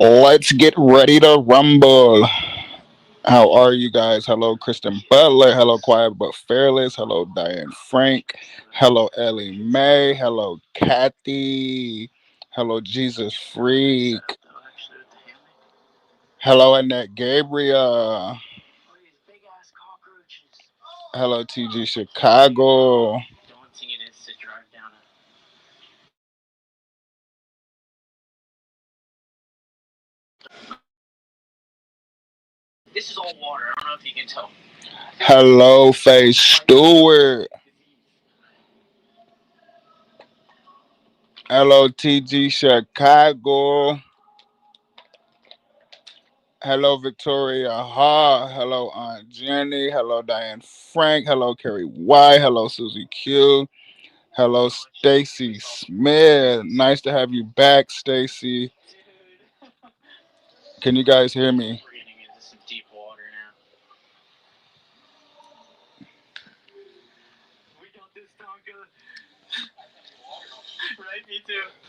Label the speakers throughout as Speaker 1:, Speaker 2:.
Speaker 1: Let's get ready to rumble. How are you guys? Hello, Kristen Butler. Hello, Quiet but Fearless. Hello, Diane Frank. Hello, Ellie Mae. Hello, Kathy. Hello, Jesus Freak. Hello, Annette Gabriel. Hello, TG Chicago. Hello, Faye Stewart. Hello, TG Chicago. Hello, Victoria Ha. Hello, Aunt Jenny. Hello, Diane Frank. Hello, Carrie Y. Hello, Susie Q. Hello, Stacy Smith. Nice to have you back, Stacy. Can you guys hear me?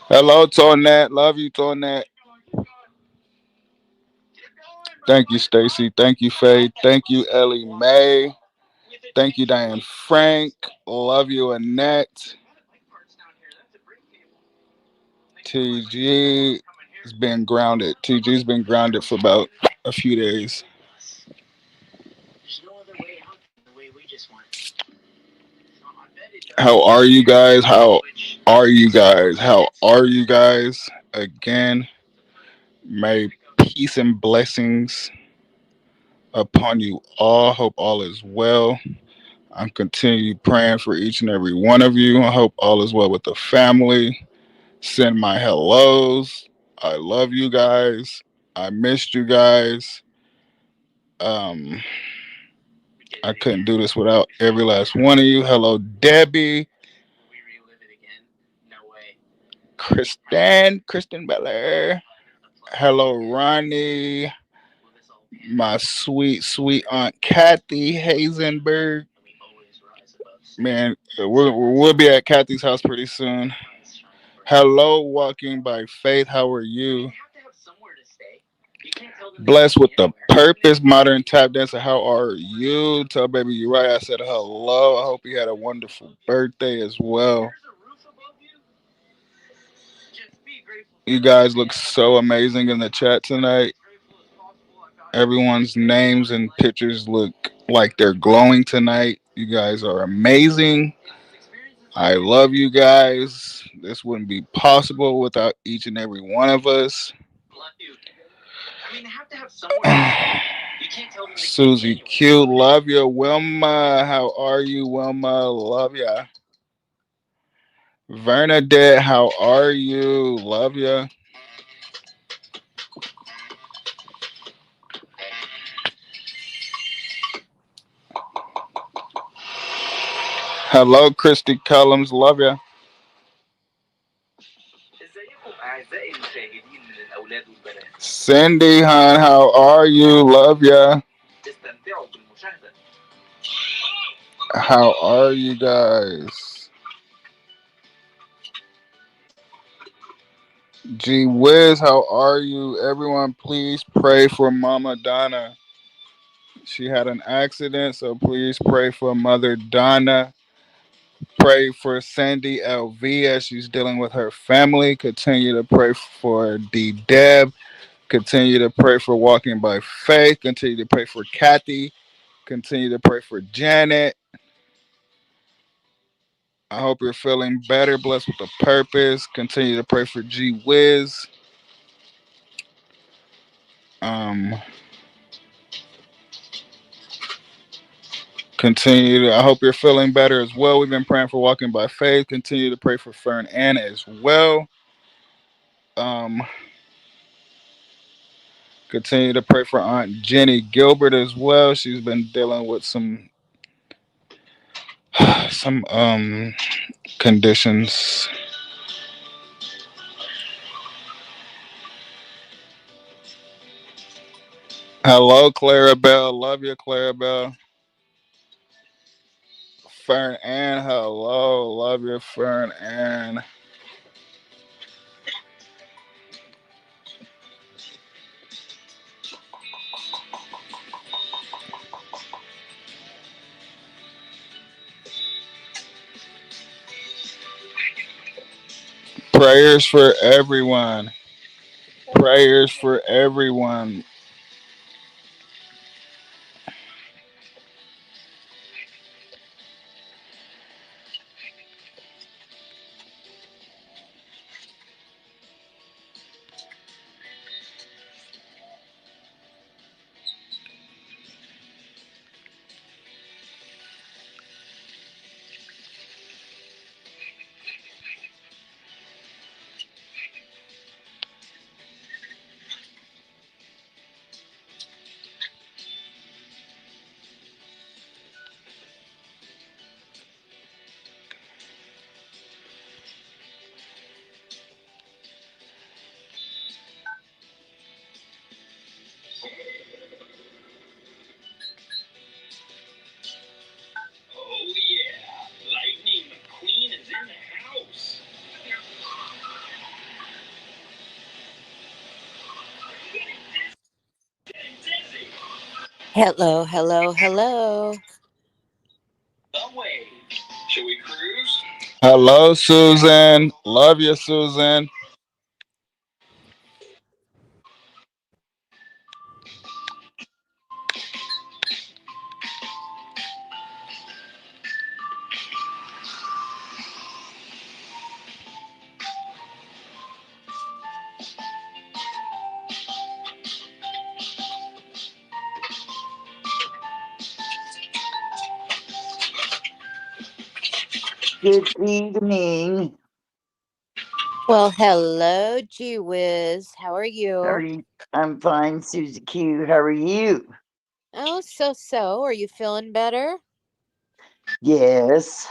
Speaker 1: Hello, Tonette. Love you, Tonette. Thank you, Stacy. Thank you, Faye. Thank you, Ellie Mae. Thank you, Diane Frank. Love you, Annette. TG has been grounded. TG's been grounded for about a few days. How are you guys? How are you guys? How are you guys? Again, may peace and blessings upon you all. Hope all is well. I'm continuing praying for each and every one of you. I hope all is well with the family. Send my hellos. I love you guys. I missed you guys. Um, I couldn't do this without every last one of you. Hello, Debbie. Kristen Belair. Hello, Ronnie. My sweet, sweet Aunt Kathy Hazenberg. Man, we'll be at Kathy's house pretty soon. Hello, Walking by Faith. How are you? Blessed with the purpose, modern tap dancer. How are you? Tell baby you right. I said hello. I hope you had a wonderful birthday as well. You guys look so amazing in the chat tonight. Everyone's names and pictures look like they're glowing tonight. You guys are amazing. I love you guys. This wouldn't be possible without each and every one of us. Susie Q, love you. Wilma, how are you, Wilma? Love ya. Bernadette, how are you? Love ya. Hello, Christy Cullums, love ya. Cindy, hon, how are you? Love ya. How are you guys? Gee whiz, how are you? Everyone, please pray for Mama Donna. She had an accident, so please pray for Mother Donna. Pray for Sandy LV as she's dealing with her family. Continue to pray for D Deb. Continue to pray for Walking by Faith. Continue to pray for Kathy. Continue to pray for Janet. I hope you're feeling better, blessed with a purpose. Continue to pray for G Wiz. Um, I hope you're feeling better as well. We've been praying for Walking by Faith. Continue to pray for Fern Ann as well. Um, Continue to pray for Aunt Jenny Gilbert as well. She's been dealing with some conditions. Hello, Clarabelle. Love you, Clarabelle. Fern Ann, hello. Love you, Fern Ann. Prayers for everyone. Prayers for everyone.
Speaker 2: Hello, hello, hello.
Speaker 1: Hello, Susan. Love you, Susan.
Speaker 3: Good evening.
Speaker 2: Well, hello, gee whiz. How are
Speaker 3: How are
Speaker 2: you?
Speaker 3: you? I'm fine, Susie Q. How are you?
Speaker 2: Oh, so. Are you feeling better?
Speaker 3: Yes,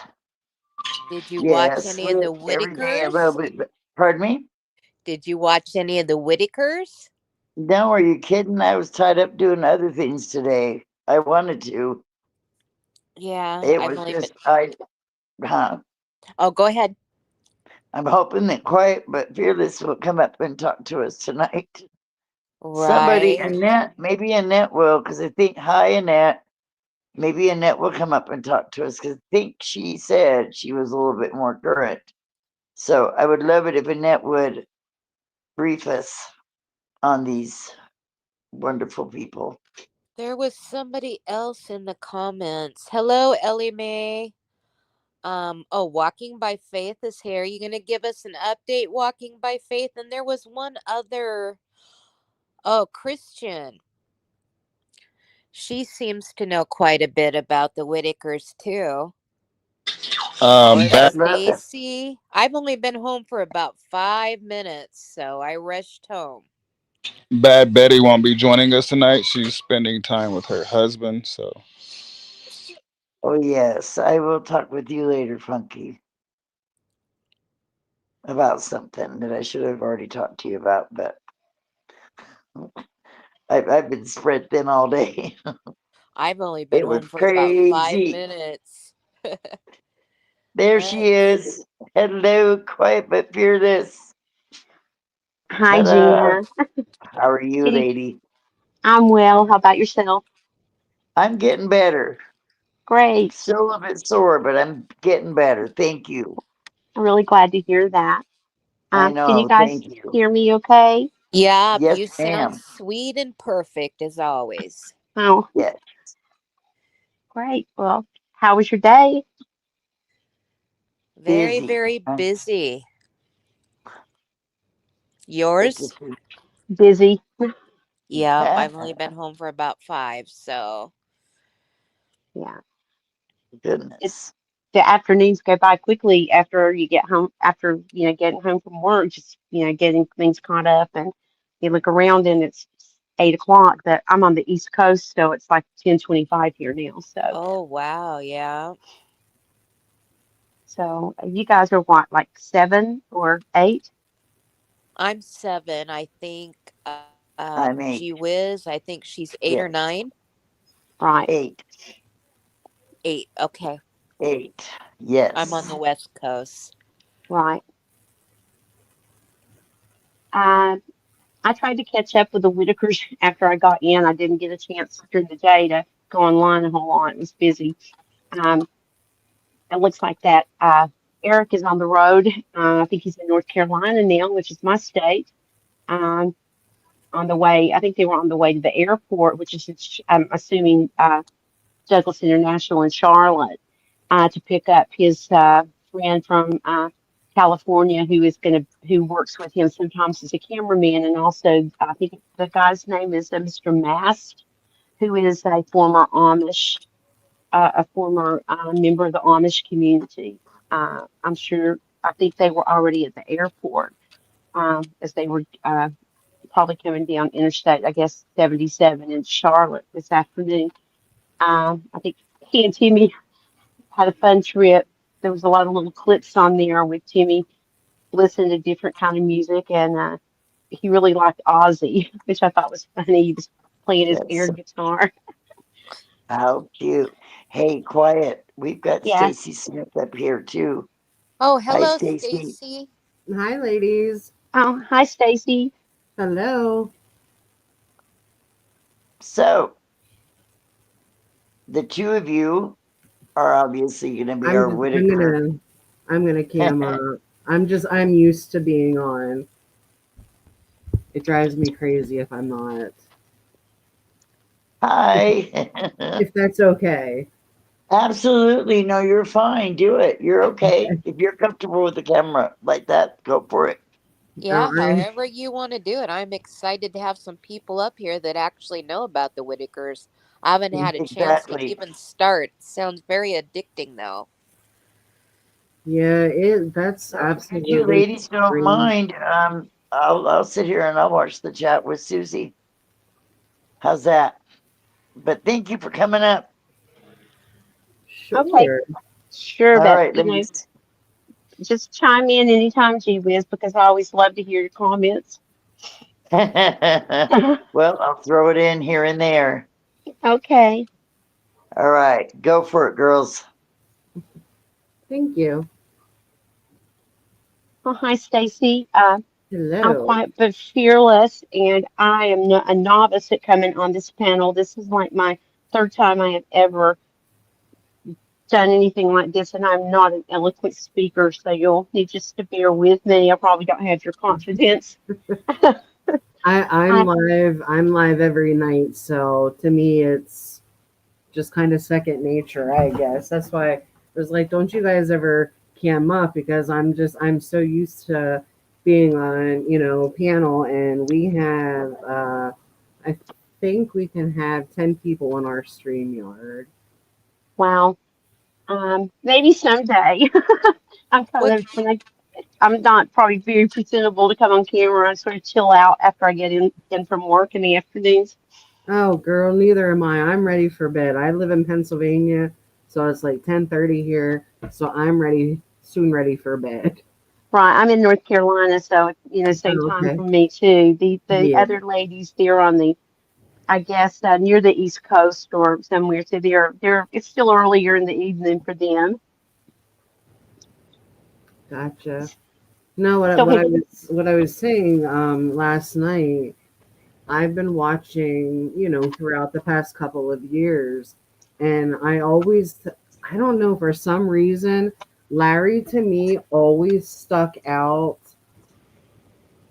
Speaker 2: Did you watch
Speaker 3: yes.
Speaker 2: any of the
Speaker 3: Every day a little
Speaker 2: Whittakers?
Speaker 3: bit. Pardon me?
Speaker 2: Did you watch any of the Whittakers?
Speaker 3: No, are you kidding? I was tied up doing other things today. I wanted to.
Speaker 2: Yeah,
Speaker 3: It
Speaker 2: I've
Speaker 3: was
Speaker 2: only been.
Speaker 3: just huh.
Speaker 2: Oh, go ahead.
Speaker 3: I'm hoping that Quiet but Fearless will come up and talk to us tonight. Somebody,
Speaker 2: Right.
Speaker 3: Annette, maybe Annette will, because I think, hi, Annette. Maybe Annette will come up and talk to us because I think she said she was a little bit more current. So I would love it if Annette would brief us on these wonderful people.
Speaker 2: There was somebody else in the comments. Hello, Ellie Mae. Oh, Walking by Faith is here. You gonna give us an update, Walking by Faith? And there was one other. Oh, Christian. She seems to know quite a bit about the Whitakers too. Or
Speaker 3: I'd
Speaker 1: Bad,
Speaker 3: love it.
Speaker 2: Stacy. I've only been home for about 5 minutes, so I rushed home.
Speaker 1: Bad Betty won't be joining us tonight. She's spending time with her husband. So,
Speaker 3: Oh, yes. I will talk with you later, Funky, about something that I should have already talked to you about, but I've been spread thin all day.
Speaker 2: I've only been
Speaker 3: It was
Speaker 2: home for about five
Speaker 3: crazy.
Speaker 2: minutes.
Speaker 3: There she
Speaker 2: Let's.
Speaker 3: is. Hello, Quiet but Fearless.
Speaker 4: Hi,
Speaker 3: Ta-da.
Speaker 4: Gina.
Speaker 3: How are you,
Speaker 4: Good.
Speaker 3: lady?
Speaker 4: I'm well. How about yourself?
Speaker 3: I'm getting better.
Speaker 4: Great.
Speaker 3: Still a bit sore, but I'm getting better. Thank you.
Speaker 4: I'm really glad to hear that.
Speaker 3: I
Speaker 4: Can you
Speaker 3: know.
Speaker 4: guys
Speaker 3: Thank you.
Speaker 4: hear me okay?
Speaker 2: Yep,
Speaker 3: Yes,
Speaker 2: you sound
Speaker 3: ma'am.
Speaker 2: sweet and perfect as always.
Speaker 4: Oh,
Speaker 3: Yes.
Speaker 4: great. Well, how was your day?
Speaker 2: Very,
Speaker 3: Busy.
Speaker 2: very
Speaker 3: Um,
Speaker 2: busy.
Speaker 3: It's a
Speaker 2: Yours?
Speaker 4: Busy.
Speaker 2: Yep,
Speaker 3: huh?
Speaker 2: I've only been home for about five, so.
Speaker 4: Yeah. It,
Speaker 3: Goodness.
Speaker 4: the afternoons go by quickly after you get home, after, getting home from work, just, getting things caught up. And you look around and it's 8 o'clock, but I'm on the East Coast, so it's like 10:25 here now.
Speaker 2: Oh, wow, yeah.
Speaker 4: So you guys are what, like 7 or 8?
Speaker 2: I'm seven, I think.
Speaker 3: I'm
Speaker 2: Gee
Speaker 3: eight.
Speaker 2: whiz, I think she's 8 or
Speaker 3: Yes.
Speaker 2: 9.
Speaker 4: Right,
Speaker 3: Eight.
Speaker 2: 8. Okay.
Speaker 3: Eight.
Speaker 2: I'm on the
Speaker 3: Yes.
Speaker 2: West Coast.
Speaker 4: right. Uh, I tried to catch up with the Whitakers after I got in. I didn't get a chance during the day to go online a whole lot. It was busy. Um, it looks like that. Eric is on the road. I think he's in North Carolina now, which is my state. Um, on the way, I think they were on the way to the airport, which is, I'm assuming, Douglas International in Charlotte, to pick up his friend from California who works with him sometimes as a cameraman, and also I think the guy's name is Mr. Mast, who is a former Amish, a former member of the Amish community. I'm sure. I think they were already at the airport as they were probably coming down Interstate, I guess 77 in Charlotte this afternoon. I think he and Timmy had a fun trip. There was a lot of little clips on there with Timmy listening to different kind of music, and he really liked Ozzy, which I thought was funny. He was playing his air
Speaker 3: That's
Speaker 4: guitar.
Speaker 3: how cute. Hey, quiet. We've got
Speaker 4: Yes.
Speaker 3: Stacy Smith up here too.
Speaker 2: Oh,
Speaker 3: Hi,
Speaker 2: hello,
Speaker 3: Stacy.
Speaker 2: Stacy.
Speaker 5: Hi, ladies.
Speaker 4: Oh, hi, Stacy.
Speaker 5: Hello.
Speaker 3: So, the two of you are obviously going to be
Speaker 5: I'm
Speaker 3: our
Speaker 5: just I'm
Speaker 3: Whittaker.
Speaker 5: gonna I'm gonna cam up. I'm used to being on. It drives me crazy if I'm not. If,
Speaker 3: Hi.
Speaker 5: if that's okay.
Speaker 3: Absolutely. No, you're fine. Do it. You're okay. If you're comfortable with the camera like that, go for it.
Speaker 5: Uh,
Speaker 2: Yeah,
Speaker 5: I
Speaker 2: however you want to do it. I'm excited to have some people up here that actually know about the Whitakers. I haven't had a chance to
Speaker 3: Exactly.
Speaker 2: even start. Sounds very addicting, though.
Speaker 5: yeah, it that's
Speaker 3: So if you
Speaker 5: absolutely
Speaker 3: ladies don't
Speaker 5: crazy.
Speaker 3: mind, I'll sit here and I'll watch the chat with Susie. How's that? But thank you for coming up.
Speaker 4: Okay,
Speaker 5: Sure.
Speaker 4: sure,
Speaker 3: All
Speaker 4: but
Speaker 3: right, ladies.
Speaker 4: just chime in anytime, Gee Whiz, because I always love to hear your comments.
Speaker 3: Well, I'll throw it in here and there.
Speaker 4: Okay.
Speaker 3: All right, go for it, girls.
Speaker 5: Thank you.
Speaker 4: Well, hi, Stacy. I'm
Speaker 5: Hello.
Speaker 4: quiet but fearless, and I am a novice at coming on this panel. This is like my third time I have ever done anything like this, and I'm not an eloquent speaker, so you'll need just to bear with me. I probably don't have your confidence.
Speaker 5: I'm
Speaker 4: I,
Speaker 5: live. I'm live every night, so to me it's just kind of second nature, I guess. That's why I was like, don't you guys ever cam up? Because I'm so used to being on, panel, and we have, I think we can have 10 people in our stream yard.
Speaker 4: wow. Maybe someday. I'm kind
Speaker 2: What
Speaker 4: of when I'm not probably very presentable to come on camera. I sort of chill out after I get in from work in the afternoons.
Speaker 5: Oh, girl, neither am I. I'm ready for bed. I live in Pennsylvania, so it's like 10:30 here, so I'm soon ready for bed.
Speaker 4: Right, I'm in North Carolina, so same
Speaker 5: Oh,
Speaker 4: time
Speaker 5: okay.
Speaker 4: for me too. The
Speaker 5: Yeah.
Speaker 4: other ladies, they're on the, I guess, near the East Coast or somewhere. So they're it's still earlier in the evening for them.
Speaker 5: Gotcha. No,
Speaker 4: So
Speaker 5: what I was saying last night, I've been watching, throughout the past couple of years, and I don't know, for some reason, Larry to me always stuck out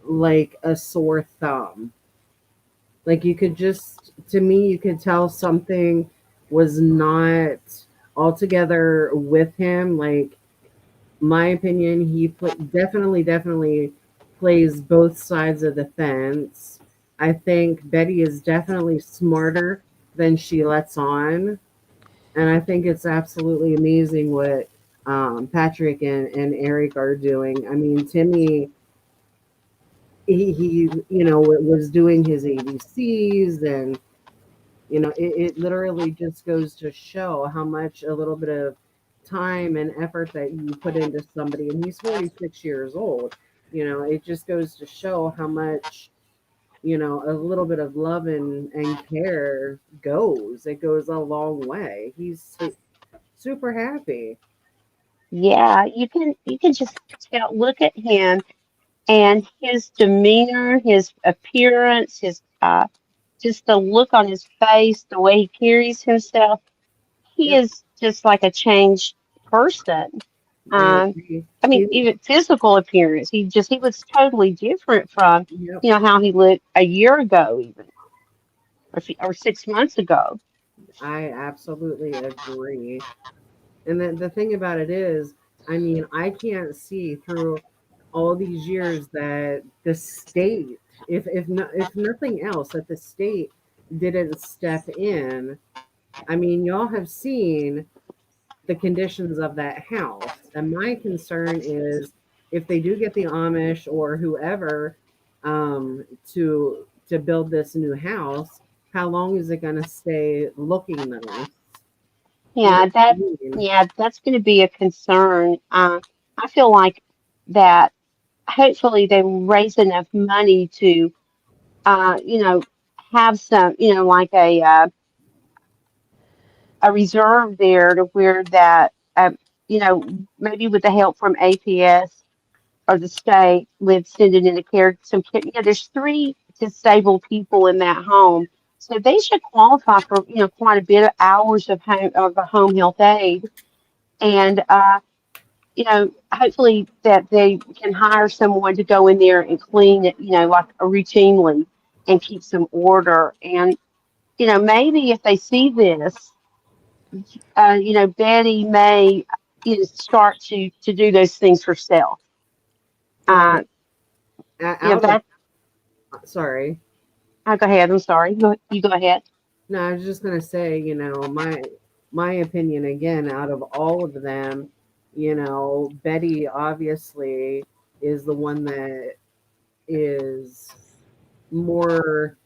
Speaker 5: like a sore thumb. Like you could just, to me, you could tell something was not altogether with him. Like, my opinion, he definitely plays both sides of the fence. I think Betty is definitely smarter than she lets on, and I think it's absolutely amazing what Patrick and Eric are doing. I mean, Timmy, he was doing his ABCs, and it literally just goes to show how much a little bit of time and effort that you put into somebody. And he's 46 years old. It just goes to show how much, a little bit of love and care goes. It goes a long way. He's super happy.
Speaker 4: yeah, you can just tell. Look at him and his demeanor, his appearance, his just the look on his face, the way he carries himself. He
Speaker 5: Yep.
Speaker 4: is just like a changed person.
Speaker 5: I
Speaker 4: Um,
Speaker 5: agree.
Speaker 4: I mean,
Speaker 5: Even,
Speaker 4: even physical appearance, he looks totally different from,
Speaker 5: yep,
Speaker 4: how he looked a year ago, even or 6 months ago.
Speaker 5: I absolutely agree. And then the thing about it is, I mean, I can't see through all these years that the state, if nothing else, that the state didn't step in. I mean, y'all have seen the conditions of that house, and my concern is if they do get the Amish or whoever to build this new house, how long is it going to stay looking nice? You know
Speaker 4: Yeah,
Speaker 5: what I mean?
Speaker 4: that's going to be a concern. I feel like that hopefully they will raise enough money to, you know, have some, like a reserve there to where that, maybe with the help from APS or the state with sending in a care, there's three disabled people in that home. So they should qualify for, quite a bit of hours of a home health aide. And, hopefully that they can hire someone to go in there and clean it, like routinely and keep some order. And, maybe if they see this, Betty may, start to do those things herself.
Speaker 5: Well,
Speaker 4: Uh,
Speaker 5: out of
Speaker 4: that.
Speaker 5: sorry.
Speaker 4: Go ahead. I'm sorry. You go ahead.
Speaker 5: No, I was just gonna say, my opinion again, out of all of them, Betty obviously is the one that is more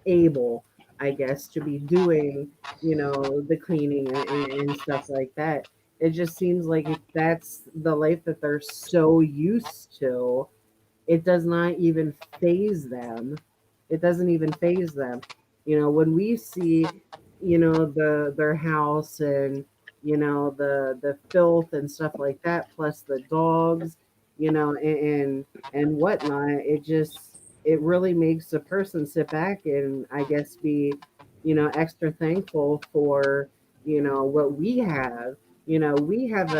Speaker 5: able, I guess, to be doing, the cleaning and stuff like that. It just seems like if that's the life that they're so used to, it does not even phase them. It doesn't even phase them. When we see, their house and the filth and stuff like that, plus the dogs, and whatnot, it really makes a person sit back and I guess be, extra thankful for, what we have. We have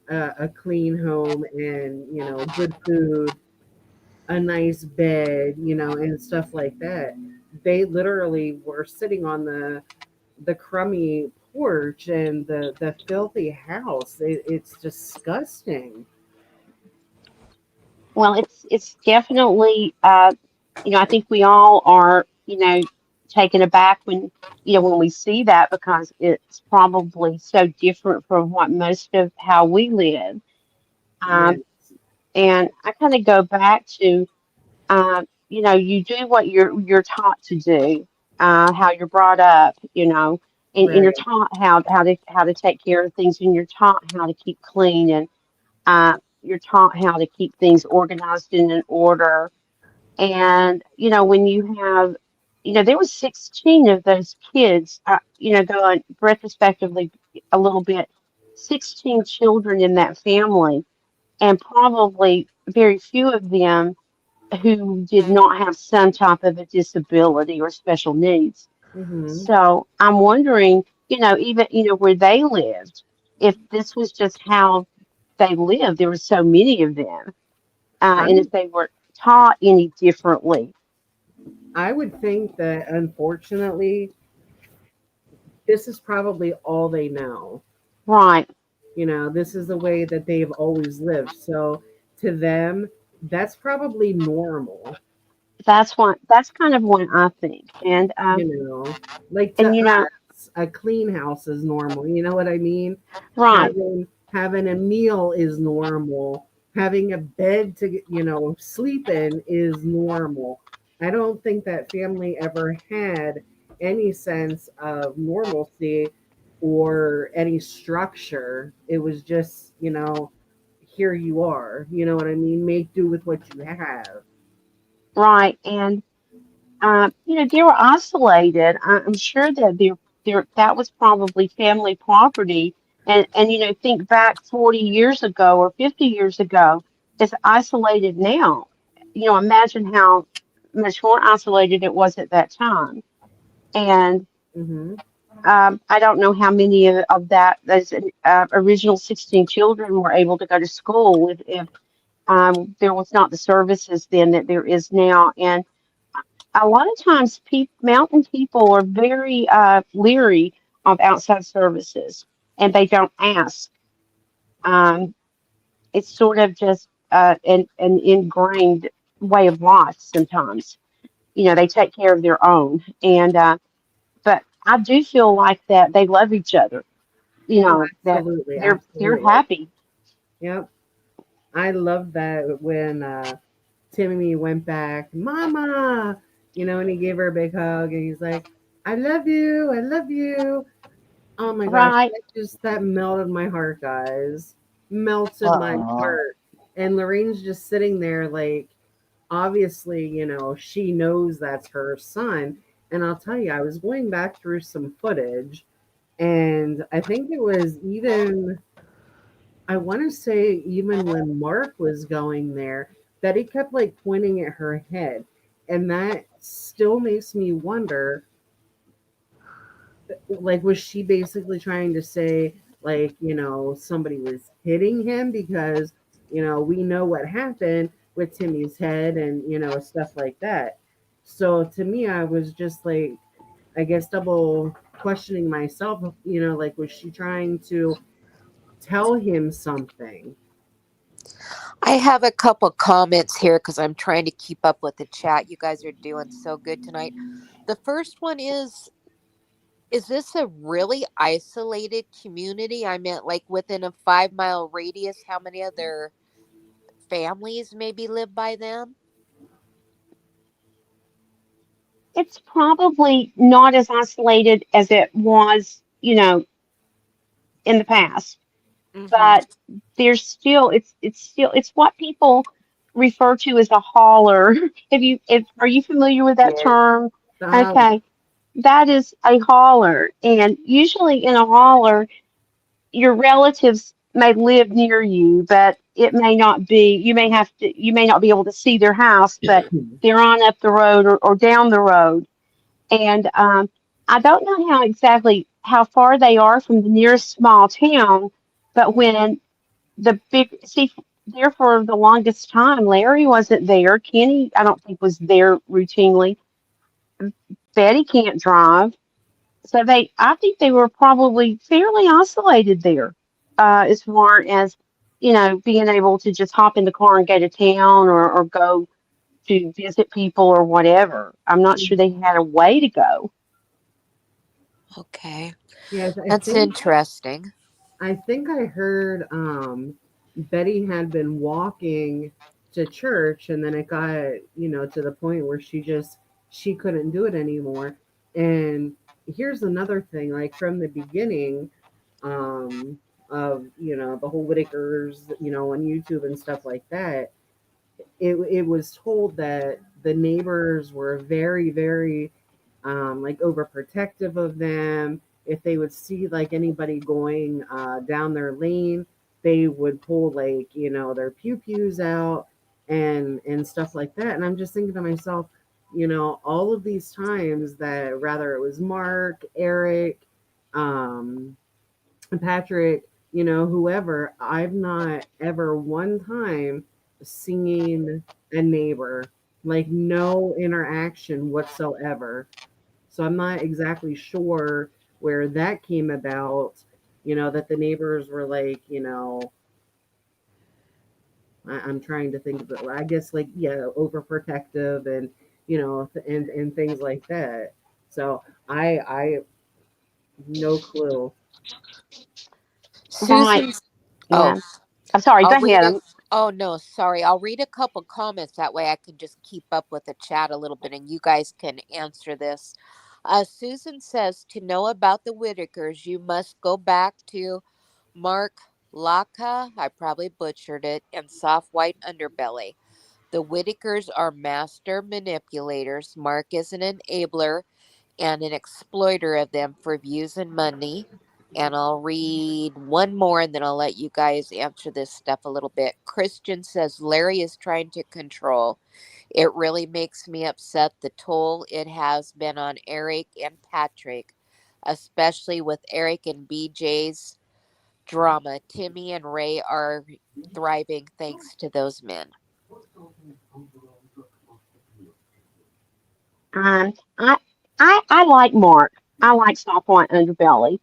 Speaker 5: a clean home and good food, a nice bed, and stuff like that. They literally were sitting on the crummy porch and the filthy house. It's disgusting.
Speaker 4: Well, it's definitely, I think we all are, taken aback when, when we see that because it's probably so different from what most of how we live.
Speaker 5: Yeah.
Speaker 4: Um, and I kind of go back to, you do what you're taught to do, how you're brought up, and you're
Speaker 5: Right.
Speaker 4: taught how to take care of things, and you're taught how to keep clean, and you're taught how to keep things organized and in order. And when you have, there was 16 of those kids, going retrospectively a little bit, 16 children in that family, and probably very few of them who did not have some type of a disability or special needs.
Speaker 5: Mm-hmm.
Speaker 4: So I'm wondering, even, where they lived, if this was just how they lived, there were so many of them,
Speaker 5: I
Speaker 4: and if they were taught any differently.
Speaker 5: I would think that unfortunately this is probably all they know.
Speaker 4: Right.
Speaker 5: This is the way that they've always lived. So to them, that's probably normal.
Speaker 4: That's kind of what I think.
Speaker 5: You know, like to
Speaker 4: And
Speaker 5: us, a clean house is normal. You know what I mean?
Speaker 4: right.
Speaker 5: Having a meal is normal. Having a bed to sleep in is normal. I don't think that family ever had any sense of normalcy or any structure. It was just, here you are. You know what I mean? Make do with what you have.
Speaker 4: Right. And they were isolated. I'm sure that that was probably family property. And think back 40 years ago or 50 years ago, it's isolated now. Imagine how much more isolated it was at that time. And
Speaker 5: Hmm.
Speaker 4: I don't know how many of that those original 16 children were able to go to school if there was not the services then that there is now. And a lot of times, mountain people are very leery of outside services, and they don't ask. Um, it's sort of just an ingrained way of life. Sometimes, they take care of their own, and but I do feel like that they love each other.
Speaker 5: Oh,
Speaker 4: That
Speaker 5: absolutely,
Speaker 4: they're
Speaker 5: absolutely.
Speaker 4: happy.
Speaker 5: Yep. I love that when Timmy went back, Mama, and he gave her a big hug and he's like, I love you, I love you. Oh my gosh,
Speaker 4: Right,
Speaker 5: that melted my heart, guys. Melted my
Speaker 3: Aw.
Speaker 5: heart. And Lorraine's just sitting there like, obviously, she knows that's her son. And I'll tell you, I was going back through some footage, and I think it was even, I want to say, even when Mark was going there, that he kept like pointing at her head. And that still makes me wonder, like, was she basically trying to say, like, somebody was hitting him? Because, we know what happened with Timmy's head and, stuff like that. So to me, I was just like, I guess double questioning myself, like, was she trying to tell him something?
Speaker 2: I have a couple comments here because I'm trying to keep up with the chat. You guys are doing so good tonight. The first one is this a really isolated community? I meant like within a 5 mile radius, how many other families maybe live by them?
Speaker 4: it's probably not as isolated as it was, in the past,
Speaker 2: Mm-hmm.
Speaker 4: but there's still it's what people refer to as a hauler. If are you familiar with that
Speaker 3: Yes.
Speaker 4: term?
Speaker 5: Um,
Speaker 4: Okay, that is a hauler, and usually in a hauler, your relatives may live near you, but it may not be. You may not be able to see their house, but they're on up the road or down the road, and I don't know how far they are from the nearest small town, but when the big see there for the longest time, Larry wasn't there. Kenny, I don't think was there routinely. Betty can't drive, so I think they were probably fairly isolated there, as far as being able to just hop in the car and go to town or go to visit people or whatever. I'm not sure they had a way to go.
Speaker 2: Okay.
Speaker 5: yes,
Speaker 2: That's interesting.
Speaker 5: I think I heard Betty had been walking to church, and then it got, to the point where she couldn't do it anymore. And here's another thing, like from the beginning, of, the whole Whitakers, on YouTube and stuff like that, it was told that the neighbors were very, very like overprotective of them. If they would see like anybody going down their lane, they would pull like, their pew pews out and stuff like that. And I'm just thinking to myself, all of these times that rather it was Mark, Eric, um, Patrick, whoever, I've not ever one time seen a neighbor, like no interaction whatsoever. So I'm not exactly sure where that came about, that the neighbors were like, I'm trying to think of it. I guess like, yeah, overprotective and, and things like that. So I no clue.
Speaker 4: Right.
Speaker 2: Susan's. Oh,
Speaker 4: Yeah. I'm sorry.
Speaker 2: I'll
Speaker 4: Go
Speaker 2: read
Speaker 4: ahead.
Speaker 2: it. Oh no, sorry. I'll read a couple comments that way I can just keep up with the chat a little bit and you guys can answer this. Susan says to know about the Whitakers, you must go back to Mark Laka. I probably butchered it, and Soft White Underbelly. The Whitakers are master manipulators. Mark is an enabler and an exploiter of them for views and money. And I'll read one more and then I'll let you guys answer this stuff a little bit. Christian says Larry is trying to control. It really makes me upset the toll it has been on Eric and Patrick. especially with Eric and BJ's drama. Timmy and Ray are thriving thanks to those men.
Speaker 4: Um, I, I like Mark. I like Soft White Underbelly.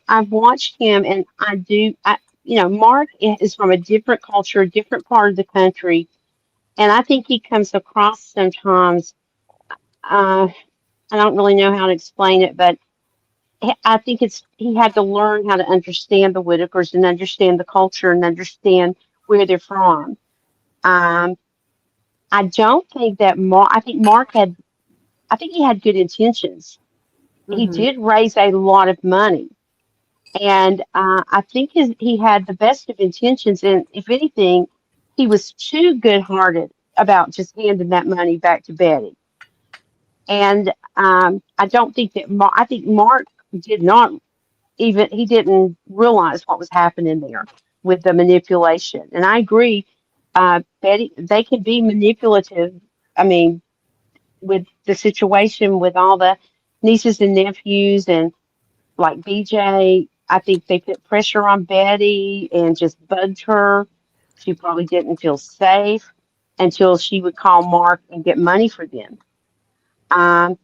Speaker 4: I've watched him, and I do. Mark is from a different culture, a different part of the country, and I think he comes across sometimes. Uh, I don't really know how to explain it, but I think he had to learn how to understand the Whitakers and understand the culture and understand where they're from. Um, I don't think that Mark. I think Mark had. I think he had good intentions. He
Speaker 5: Mm-hmm.
Speaker 4: did raise a lot of money, and I think he had the best of intentions. And if anything, he was too good-hearted about just handing that money back to Betty. And I don't think that I think Mark did not even he didn't realize what was happening there with the manipulation. And I agree, Betty, they can be manipulative. I mean, with the situation with all the nieces and nephews and like BJ, I think they put pressure on Betty and just bugged her. She probably didn't feel safe until she would call Mark and get money for them. Um,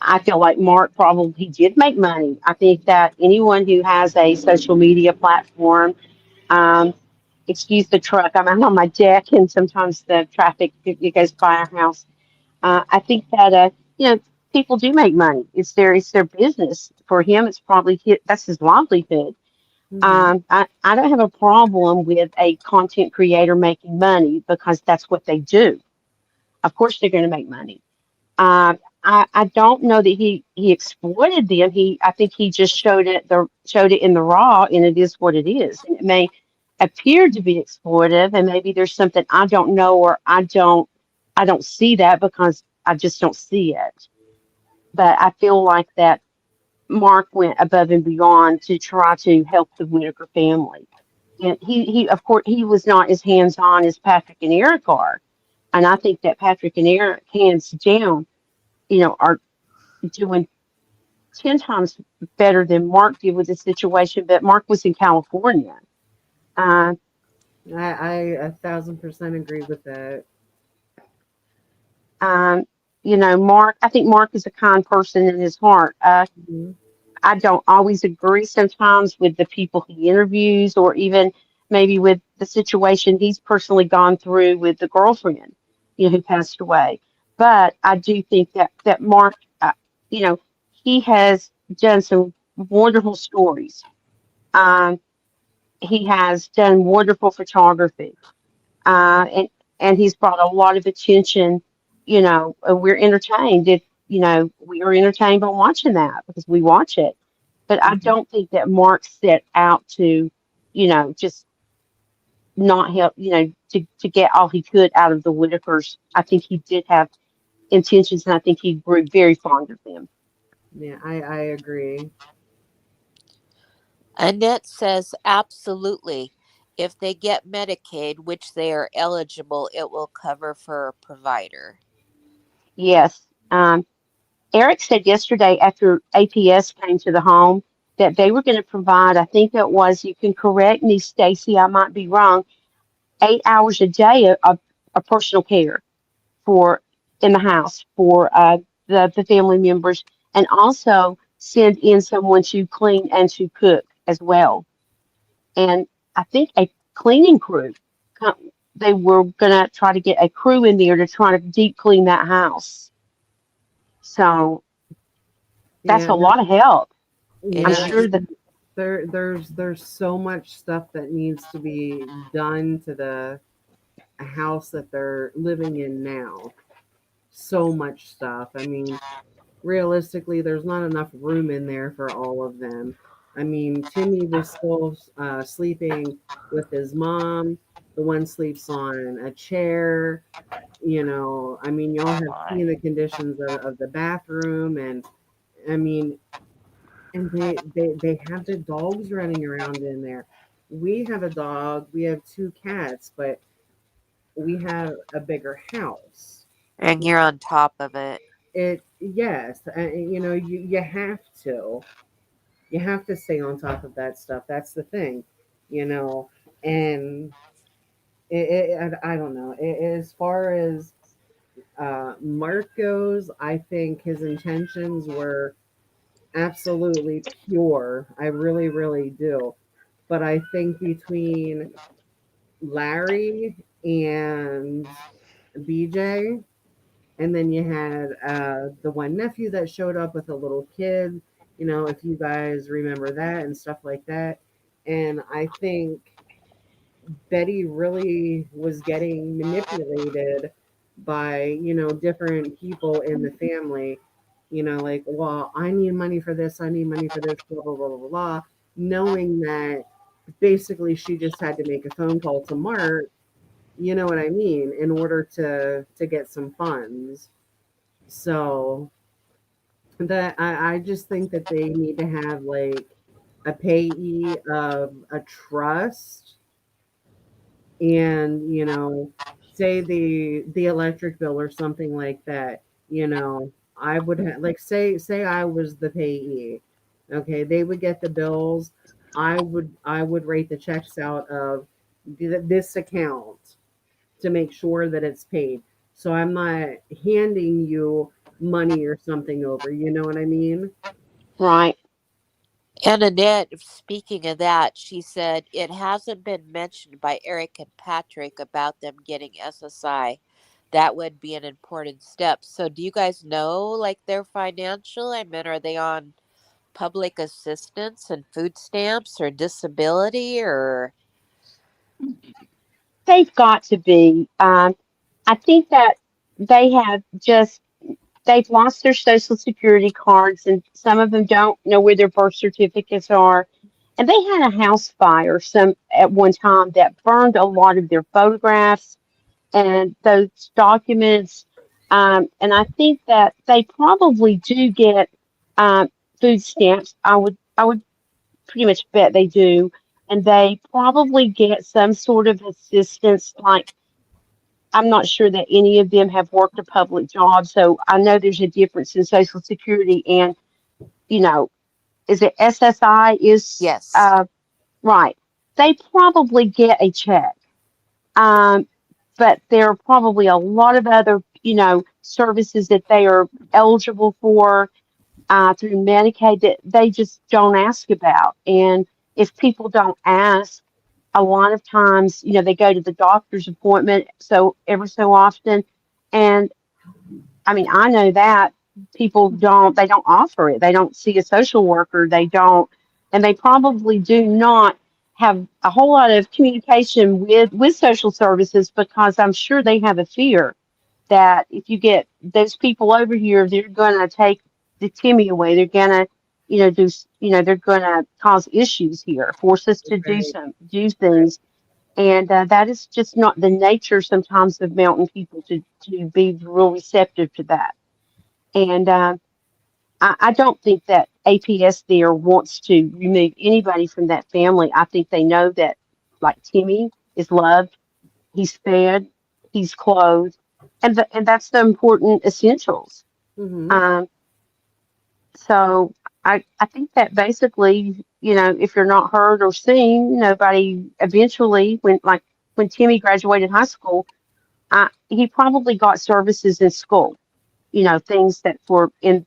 Speaker 4: I feel like Mark probably he did make money. I think that anyone who has a social media platform, um, excuse the truck, I'm out on my deck and sometimes the traffic it goes by our house. I think that people do make money. It's their business. For him, it's probably that's his livelihood.
Speaker 5: Mm-hmm.
Speaker 4: I don't have a problem with a content creator making money because that's what they do. Of course, they're going to make money. I don't know that he exploited them. I think he just showed it in the raw, and it is what it is. And it may appear to be exploitive, and maybe there's something I don't know or I don't see that because I just don't see it. But I feel like that Mark went above and beyond to try to help the Whitaker family. And he of course he was not as hands on as Patrick and Eric are. And I think that Patrick and Eric, hands down, are doing 10 times better than Mark did with the situation, but Mark was in California. Uh,
Speaker 5: I 1,000% agree with that.
Speaker 4: um, Mark, I think Mark is a kind person in his heart.
Speaker 5: Mm-hmm.
Speaker 4: I don't always agree sometimes with the people he interviews or even maybe with the situation he's personally gone through with the girlfriend, who passed away. But I do think that Mark, you know, he has done some wonderful stories. Um, he has done wonderful photography, and he's brought a lot of attention. We're entertained. If we are entertained by watching that because we watch it. But I
Speaker 5: Mm-hmm.
Speaker 4: don't think that Mark set out to, just not help, to get all he could out of the Whitakers. I think he did have intentions, and I think he grew very fond of them.
Speaker 5: Yeah, I agree.
Speaker 2: Annette says absolutely. If they get Medicaid, which they are eligible, it will cover for a provider.
Speaker 4: Yes. Eric said yesterday after APS came to the home that they were going to provide, I think it was, you can correct me, Stacy, I might be wrong, 8 hours a day of personal care for in the house for the family members, and also send in someone to clean and to cook as well. And I think a cleaning crew. They were gonna try to get a crew in there to try to deep clean that house. So that's
Speaker 5: Yeah,
Speaker 4: a lot of help.
Speaker 2: It
Speaker 4: I'm
Speaker 5: yeah.
Speaker 4: sure
Speaker 2: is.
Speaker 4: that
Speaker 5: There's so much stuff that needs to be done to the house that they're living in now. So much stuff. I mean, realistically, there's not enough room in there for all of them. I mean, Timmy was still sleeping with his mom. The one sleeps on a chair. I mean, y'all have seen the conditions of the bathroom, and I mean, and they have the dogs running around in there. We have a dog. We have two cats, but we have a bigger house.
Speaker 2: And you're on top of it.
Speaker 5: yes, you have to stay on top of that stuff. That's the thing, you know, and I don't know. As far as Mark goes, I think his intentions were absolutely pure. I really, really do. But I think between Larry and BJ, and then you had the one nephew that showed up with a little kid, if you guys remember that and stuff like that. And I think Betty really was getting manipulated by, different people in the family, like, well, I need money for this, I need money for this, blah, blah, blah, blah, blah, knowing that basically she just had to make a phone call to Mark, you know what I mean, in order to get some funds. So that I just think that they need to have like a payee of a trust, and say the electric bill or something like that. I would like, say I was the payee. Okay, they would get the bills. I would write the checks out of this account to make sure that it's paid, so I'm not handing you money or something over, you know what I mean?
Speaker 4: Right.
Speaker 2: And Annette, speaking of that, she said it hasn't been mentioned by Eric and Patrick about them getting SSI. That would be an important step. So, do you guys know like their financial? I mean, are they on public assistance and food stamps or disability or?
Speaker 4: They've got to be. I think that they have just they've lost their social security cards, and some of them don't know where their birth certificates are. And they had a house fire some at one time that burned a lot of their photographs and those documents. And I think that they probably do get um, food stamps. I would pretty much bet they do, and they probably get some sort of assistance. Like, I'm not sure that any of them have worked a public job, so I know there's a difference in Social Security and, you know, is it SSI is
Speaker 2: Yes.
Speaker 4: right. They probably get a check. Um, but there are probably a lot of other, services that they are eligible for through Medicaid that they just don't ask about. And if people don't ask, a lot of times, they go to the doctor's appointment so every so often. And I mean, I know that they don't offer it. They don't see a social worker. They don't, and they probably do not have a whole lot of communication with social services because I'm sure they have a fear that if you get those people over here, they're going to take the Timmy away. They're going to, they're going to cause issues here, force us to
Speaker 5: Right,
Speaker 4: do
Speaker 5: right.
Speaker 4: things. And that is just not the nature sometimes of mountain people to be real receptive to that. And I don't think that APS there wants to remove anybody from that family. I think they know that, like Timmy is loved, he's fed, he's clothed, and that's the important essentials.
Speaker 5: Hmm.
Speaker 4: Um, so I think that basically, if you're not heard or seen, nobody eventually, when Timmy graduated high school, he probably got services in school, things that for in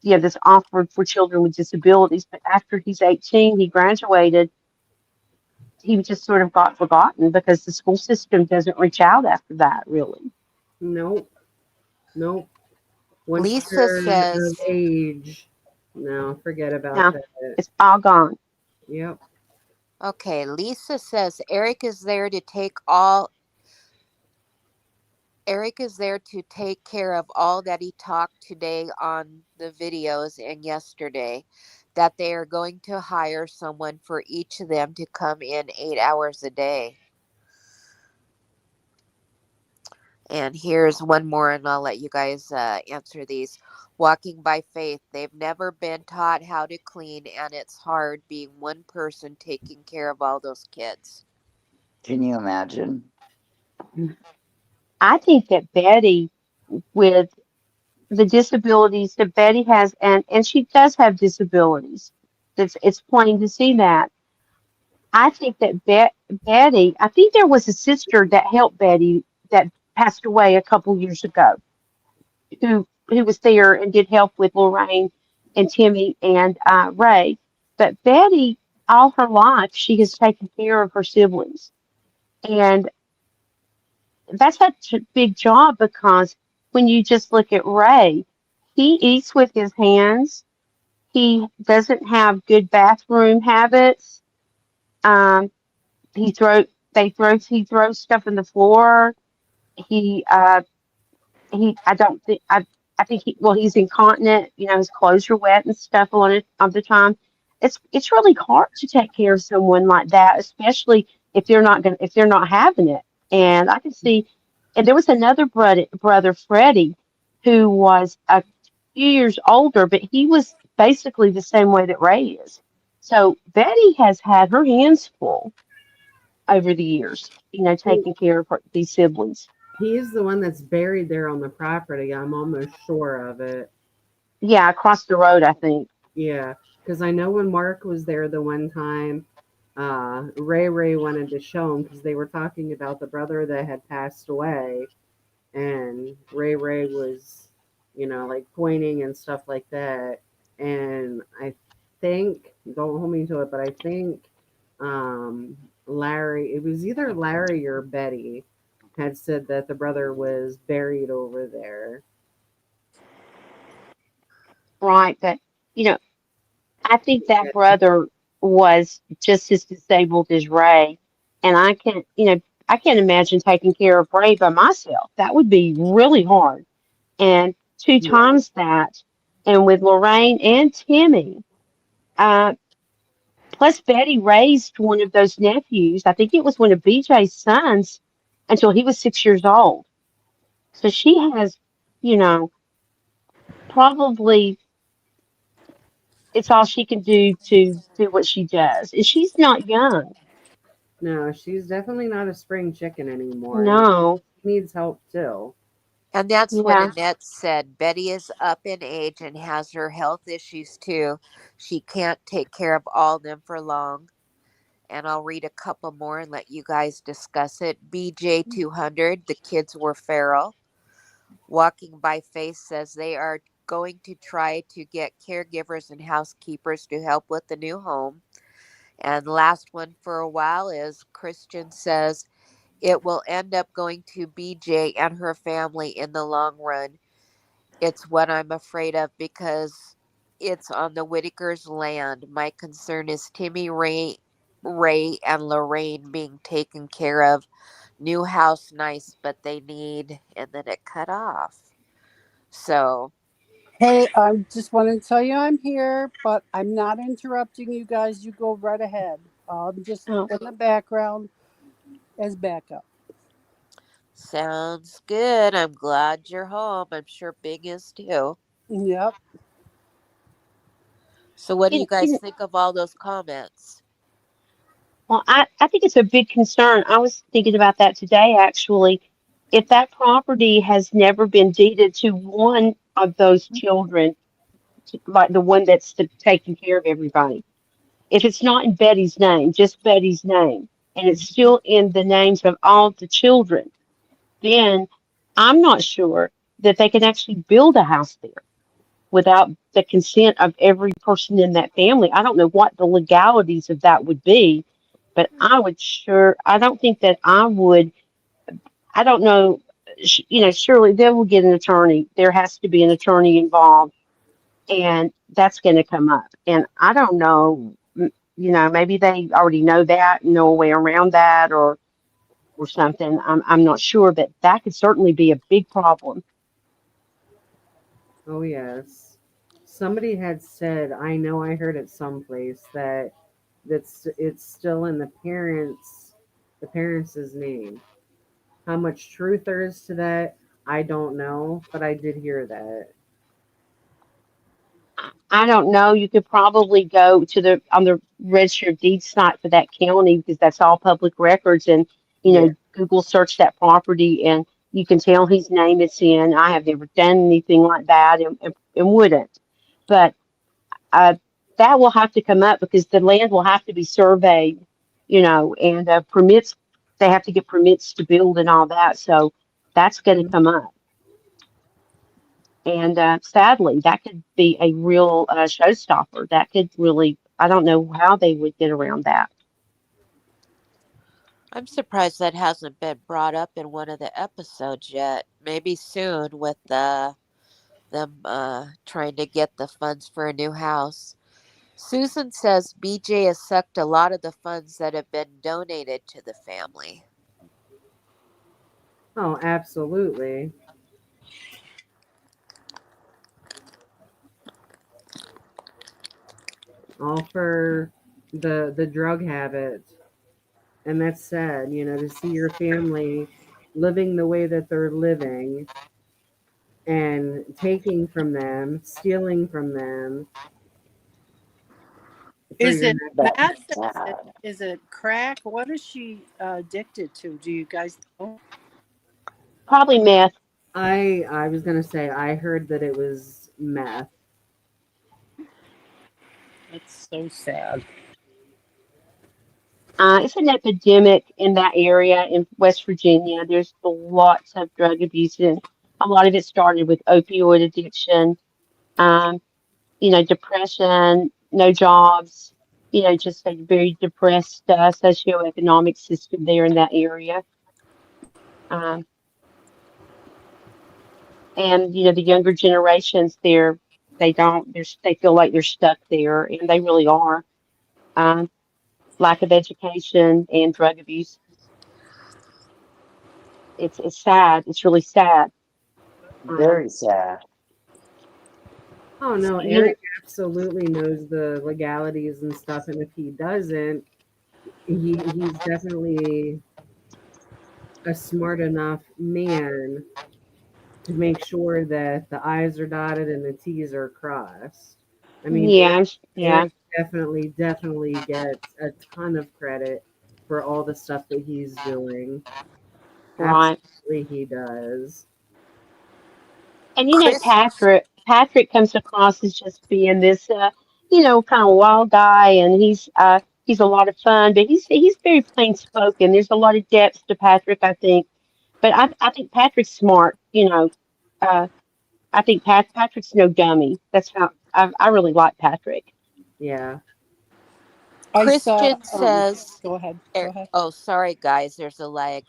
Speaker 4: that's offered for children with disabilities. But after he's 18, he graduated, he just sort of got forgotten because the school system doesn't reach out after that, really.
Speaker 5: Nope, nope. Once
Speaker 2: Lisa
Speaker 5: you're of
Speaker 2: says,
Speaker 5: age, no, forget about
Speaker 4: Now,
Speaker 5: that.
Speaker 4: it's all gone.
Speaker 5: Yep.
Speaker 2: okay, Lisa says Eric is there to take all Eric is there to take care of all that he talked today on the videos and yesterday, that they are going to hire someone for each of them to come in 8 hours a day. And here's one more, and I'll let you guys answer these. Walking by faith. They've never been taught how to clean, and it's hard being one person taking care of all those kids.
Speaker 3: Can you imagine?
Speaker 4: I think that Betty, with the disabilities that Betty has, and she does have disabilities. It's plain to see that. I think that Betty, I think there was a sister that helped Betty that passed away a couple years ago, who was there and did help with Lorraine and Timmy and Ray. But Betty, all her life, she has taken care of her siblings, and that's such a big job because when you just look at Ray, he eats with his hands. He doesn't have good bathroom habits. Um, he throw they throw he throws stuff in the floor. He I don't think I think he's incontinent. You know, his clothes are wet and stuff on it all the time. It's really hard to take care of someone like that, especially if they're not having it. And I can see, and there was another brother Freddie, who was a few years older, but he was basically the same way that Ray is. So Betty has had her hands full over the years,
Speaker 5: He,
Speaker 4: taking care of these siblings.
Speaker 5: he's the one that's buried there on the property. I'm almost sure of it.
Speaker 4: Yeah, across the road, I think.
Speaker 5: Yeah, because I know when Mark was there the one time, Ray wanted to show him because they were talking about the brother that had passed away, and Ray was, like pointing and stuff like that. And I think, don't hold me to it, but I think Larry, it was either Larry or Betty, had said that the brother was buried over there.
Speaker 4: Right, but you know, I think that brother was just as disabled as Ray, and I can't imagine taking care of Ray by myself. That would be really hard. And two
Speaker 5: Yeah.
Speaker 4: times that, and with Lorraine and Timmy, uh, plus Betty raised one of those nephews. I think it was one of BJ's sons until he was 6 years old. So she has, you know, probably it's all she can do to do what she does. And she's not young.
Speaker 5: No, she's definitely not a spring chicken anymore, and
Speaker 4: No.
Speaker 5: she needs help too.
Speaker 2: And that's what
Speaker 4: Yeah.
Speaker 2: Annette said. Betty is up in age and has her health issues too. She can't take care of all of them for long. And I'll read a couple more and let you guys discuss it. BJ 200, the kids were feral. Walking by Faith says they are going to try to get caregivers and housekeepers to help with the new home. And last one for a while is Christian says it will end up going to BJ and her family in the long run. It's what I'm afraid of because it's on the Whittaker's land. My concern is Timmy, Ray, and Lorraine being taken care of. New house, nice, but they need, and then it cut off. So,
Speaker 6: Hey, I just wanted to tell you I'm here, but I'm not interrupting you guys. You go right ahead. I'm just
Speaker 4: Oh,
Speaker 6: in the background as backup.
Speaker 2: sounds good. I'm glad you're home. I'm sure Big is too.
Speaker 6: Yep.
Speaker 2: So, what do you
Speaker 4: you,
Speaker 2: guys
Speaker 4: you,
Speaker 2: think of all those comments?
Speaker 4: well, I think it's a big concern. I was thinking about that today, actually. If that property has never been deeded to one of those children, like the one that's taking care of everybody, if it's not in Betty's name, just Betty's name, and it's still in the names of all the children, then I'm not sure that they can actually build a house there without the consent of every person in that family. I don't know what the legalities of that would be, but I don't think that I don't know, surely they will get an attorney. There has to be an attorney involved, and that's going to come up. And I don't know, maybe they already know that, know a way around that, or something. I'm not sure, but that could certainly be a big problem.
Speaker 5: Oh yes, somebody had said. I know I heard it someplace that it's still in the parents' name. How much truth there is to that, I don't know, but I did hear that.
Speaker 4: I don't know. You could probably go to the on the register of deeds site for that county because that's all public records, and
Speaker 5: Yeah,
Speaker 4: Google search that property, and You can tell his name is in. I have never done anything like that and wouldn't. But uh, that will have to come up because the land will have to be surveyed, and permits, they have to get permits to build and all that. So that's going to come up. And sadly, that could be a real showstopper. That could really, I don't know how they would get around that.
Speaker 2: I'm surprised that hasn't been brought up in one of the episodes yet. Maybe soon with them trying to get the funds for a new house. Susan says BJ has sucked a lot of the funds that have been donated to the family.
Speaker 5: Oh, absolutely. All for the drug habit. And that's sad, to see your family living the way that they're living and taking from them, stealing from them for
Speaker 6: Is
Speaker 5: your
Speaker 6: it
Speaker 5: next.
Speaker 3: That's
Speaker 6: meth?
Speaker 3: sad.
Speaker 6: Is it crack? What is she addicted to? Do you guys know?
Speaker 4: Probably meth.
Speaker 5: I was gonna say I heard that it was meth.
Speaker 6: That's so sad.
Speaker 4: It's an epidemic in that area in West Virginia. There's lots of drug abuse, and a lot of it started with opioid addiction, um, depression, no jobs, just a very depressed socioeconomic system there in that area. Um, and the younger generations, they don't, they feel like they're stuck there, and they really are. Um, Lack of education and drug abuse. It's sad. It's really sad. Um,
Speaker 3: Very sad.
Speaker 5: Oh no,
Speaker 4: you
Speaker 5: Eric absolutely knows the legalities and stuff, and if he doesn't, he's definitely a smart enough man to make sure that the I's are dotted and the T's are crossed. I mean,
Speaker 4: yeah, yeah,
Speaker 5: Eric definitely gets a ton of credit for all the stuff that he's doing.
Speaker 4: right.
Speaker 5: Absolutely, he does.
Speaker 4: And
Speaker 2: Chris
Speaker 4: Patrick comes across as just being this kind of wild guy, and he's a lot of fun, but he's very plain spoken. There's a lot of depth to Patrick, I think. But I think Patrick's smart. Uh, I think Patrick's no dummy. That's how I really like Patrick.
Speaker 5: Yeah.
Speaker 6: I saw.
Speaker 2: Christian says
Speaker 6: Go ahead. Go ahead.
Speaker 2: Oh, sorry guys, there's a lag.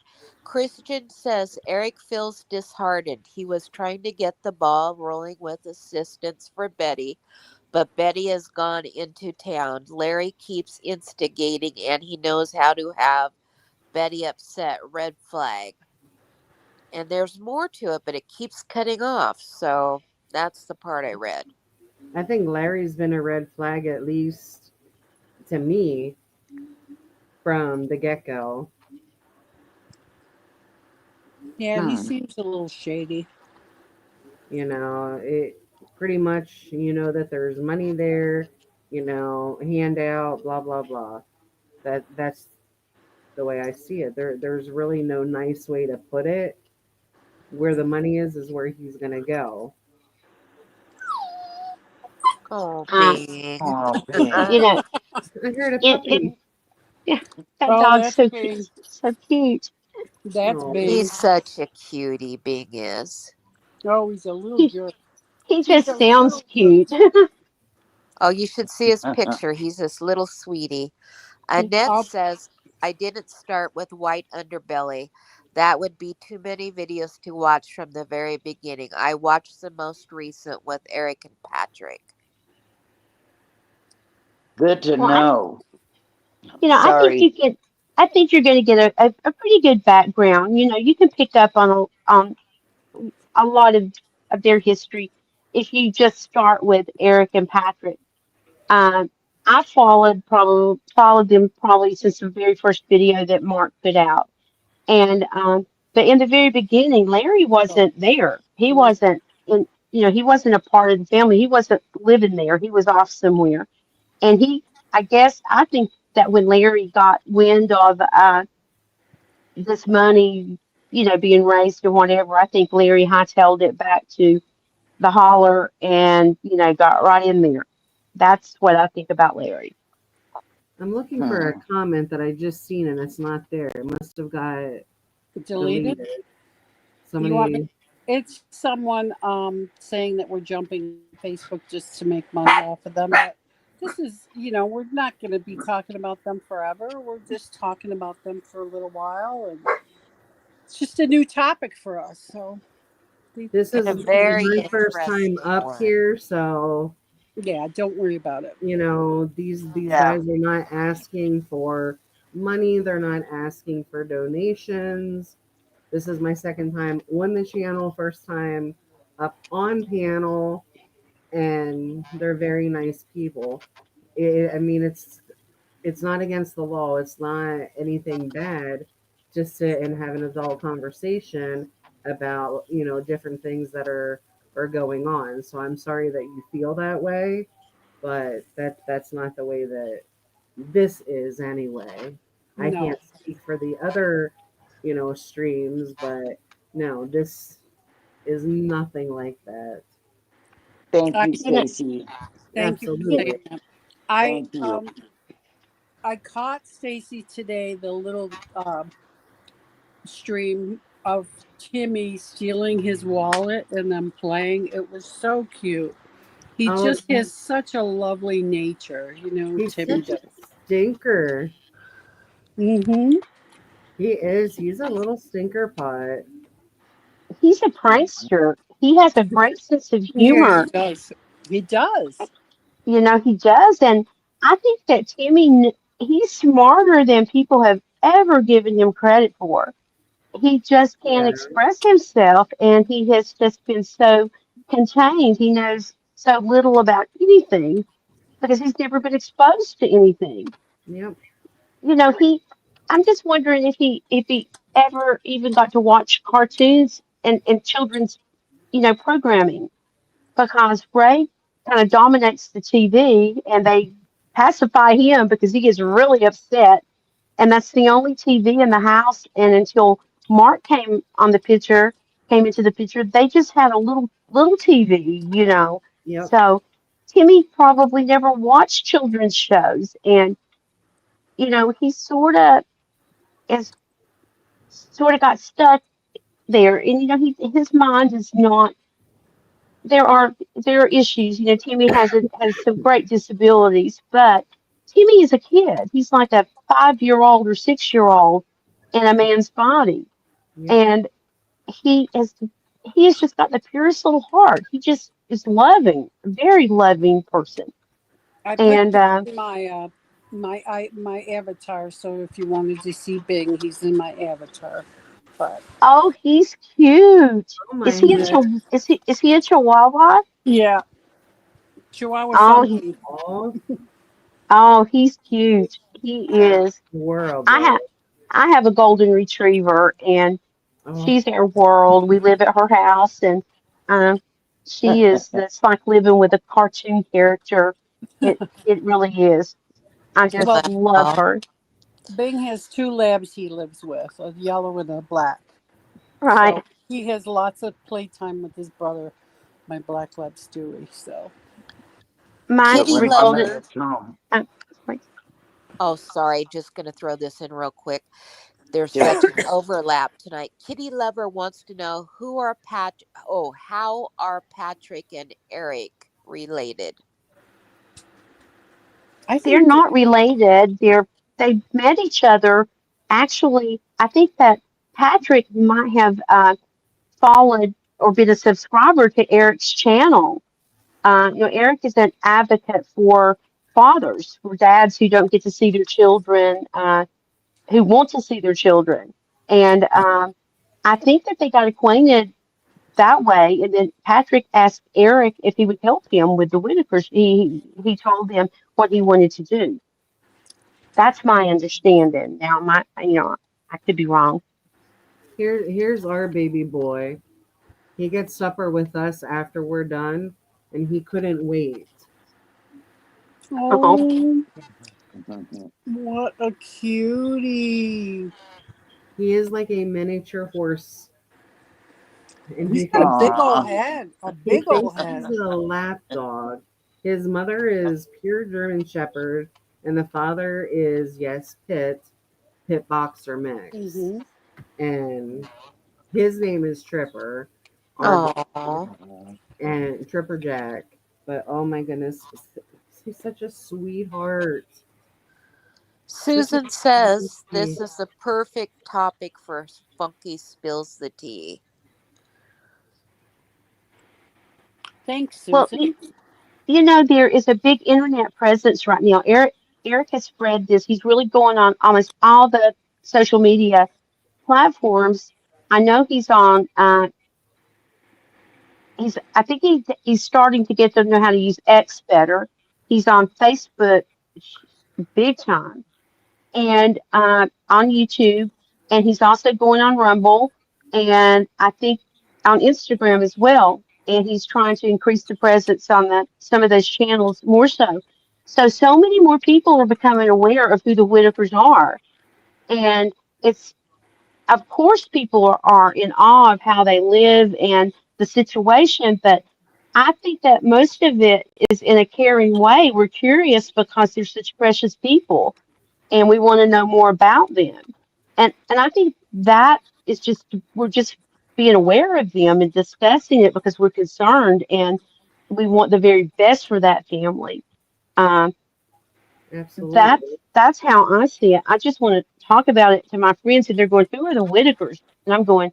Speaker 2: Christian says Eric feels disheartened. He was trying to get the ball rolling with assistance for Betty, but Betty has gone into town. Larry keeps instigating and he knows how to have Betty upset. Red flag. And there's more to it, but it keeps cutting off. So that's the part I read.
Speaker 5: I think Larry's been a red flag, at least to me, from the get go.
Speaker 6: Yeah, he
Speaker 3: Hmm.
Speaker 6: seems a little shady.
Speaker 5: It pretty much, that there's money there, handout, blah blah blah. That's the way I see it. There's really no nice way to put it. Where the money is where he's gonna go.
Speaker 2: Oh,
Speaker 4: Uh,
Speaker 2: Bing.
Speaker 3: Oh,
Speaker 4: you
Speaker 3: Bing.
Speaker 4: know,
Speaker 5: I heard a
Speaker 4: it
Speaker 5: puppy.
Speaker 4: yeah, that
Speaker 6: Oh,
Speaker 4: dog's
Speaker 6: that's
Speaker 4: so
Speaker 6: Bing.
Speaker 4: so cute.
Speaker 6: That's
Speaker 5: Oh,
Speaker 2: He's
Speaker 6: Bing.
Speaker 2: such a cutie, Bing is.
Speaker 6: Oh, he's a little
Speaker 4: He
Speaker 6: jerk.
Speaker 4: he
Speaker 6: He's
Speaker 4: just
Speaker 6: a
Speaker 4: sounds
Speaker 6: little jerk.
Speaker 4: cute.
Speaker 2: Oh, you should see his picture. He's this little sweetie. Annette
Speaker 6: I'll,
Speaker 2: says, I didn't start with white underbelly. That would be too many videos to watch from the very beginning. I watched the most recent with Eric and Patrick.
Speaker 3: Good to
Speaker 4: Well,
Speaker 3: know.
Speaker 4: I think
Speaker 3: Sorry.
Speaker 4: I think you're going to get a pretty good background. You can pick up on a lot of their history if you just start with Eric and Patrick. Um, I followed them probably since the very first video that Mark put out, and but in the very beginning, Larry wasn't there. He wasn't he wasn't a part of the family. He wasn't living there. He was off somewhere, and I guess I think that when Larry got wind of this money being raised and whatever. I think Larry hightailed it back to the holler and, got right in there. That's what I think about Larry.
Speaker 5: I'm looking for a
Speaker 3: Hmm.
Speaker 5: comment that I just seen and it's not there. It must have got
Speaker 6: Deleted.
Speaker 5: deleted.
Speaker 6: You want me?
Speaker 5: Somebody.
Speaker 6: It's someone saying that we're jumping Facebook just to make money off of them. But this is, we're not going to be talking about them forever. We're just talking about them for a little while, and it's just a new topic for us. So,
Speaker 5: This
Speaker 2: And a
Speaker 5: is
Speaker 2: very
Speaker 5: my first time
Speaker 2: interesting
Speaker 5: up
Speaker 2: one.
Speaker 5: here, so
Speaker 6: yeah, don't worry about it.
Speaker 5: these
Speaker 3: Yeah.
Speaker 5: guys are not asking for money. They're not asking for donations. This is my second time on the channel, first time up on panel, and they're very nice people. I mean, it's not against the law. It's not anything bad. Just sit and have an adult conversation about different things that are going on. So I'm sorry that you feel that way, but that's not the way that this is anyway. I
Speaker 6: No,
Speaker 5: can't speak for the other streams, but no, this is nothing like that.
Speaker 3: Thank
Speaker 6: I
Speaker 3: you,
Speaker 4: You know,
Speaker 3: Stacy.
Speaker 6: thank you for
Speaker 4: you,
Speaker 5: Absolutely.
Speaker 6: saying that. I
Speaker 3: Thank you.
Speaker 6: I caught Stacy today the little stream of Timmy stealing his wallet and them playing. It was so cute. He
Speaker 5: Oh,
Speaker 6: just has such a lovely nature,
Speaker 5: he's
Speaker 6: Timmy
Speaker 5: such a
Speaker 6: does.
Speaker 5: stinker.
Speaker 6: Mm-hmm.
Speaker 5: He is. He's a little stinker pot.
Speaker 4: he's a prankster. He has a great sense of
Speaker 6: Yeah, he
Speaker 4: humor.
Speaker 6: does. He does.
Speaker 4: He does. And I think that he's smarter than people have ever given him credit for. He just can't
Speaker 5: Yeah.
Speaker 4: express himself, and he has just been so contained. He knows so little about anything because he's never been exposed to anything.
Speaker 5: Yep.
Speaker 4: You know, he. I'm just wondering if he ever even got to watch cartoons and children's programming because Ray kind of dominates the TV and they pacify him because he gets really upset, and that's the only TV in the house. And until Mark came into the picture, they just had a little TV.
Speaker 5: Yep.
Speaker 4: So Timmy probably never watched children's shows, and he is sort of got stuck there, and his mind is not. There are issues. Timmy has some great disabilities, but Timmy is a kid. He's like a 5-year old or 6-year old in a man's body,
Speaker 5: Yep.
Speaker 4: and he is he has just got the purest little heart. He just is loving, a very loving person.
Speaker 6: I put
Speaker 4: And
Speaker 6: Bing in my avatar, so if you wanted to see Bing, he's in my avatar. But
Speaker 4: oh, he's cute.
Speaker 5: Oh
Speaker 4: Is
Speaker 5: my
Speaker 4: he a
Speaker 6: yeah,
Speaker 4: is he a Chihuahua?
Speaker 6: yeah, Chihuahua
Speaker 4: Oh, he
Speaker 6: something.
Speaker 5: god.
Speaker 4: oh he's cute. He is. I have
Speaker 5: Adorable.
Speaker 4: I have a golden retriever, and
Speaker 5: Oh,
Speaker 4: she's our world. We live at her house, and um, she is. It's like living with a cartoon character. It really is. I just
Speaker 6: Well,
Speaker 4: love
Speaker 2: Well,
Speaker 4: her.
Speaker 6: Bing has two labs he lives with, a yellow and a black.
Speaker 4: Right.
Speaker 6: So he has lots of playtime with his brother, my black lab Stewie. So
Speaker 4: My
Speaker 3: But
Speaker 2: kitty
Speaker 3: when Mama
Speaker 4: golden.
Speaker 2: lover.
Speaker 3: gets home,
Speaker 4: Uh, sorry.
Speaker 2: Oh, sorry. Just going to throw this in real quick. There's
Speaker 3: do
Speaker 2: such
Speaker 3: it.
Speaker 2: an overlap tonight. Kitty lover wants to know how are Patrick and Eric related?
Speaker 6: I
Speaker 4: They're
Speaker 6: think
Speaker 4: not related. They met each other. Actually, I think that Patrick might have followed or been a subscriber to Eric's channel. Eric is an advocate for fathers, for dads who don't get to see their children, who want to see their children. And I think that they got acquainted that way. And then Patrick asked Eric if he would help him with the Whitakers. He told them what he wanted to do. That's my understanding. Now, I could be wrong.
Speaker 5: here's our baby boy. He gets supper with us after we're done, and he couldn't wait.
Speaker 4: Oh,
Speaker 6: oh, what a cutie.
Speaker 5: He is like a miniature horse, and
Speaker 6: He's
Speaker 5: he
Speaker 6: got a
Speaker 5: thinks
Speaker 6: big old
Speaker 3: Aw.
Speaker 6: head. A
Speaker 5: he
Speaker 6: big old
Speaker 5: thinks
Speaker 6: head.
Speaker 5: he's a lap dog. His mother is pure German Shepherd, and the father is, yes, Pit Boxer mix.
Speaker 6: Mm-hmm.
Speaker 5: And his name is Tripper, our dog,
Speaker 2: Oh,
Speaker 5: and Tripper Jack. But oh my goodness, he's such a sweetheart. Such a
Speaker 2: Susan
Speaker 5: sweet
Speaker 2: says this
Speaker 5: baby.
Speaker 2: is the perfect topic for Funky Spills the Tea.
Speaker 6: Thanks,
Speaker 4: Well,
Speaker 6: Susan.
Speaker 4: there is a big internet presence right now. Eric has spread this. He's really going on almost all the social media platforms. I know he's on. I think he's starting to get to know how to use X better. He's on Facebook big time, and on YouTube, and he's also going on Rumble, and I think on Instagram as well. And he's trying to increase the presence on some of those channels more so. So many more people are becoming aware of who the Whitakers are, and it's of course people are in awe of how they live and the situation, but I think that most of it is in a caring way. We're curious because they're such precious people and we want to know more about them. And I think that is just we're just being aware of them and discussing it because we're concerned and we want the very best for that family. Um,
Speaker 5: Absolutely.
Speaker 4: that's how I see it. I just want to talk about it to my friends and they're going, who are the Whitakers? And I'm going,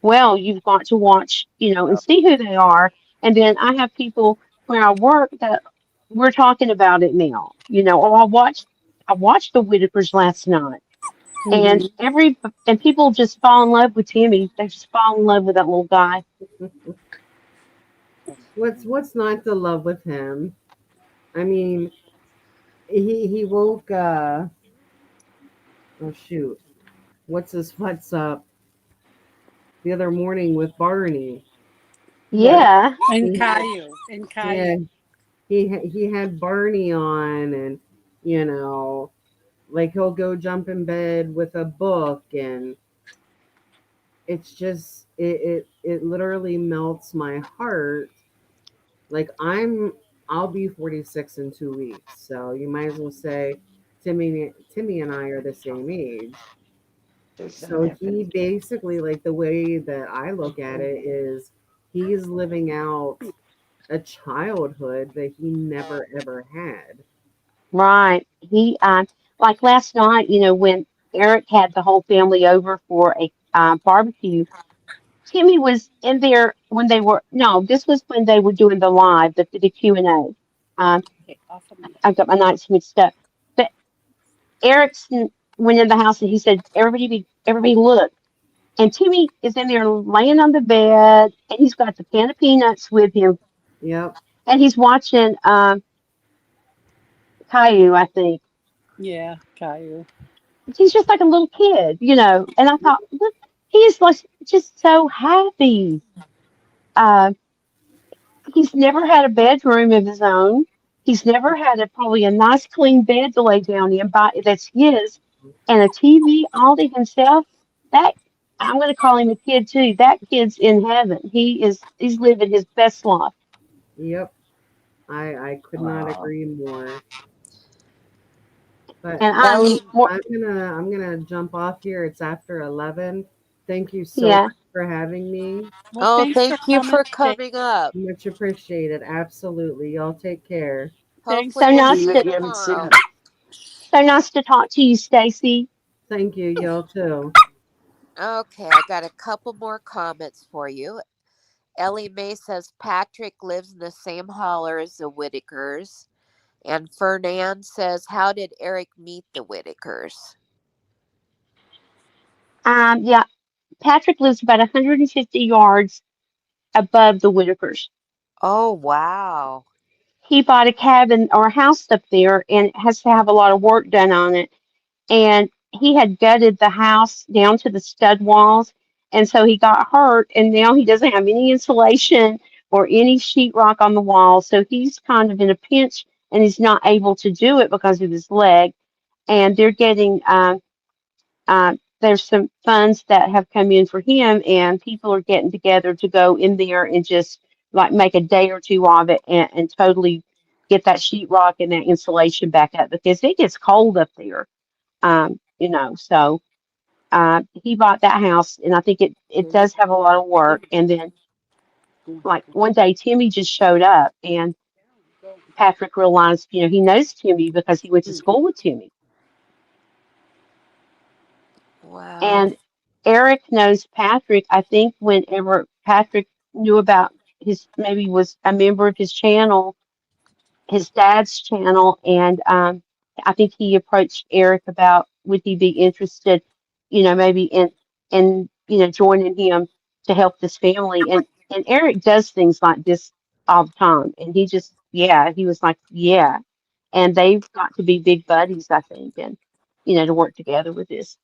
Speaker 4: well, you've got to watch, and see who they are. And then I have people where I work that we're talking about it now. Or I watched the Whitakers last night, and
Speaker 6: Mm-hmm.
Speaker 4: people just fall in love with Timmy. They just fall in love with that little guy.
Speaker 5: What's not to love with him? I mean, he woke oh shoot. What's up the other morning with Barney?
Speaker 6: Right.
Speaker 4: Yeah,
Speaker 6: And
Speaker 5: He had
Speaker 6: Caillou. And
Speaker 5: yeah,
Speaker 6: Caillou.
Speaker 5: he had Barney on, and you know, like he'll go jump in bed with a book, and it's just it literally melts my heart. Like I'll be 46 in 2 weeks, so you might as well say Timmy and I are the same age.
Speaker 3: There's an
Speaker 5: So he
Speaker 3: effing
Speaker 5: basically, like, the way that I look at it is he's living out a childhood that he never ever had.
Speaker 4: right. He like last night, when Eric had the whole family over for a barbecue. Timmy was in there when they were no, this was when they were doing the live, the Q&A.
Speaker 6: Okay, off of me.
Speaker 4: I've got my nights mixed up. But Erickson went in the house and he said, everybody look. And Timmy is in there laying on the bed and he's got the can of peanuts with him
Speaker 5: Yep,
Speaker 4: and he's watching Caillou, I think.
Speaker 6: Yeah, Caillou.
Speaker 4: He's just like a little kid. And I thought, look, he is like just so happy. Uh, he's never had a bedroom of his own. He's never had probably a nice clean bed to lay down in that's his, and a TV all to himself. That I'm going to call him a kid too. That kid's in heaven. He's living his best life.
Speaker 5: yep. I could not agree more. But
Speaker 4: And I'm
Speaker 2: Ellie,
Speaker 4: more
Speaker 5: I'm gonna jump off here. It's after 11. Thank you so
Speaker 4: yeah
Speaker 5: much for having me.
Speaker 6: Well,
Speaker 2: oh,
Speaker 6: thanks
Speaker 2: thank
Speaker 6: for
Speaker 2: you
Speaker 6: coming
Speaker 2: for
Speaker 6: today.
Speaker 2: coming up.
Speaker 5: Much appreciated. Absolutely. Y'all take care.
Speaker 6: Thanks,
Speaker 2: Hopefully,
Speaker 4: so
Speaker 2: we'll
Speaker 3: see
Speaker 4: nice
Speaker 3: you
Speaker 2: see you
Speaker 4: to
Speaker 3: again
Speaker 2: tomorrow.
Speaker 3: soon.
Speaker 4: so nice to talk to you, Stacy.
Speaker 5: Thank you. Y'all too.
Speaker 2: Okay, I got a couple more comments for you. Ellie Mae says Patrick lives in the same holler as the Whitakers. And Fernand says, how did Eric meet the Whitakers?
Speaker 4: Yeah, Patrick lives about 150 yards above the Whitakers.
Speaker 2: Oh, wow.
Speaker 4: He bought a cabin or a house up there and it has to have a lot of work done on it. And he had gutted the house down to the stud walls. And so he got hurt and now he doesn't have any insulation or any sheetrock on the wall. So he's kind of in a pinch and he's not able to do it because of his leg. And they're getting there's some funds that have come in for him, and people are getting together to go in there and just like make a day or two of it and totally get that sheetrock and that insulation back up because it gets cold up there. So he bought that house, and I think it does have a lot of work. And then like one day, Timmy just showed up, and Patrick realized, he knows Timmy because he went to school with Timmy.
Speaker 2: Wow.
Speaker 4: And Eric knows Patrick. I think whenever Patrick knew about maybe was a member of his channel, his dad's channel, and I think he approached Eric about would he be interested, maybe in joining him to help this family. And Eric does things like this all the time, and he was like, yeah, and they've got to be big buddies, I think, and to work together with this.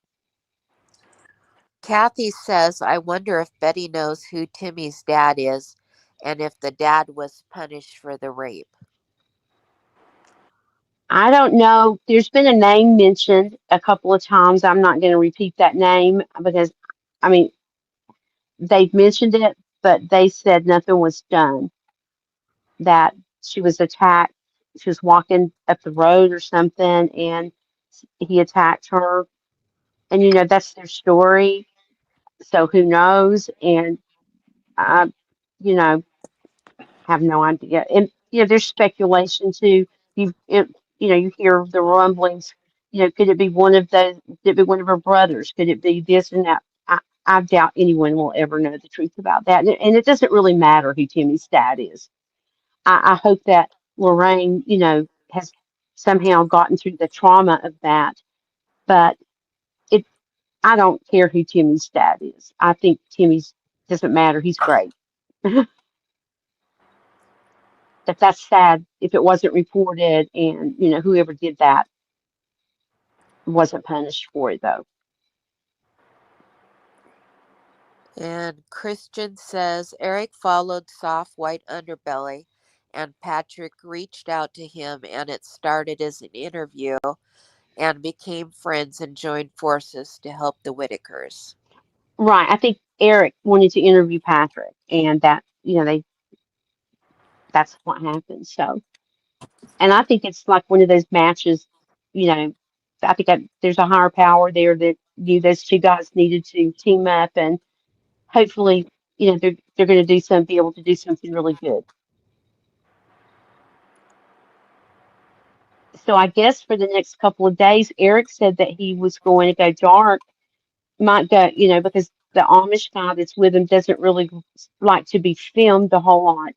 Speaker 2: Kathy says, I wonder if Betty knows who Timmy's dad is and if the dad was punished for the rape.
Speaker 4: I don't know. There's been a name mentioned a couple of times. I'm not going to repeat that name because, I mean, they've mentioned it, but they said nothing was done. That she was attacked. She was walking up the road or something, and he attacked her. And that's their story. So who knows? And I, you know, have no idea. And there's speculation too. You hear the rumblings. Could it be one of those? Could it be one of her brothers? Could it be this and that? I doubt anyone will ever know the truth about that. And it doesn't really matter who Timmy's dad is. I hope that Lorraine, has somehow gotten through the trauma of that. But it, I don't care who Timmy's dad is. I think Timmy's doesn't matter. He's great. That that's sad if it wasn't reported and whoever did that wasn't punished for it though.
Speaker 2: And Christian says Eric followed Soft White Underbelly and Patrick reached out to him and it started as an interview and became friends and joined forces to help the Whittakers.
Speaker 4: Right. I think Eric wanted to interview Patrick and that that's what happened. So, and I think it's like one of those matches, you know I think that there's a higher power there that those two guys needed to team up and hopefully they're going to be able to do something really good. So I guess for the next couple of days, Eric said that he was going to go dark, might go, because the Amish guy that's with him doesn't really like to be filmed a whole lot,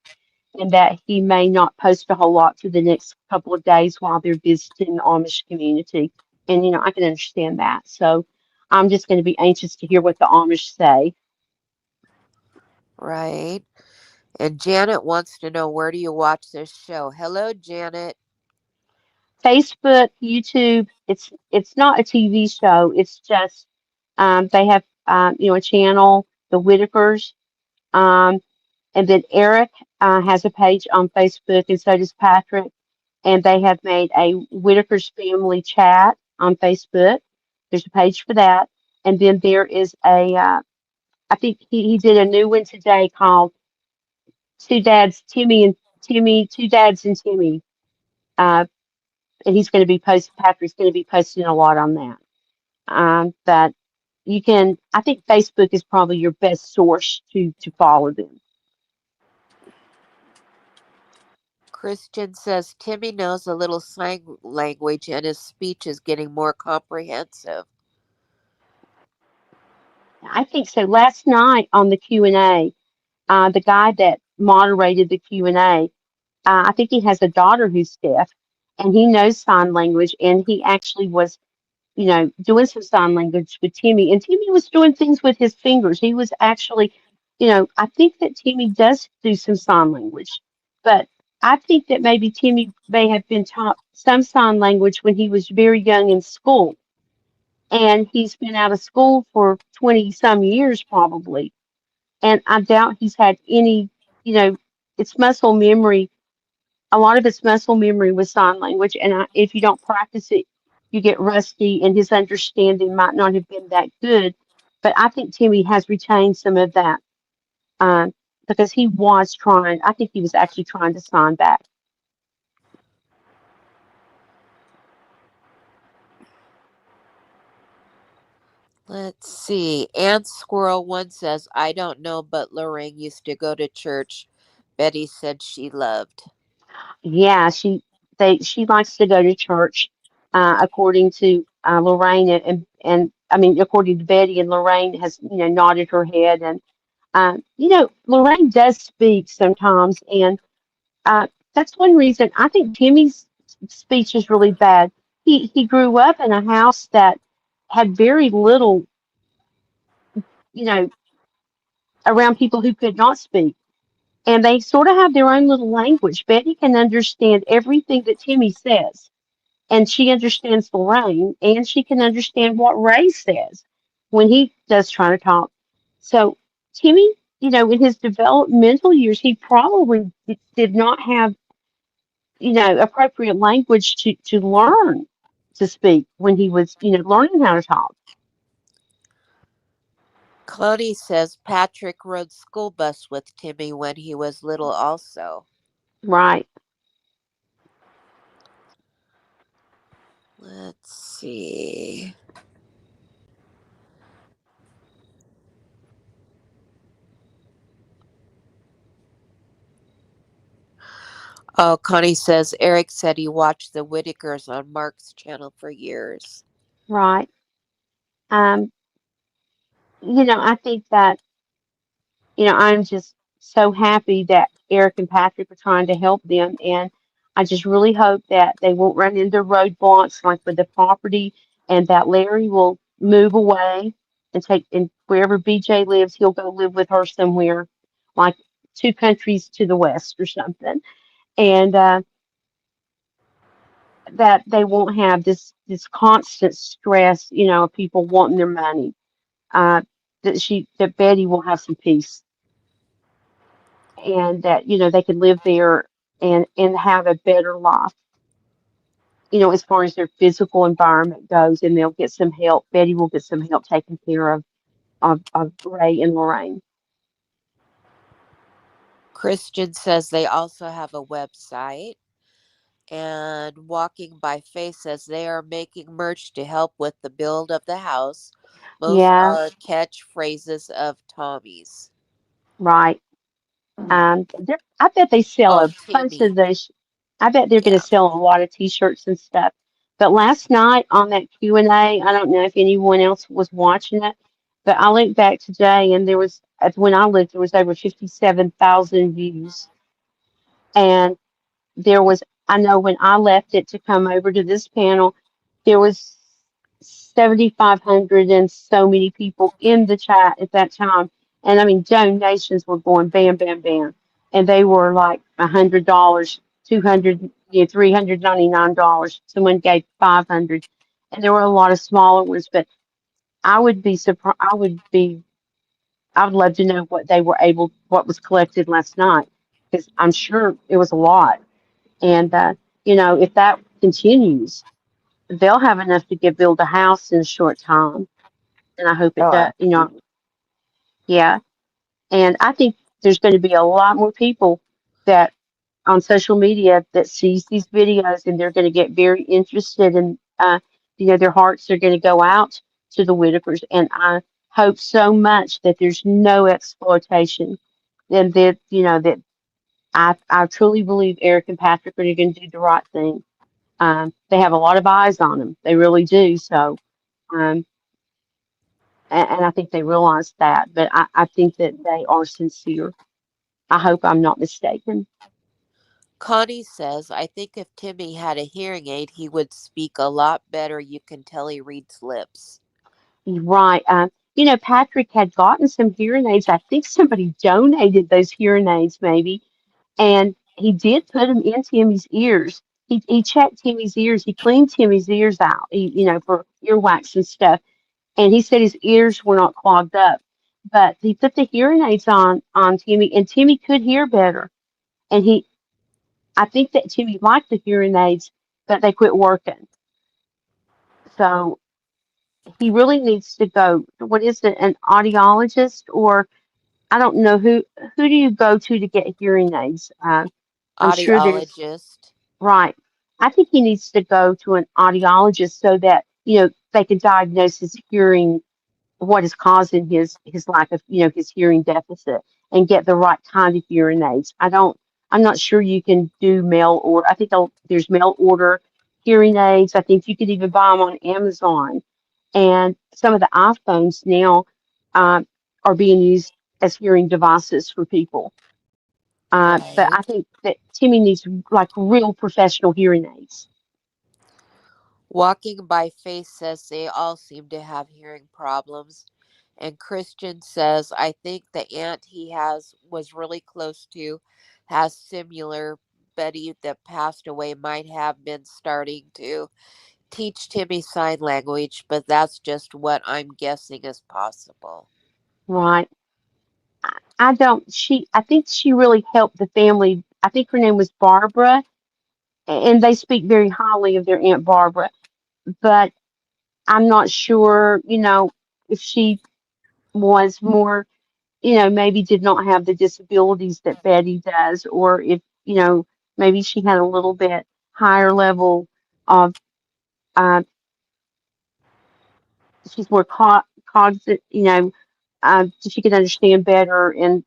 Speaker 4: and that he may not post a whole lot for the next couple of days while they're visiting the Amish community. And, I can understand that. So I'm just going to be anxious to hear what the Amish say.
Speaker 2: Right. And Janet wants to know, where do you watch this show? Hello, Janet.
Speaker 4: Facebook, YouTube. It's not a TV show. It's just they have a channel, the Whitakers, and then Eric has a page on Facebook, and so does Patrick. And they have made a Whitaker's family chat on Facebook. There's a page for that, and then there is I think he did a new one today called Two Dads, Timmy, Two Dads and Timmy. Uh, and he's going to be Patrick's going to be posting a lot on that. But I think Facebook is probably your best source to follow them.
Speaker 2: Christian says Timmy knows a little sign language and his speech is getting more comprehensive.
Speaker 4: I think so. Last night on the Q&A, the guy that moderated the Q&A, I think he has a daughter who's deaf, and he knows sign language, and he actually was doing some sign language with Timmy, and Timmy was doing things with his fingers. He was actually, I think that Timmy does do some sign language, but I think that maybe Timmy may have been taught some sign language when he was very young in school, and he's been out of school for 20 some years probably, and I doubt he's had any, it's muscle memory. A lot of it's muscle memory with sign language, and if you don't practice it, you get rusty and his understanding might not have been that good. But I think Timmy has retained some of that um, because he was trying. I think he was actually trying to sign back.
Speaker 2: Let's see. Aunt Squirrel one says, I don't know, but Lorraine used to go to church. Betty said she loved.
Speaker 4: Yeah, she likes to go to church, according to Lorraine and I mean according to Betty, and Lorraine has nodded her head, and Lorraine does speak sometimes, and that's one reason I think Timmy's speech is really bad. He grew up in a house that had very little, you know, around people who could not speak. And they sort of have their own little language. Betty can understand everything that Timmy says, and she understands Lorraine, and she can understand what Ray says when he does try to talk. So Timmy, in his developmental years, he probably did not have, appropriate language to learn to speak when he was, learning how to talk.
Speaker 2: Cloney says Patrick rode school bus with Timmy when he was little also.
Speaker 4: Right,
Speaker 2: Let's see. Oh, Connie says Eric said he watched the Whittakers on Mark's channel for years.
Speaker 4: right. Um, I think that I'm just so happy that Eric and Patrick are trying to help them. And I just really hope that they won't run into roadblocks like with the property, and that Larry will move away and and wherever BJ lives, he'll go live with her somewhere, like 2 countries to the west or something. And that they won't have this constant stress, of people wanting their money. Uh, that Betty will have some peace, and that they can live there and have a better life, as far as their physical environment goes, and they'll get some help. Betty will get some help taking care of Ray and Lorraine.
Speaker 2: Christian says they also have a website. And Walking by Faith says they are making merch to help with the build of the house. Most
Speaker 4: Yeah,
Speaker 2: are catchphrases of Tommy's.
Speaker 4: right. I bet they sell
Speaker 2: Oh,
Speaker 4: a bunch
Speaker 2: Timmy.
Speaker 4: of those. I bet they're going to
Speaker 2: Yeah.
Speaker 4: sell a lot of T-shirts and stuff. But last night on that Q&A, I don't know if anyone else was watching it, but I looked back today, and when I looked, there was over 57,000 views. And there was, I know when I left it to come over to this panel, there was 7,500 and so many people in the chat at that time. And I mean, donations were going bam, bam, bam. And they were like $100, 200, $399. Someone gave 500. And there were a lot of smaller ones, but I would be surprised. I would love to know what was collected last night, because I'm sure it was a lot. And, if that continues, they'll have enough to build a house in a short time. And I hope it
Speaker 3: Oh,
Speaker 4: does, yeah. And I think there's going to be a lot more people that on social media that sees these videos, and they're going to get very interested, and, their hearts are going to go out to the Whitakers. And I hope so much that there's no exploitation, and that I truly believe Eric and Patrick are going to do the right thing. They have a lot of eyes on them. They really do. So, um, and I think they realize that. But I think that they are sincere. I hope I'm not mistaken.
Speaker 2: Connie says, I think if Timmy had a hearing aid, he would speak a lot better. You can tell he reads lips.
Speaker 4: Right. Patrick had gotten some hearing aids. I think somebody donated those hearing aids, maybe, and he did put them in Timmy's ears. He checked Timmy's ears. He cleaned Timmy's ears out, for earwax and stuff. And he said his ears were not clogged up. But he put the hearing aids on Timmy, and Timmy could hear better. And I think that Timmy liked the hearing aids, but they quit working. So he really needs to go. What is it? An audiologist, or I don't know who do you go to get hearing aids? I'm sure there's
Speaker 2: Audiologist.
Speaker 4: right. I think he needs to go to an audiologist so that they can diagnose his hearing, what is causing his lack of his hearing deficit, and get the right kind of hearing aids. I'm not sure you can do mail order. I think there's mail order hearing aids. I think you could even buy them on Amazon, and some of the iPhones now um, are being used as hearing devices for people. But
Speaker 2: Right.
Speaker 4: I think that Timmy needs like real professional hearing aids.
Speaker 2: Walking by Faith says they all seem to have hearing problems. And Christian says, I think the aunt he has was really close to has similar. Betty that passed away might have been starting to teach Timmy sign language, but that's just what I'm guessing is possible.
Speaker 4: Right. I don't. I think she really helped the family. I think her name was Barbara, and they speak very highly of their Aunt Barbara. But I'm not sure, if she was more, maybe did not have the disabilities that Betty does, or if, maybe she had a little bit higher level of, uh, she's more cognizant, she could understand better and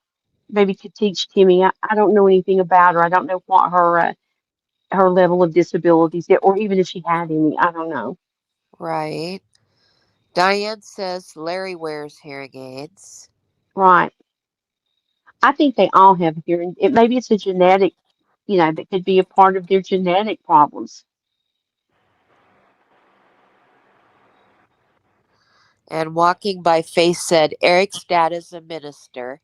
Speaker 4: maybe could teach Timmy. I don't know anything about her. I don't know what her level of disabilities, or even if she had any. I don't know.
Speaker 2: Right. Diane says Larry wears hearing aids.
Speaker 4: Right. I think they all have hearing. Maybe it's a genetic, that could be a part of their genetic problems.
Speaker 2: And Walking by Faith said Eric's dad is a minister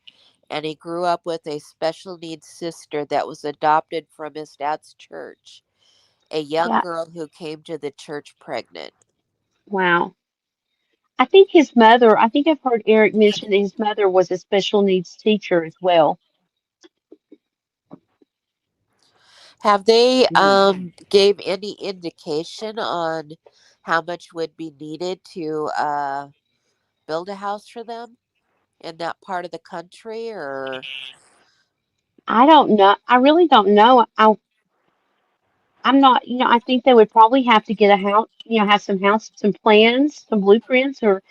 Speaker 2: and he grew up with a special needs sister that was adopted from his dad's church, a young
Speaker 4: Yeah.
Speaker 2: girl who came to the church pregnant.
Speaker 4: Wow. I think I've heard Eric mention that his mother was a special needs teacher as well.
Speaker 2: Have they
Speaker 3: Yeah.
Speaker 2: gave any indication on how much would be needed to build a house for them in that part of the country or
Speaker 4: I don't know. I really don't know. I'm not, I think they would probably have to get a house, have some plans, some blueprints, or,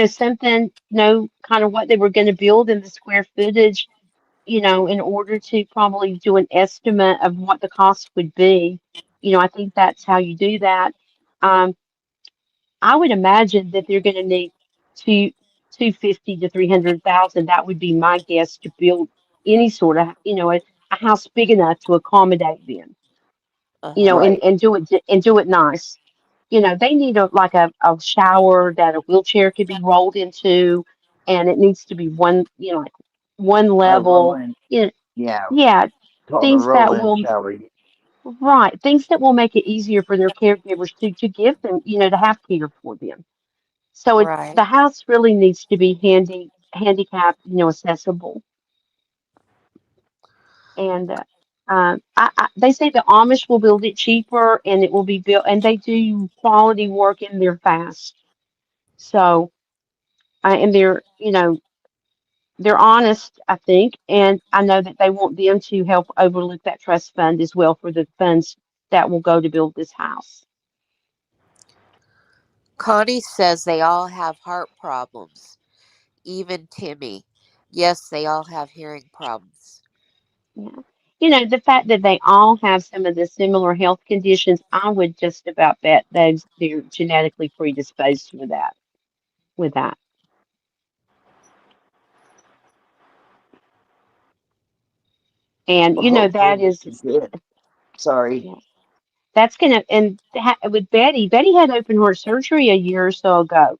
Speaker 4: something, know kind of what they were going to build in the square footage, in order to probably do an estimate of what the cost would be. I think that's how you do that. Um, I would imagine that they're going to need two 250 to 300,000. That would be my guess to build any sort of, a house big enough to accommodate them,
Speaker 2: uh-huh.
Speaker 3: Right.
Speaker 4: and do it nice. They need a shower that a wheelchair could be rolled into, and it needs to be one, like one
Speaker 3: A
Speaker 4: level.
Speaker 3: rolling,
Speaker 4: You know,
Speaker 3: yeah,
Speaker 4: yeah,
Speaker 3: called a
Speaker 4: things that
Speaker 3: roll-in
Speaker 4: will
Speaker 3: shower.
Speaker 4: right, things that will make it easier for their caregivers to give them, to have care for them. So
Speaker 2: Right.
Speaker 4: the house really needs to be handicap, accessible. And they say the Amish will build it cheaper, and it will be built, and they do quality work, and they're fast. So, and they're honest, I think, and I know that they want them to help overlook that trust fund as well for the funds that will go to build this house.
Speaker 2: Connie says they all have heart problems, even Timmy. Yes, they all have hearing problems.
Speaker 4: Yeah. The fact that they all have some of the similar health conditions, I would just about bet they're genetically predisposed with that. With that, and
Speaker 3: Well, hopefully
Speaker 4: that
Speaker 3: they
Speaker 4: is,
Speaker 3: can get. Sorry.
Speaker 4: yeah, that's gonna. And with Betty had open heart surgery a year or so ago.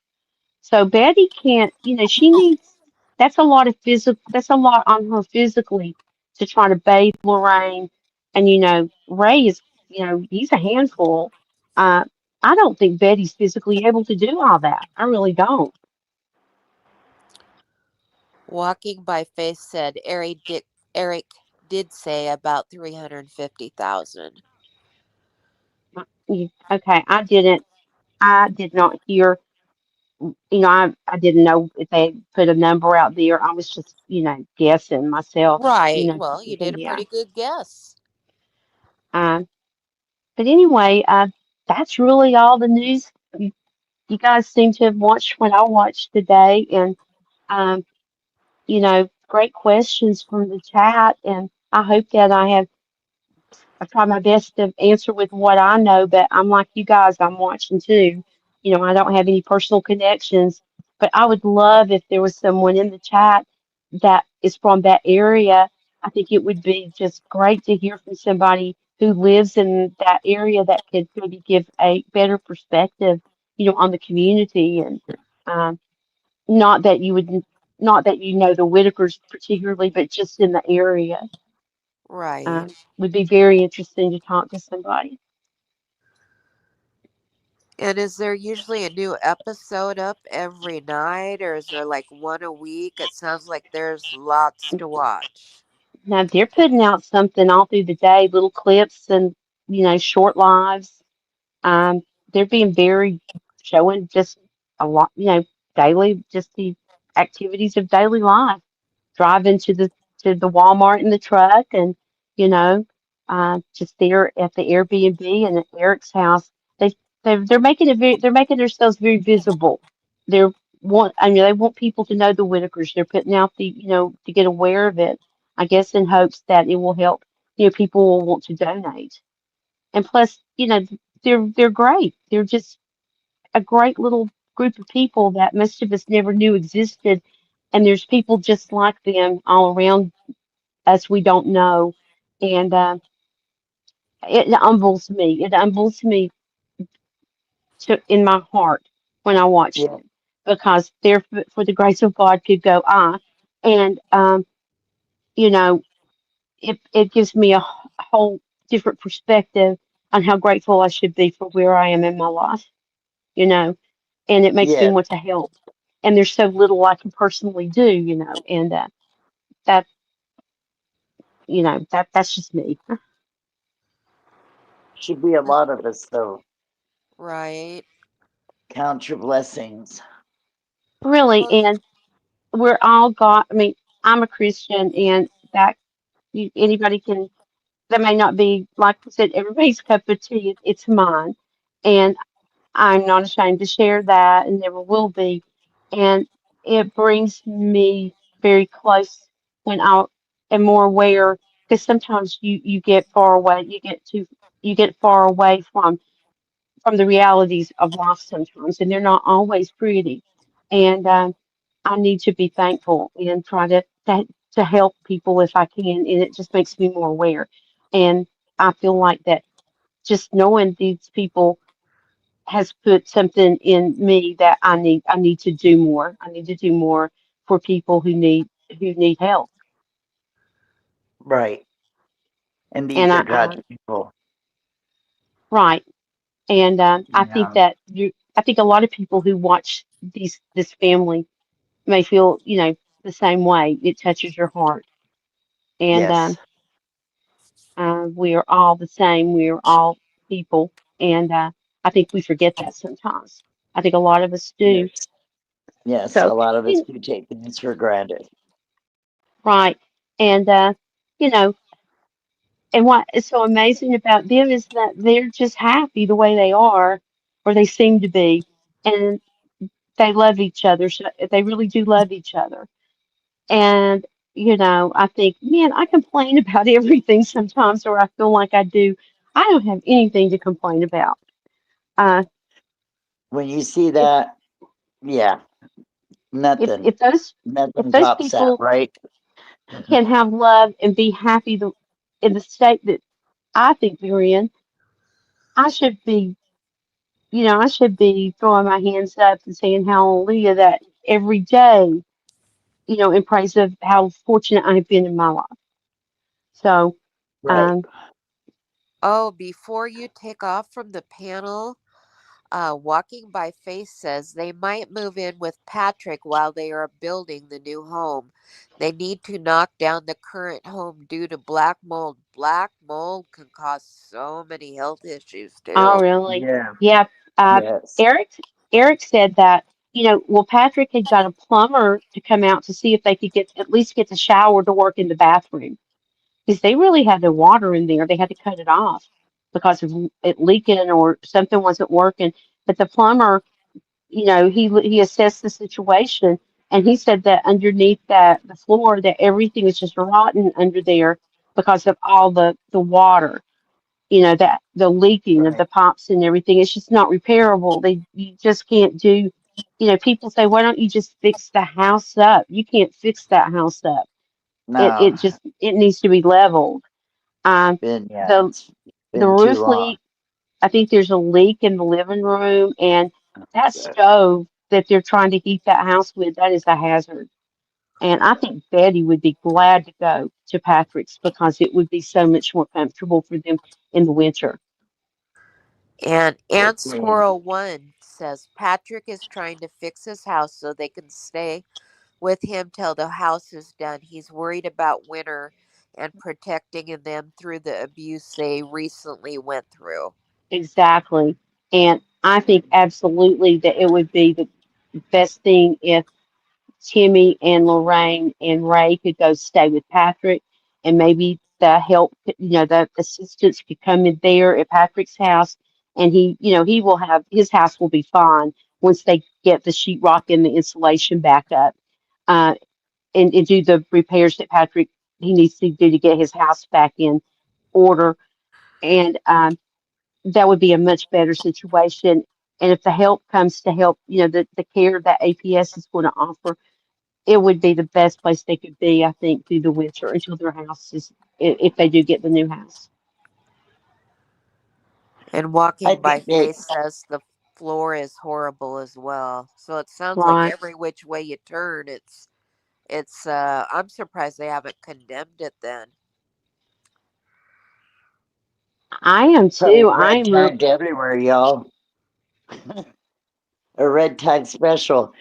Speaker 4: So Betty can't, she needs, that's a lot on her physically to try to bathe Lorraine. And, Ray is, he's a handful. Uh, I don't think Betty's physically able to do all that. I really don't.
Speaker 2: Walking by Faith said Eric did say about 350,000.
Speaker 4: Okay, I didn't. I did not hear, I didn't know if they put a number out there. I was just, guessing myself,
Speaker 2: Right. Well, you did
Speaker 4: thinking,
Speaker 2: a
Speaker 4: yeah.
Speaker 2: pretty good guess.
Speaker 4: Uh, but anyway, that's really all the news. You guys seem to have watched what I watched today, and um, great questions from the chat, and I hope that I try my best to answer with what I know, but I'm like you guys, I'm watching too. I don't have any personal connections, but I would love if there was someone in the chat that is from that area. I think it would be just great to hear from somebody who lives in that area that could maybe give a better perspective, on the community, and um, not that you would, not that the Whitakers particularly, but just in the area.
Speaker 2: Right.
Speaker 4: Would be very interesting to talk to somebody.
Speaker 2: And is there usually a new episode up every night, or is there like one a week? It sounds like there's lots to watch.
Speaker 4: Now they're putting out something all through the day, little clips and short lives. Um, they're being very showing just a lot, daily, just the activities of daily life. Driving to the Walmart in the truck, and you know just there at the Airbnb and at Eric's house. They're making they're making themselves very visible. They're they want people to know the Whitakers. They're putting out to get aware of it, I guess, in hopes that it will help, people will want to donate. And plus, they're great. They're just a great little group of people that most of us never knew existed, and there's people just like them all around us we don't know, and it humbles me. It humbles me in my heart when I watch
Speaker 3: Yeah,
Speaker 4: them, because there for the grace of God could go I, and you know it gives me a whole different perspective on how grateful I should be for where I am in my life. You know, and it makes me
Speaker 3: yeah.
Speaker 4: want to help. And there's so little I can personally do, and that that's just me,
Speaker 3: Should be a lot of us though.
Speaker 2: Right.
Speaker 3: Count your blessings.
Speaker 4: really.
Speaker 2: Well,
Speaker 4: And we're all God. I mean, I'm a Christian, and that anybody can. That may not be, like I said, everybody's cup of tea. It's mine, and I'm not ashamed to share that, and never will be. And it brings me very close when I am more aware, because sometimes you get far away, you get far away from the realities of life sometimes, and they're not always pretty. And I need to be thankful and try to help people if I can, and it just makes me more aware. And I feel like that just knowing these people has put something in me that I need to do more. I need to do more for people who need help.
Speaker 3: Right. And
Speaker 4: And
Speaker 3: these are God's people.
Speaker 4: right. And I think
Speaker 3: Yeah.
Speaker 4: that I think a lot of people who watch this family may feel, the same way. It touches your heart. And
Speaker 3: Yes.
Speaker 4: we are all the same. We are all people. And I think we forget that sometimes. I think a lot of us do.
Speaker 3: Yes. Yes. A
Speaker 4: So,
Speaker 3: lot of us
Speaker 4: you
Speaker 3: do take things for granted.
Speaker 4: right. And, you know, and what is so amazing about them is that they're just happy the way they are, or they seem to be. And they love each other. So they really do love each other. And, I think, man, I complain about everything sometimes, or I feel like I do. I don't have anything to complain about. Uh,
Speaker 3: When you see
Speaker 4: if
Speaker 3: that, yeah,
Speaker 4: if
Speaker 3: nothing.
Speaker 4: if those if
Speaker 3: Nothing
Speaker 4: those
Speaker 3: tops that,
Speaker 4: people
Speaker 3: right?
Speaker 4: can have love and be happy in the state that I think they're in, I should be, I should be throwing my hands up and saying hallelujah that every day, in praise of how fortunate I have been in my life. So,
Speaker 3: Right.
Speaker 4: um,
Speaker 2: oh, before you take off from the panel, Walking by Faith says they might move in with Patrick while they are building the new home. They need to knock down the current home due to black mold. Black mold can cause so many health issues
Speaker 4: oh
Speaker 2: too.
Speaker 4: really?
Speaker 3: Yeah.
Speaker 4: Yeah, Uh,
Speaker 3: Yes.
Speaker 4: Eric Eric said that, well, Patrick had got a plumber to come out to see if they could at least get the shower to work in the bathroom because they really had no water in there. They had to cut it off because of it leaking or something wasn't working. But the plumber, he assessed the situation and he said that underneath the floor that everything is just rotten under there because of all the water, that the leaking of
Speaker 3: Right.
Speaker 4: the pipes and everything. It's just not repairable. You just can't do. People say, why don't you just fix the house up? You can't fix that house up. It
Speaker 3: No,
Speaker 4: just it needs to be leveled. Um,
Speaker 3: been yeah,
Speaker 4: the
Speaker 3: it's
Speaker 4: the
Speaker 3: been too
Speaker 4: roof
Speaker 3: long.
Speaker 4: leak. I think there's a leak in the living room, and that
Speaker 3: But
Speaker 4: stove that they're trying to heat that house with, that is a hazard. And I think Betty would be glad to go to Patrick's because it would be so much more comfortable for them in the winter.
Speaker 2: And
Speaker 3: poor
Speaker 2: Ants
Speaker 3: thing.
Speaker 2: 401 says Patrick is trying to fix his house so they can stay with him till the house is done. He's worried about winter and protecting them through the abuse they recently went through.
Speaker 4: Exactly. And I think absolutely that it would be the best thing if Timmy and Lorraine and Ray could go stay with Patrick, and maybe the help, the assistants could come in there at Patrick's house, and he will have his house will be fine once they get the sheetrock and the insulation back up, uh, and do the repairs that Patrick he needs to do to get his house back in order, and that would be a much better situation. And if the help comes to help, the care that APS is going to offer, it would be the best place they could be, I think, through the winter until their house is, if they do get the new house.
Speaker 2: And
Speaker 3: I
Speaker 2: Walking by
Speaker 3: think they
Speaker 2: Faith says the floor is horrible as well. So it sounds like
Speaker 4: Right.
Speaker 2: every which way you turn, it's I'm surprised they haven't condemned it then.
Speaker 4: I am
Speaker 3: probably
Speaker 4: too. I
Speaker 3: red
Speaker 4: am real.
Speaker 3: tagged everywhere, y'all. A red tag special.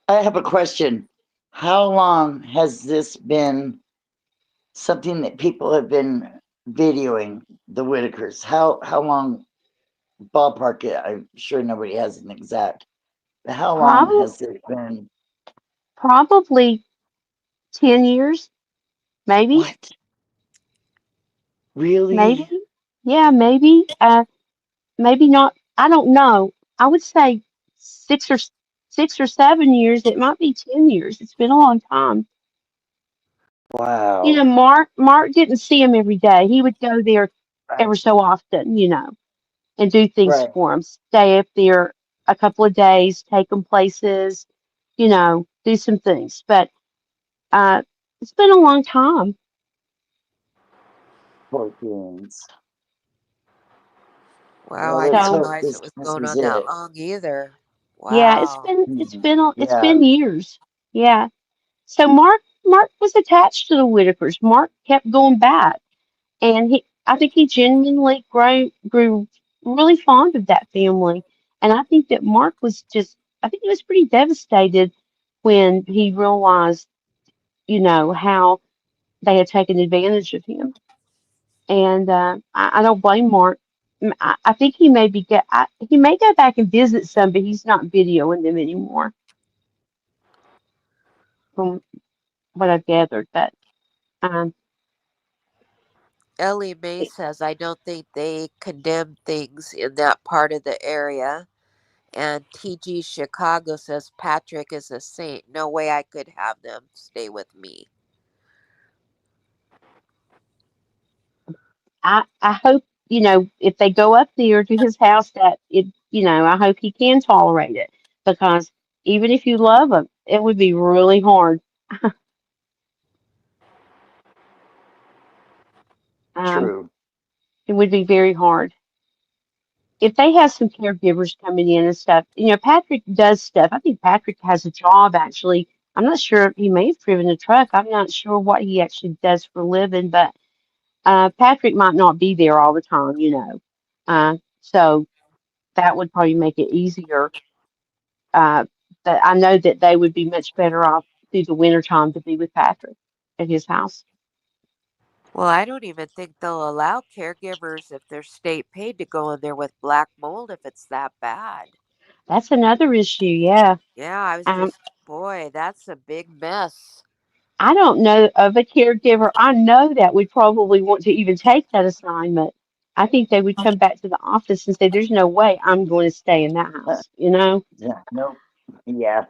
Speaker 3: I have a question. How long has this been something that people have been videoing the Whitakers? How long ballpark it? I'm sure nobody has an exact. But how long
Speaker 4: Probably,
Speaker 3: has it been?
Speaker 4: probably 10 years, maybe,
Speaker 3: What? Really?
Speaker 4: maybe. Yeah, maybe. Maybe not. I don't know. I would say 6 or 7 years. It might be 10 years. It's been a long time.
Speaker 3: Wow.
Speaker 4: Mark didn't see him every day. He would go there
Speaker 3: Right.
Speaker 4: ever so often, and do things
Speaker 3: Right.
Speaker 4: for him. Stay up there a couple of days, take them places, do some things. But it's been a long time.
Speaker 3: Poor things.
Speaker 2: Wow,
Speaker 3: Well,
Speaker 2: I
Speaker 3: let's
Speaker 2: didn't
Speaker 4: So
Speaker 3: hope
Speaker 2: realize it was
Speaker 3: this
Speaker 2: going
Speaker 3: is
Speaker 2: on that
Speaker 3: it.
Speaker 2: long either.
Speaker 4: yeah,
Speaker 2: Wow.
Speaker 4: it's
Speaker 3: Yeah.
Speaker 4: been years. Yeah. So Mark was attached to the Whitakers. Mark kept going back, and I think he genuinely grew really fond of that family. And I think that Mark was just I think he was pretty devastated when he realized, how they had taken advantage of him. And I don't blame Mark. I think he may go back and visit some, but he's not videoing them anymore, from what I've gathered. But um,
Speaker 2: Ellie Mae says, I don't think they condemn things in that part of the area. And TG Chicago says, Patrick is a saint. No way I could have them stay with me.
Speaker 4: I hope, if they go up there to his house, that I hope he can tolerate it, because even if you love him, it would be really hard. Um,
Speaker 3: True.
Speaker 4: it would be very hard. If they have some caregivers coming in and stuff, Patrick does stuff. I think Patrick has a job actually. I'm not sure, he may have driven a truck. I'm not sure what he actually does for a living, but Patrick might not be there all the time. So that would probably make it easier. Uh, but I know that they would be much better off through the winter time to be with Patrick at his house.
Speaker 2: Well, I don't even think they'll allow caregivers if they're state paid to go in there with black mold if it's that bad.
Speaker 4: That's another issue. Yeah.
Speaker 2: Yeah, I was
Speaker 4: Um,
Speaker 2: just, boy, that's a big mess.
Speaker 4: I don't know of a caregiver I know that would probably want to even take that assignment. I think they would come back to the office and say, "There's no way I'm going to stay in that house." You know.
Speaker 3: Yeah, nope. Yeah.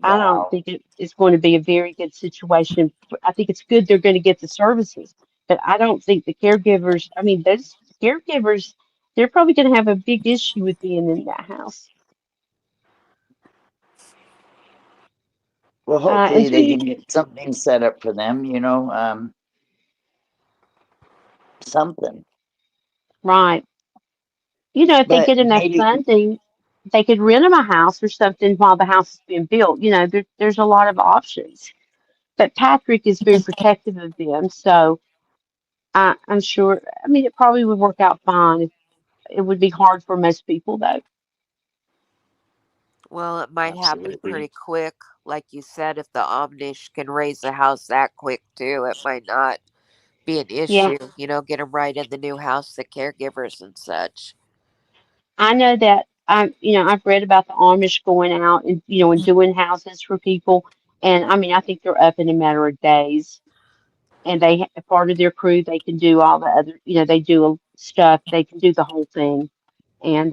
Speaker 4: I don't
Speaker 3: Wow.
Speaker 4: think it's going to be a very good situation. I think it's good they're going to get the services, but I don't think the caregivers, I mean, those caregivers, they're probably going to have a big issue with being in that house.
Speaker 3: Well,
Speaker 4: And
Speaker 3: hopefully
Speaker 4: so
Speaker 3: they
Speaker 4: you,
Speaker 3: can get something set up for them, something.
Speaker 4: right. If they
Speaker 3: But
Speaker 4: get enough
Speaker 3: maybe
Speaker 4: funding, they could rent them a house or something while the house is being built. There's a lot of options. But Patrick is very protective of them, so I'm sure, I mean, it probably would work out fine. It would be hard for most people, though.
Speaker 2: Well, it might happen
Speaker 3: absolutely.
Speaker 2: pretty quick. Like you said, if the Amish can raise a house that quick, too, it might not be an
Speaker 4: Yeah,
Speaker 2: issue. Get them right in the new house, the caregivers and such.
Speaker 4: I know that I've read about the Amish going out and and doing houses for people, and I mean I think they're up in a matter of days, and part of their crew they can do all the other they do stuff, they can do the whole thing, and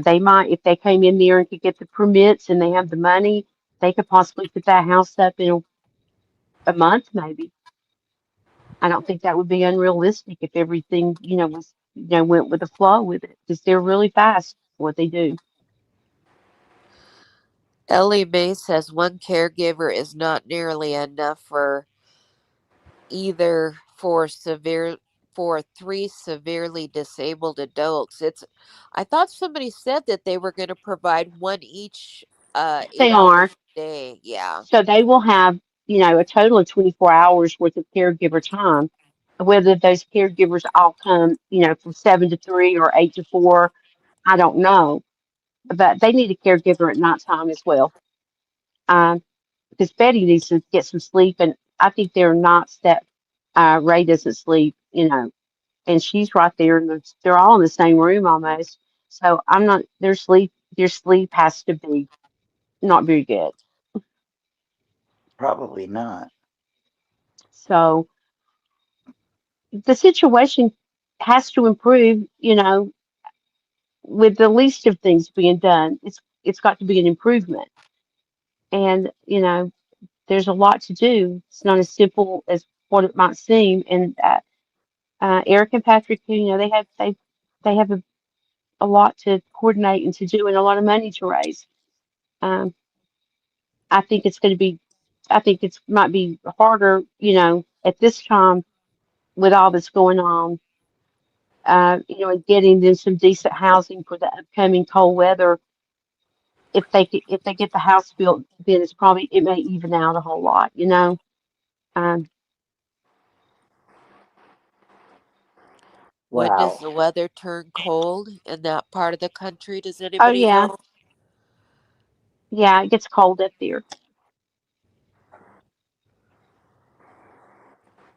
Speaker 4: they might if they came in there and could get the permits and they have the money, they could possibly put that house up in a month maybe. I don't think that would be unrealistic if everything was went with the flow with it because they're really fast what they do.
Speaker 2: Ellie Mae says one caregiver is not nearly enough for either for three severely disabled adults. I thought somebody said that they were going to provide one each
Speaker 4: They
Speaker 2: 8 hours
Speaker 4: are.
Speaker 2: a day. Yeah.
Speaker 4: So they will have, a total of 24 hours worth of caregiver time. Whether those caregivers all come, from 7 to 3 or 8 to 4, I don't know. But they need a caregiver at nighttime as well. Um, because Betty needs to get some sleep, and I think there are nights that Ray doesn't sleep, and she's right there, and they're all in the same room almost. So I'm not. Their sleep has to be not very good.
Speaker 3: Probably not.
Speaker 4: So the situation has to improve, with the least of things being done. It's got to be an improvement. And, there's a lot to do. It's not as simple as what it might seem. And Eric and Patrick, they have a lot to coordinate and to do and a lot of money to raise. Um, I think it's going to be, I think it's might be harder, at this time with all that's going on, and getting them some decent housing for the upcoming cold weather. If they get the house built, then it may even out a whole lot. Um,
Speaker 2: When does
Speaker 3: Wow.
Speaker 2: the weather turn cold in that part of the country? Does
Speaker 4: oh
Speaker 2: anybody
Speaker 4: yeah,
Speaker 2: know?
Speaker 4: yeah, it gets cold up there.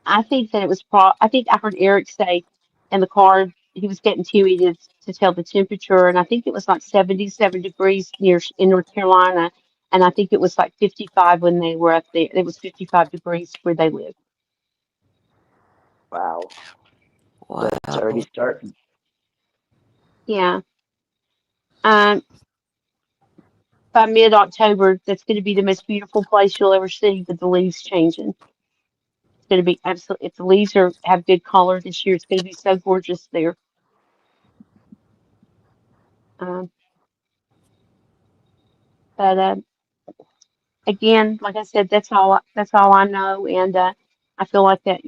Speaker 4: I think that it was I think I heard Eric say in the car he was getting Timmy to tell the temperature, and I think it was like 77 degrees in North Carolina, and I think it was like 55 when they were up there. It was 55 degrees where they live.
Speaker 3: Wow. So it's already
Speaker 2: Wow.
Speaker 3: starting.
Speaker 4: Yeah. Um, by mid-October, that's going to be the most beautiful place you'll ever see with the leaves changing. It's going to be absolutely, if the leaves have good color this year, it's going to be so gorgeous there. Um, but again, like I said, that's all I know, and I feel like that.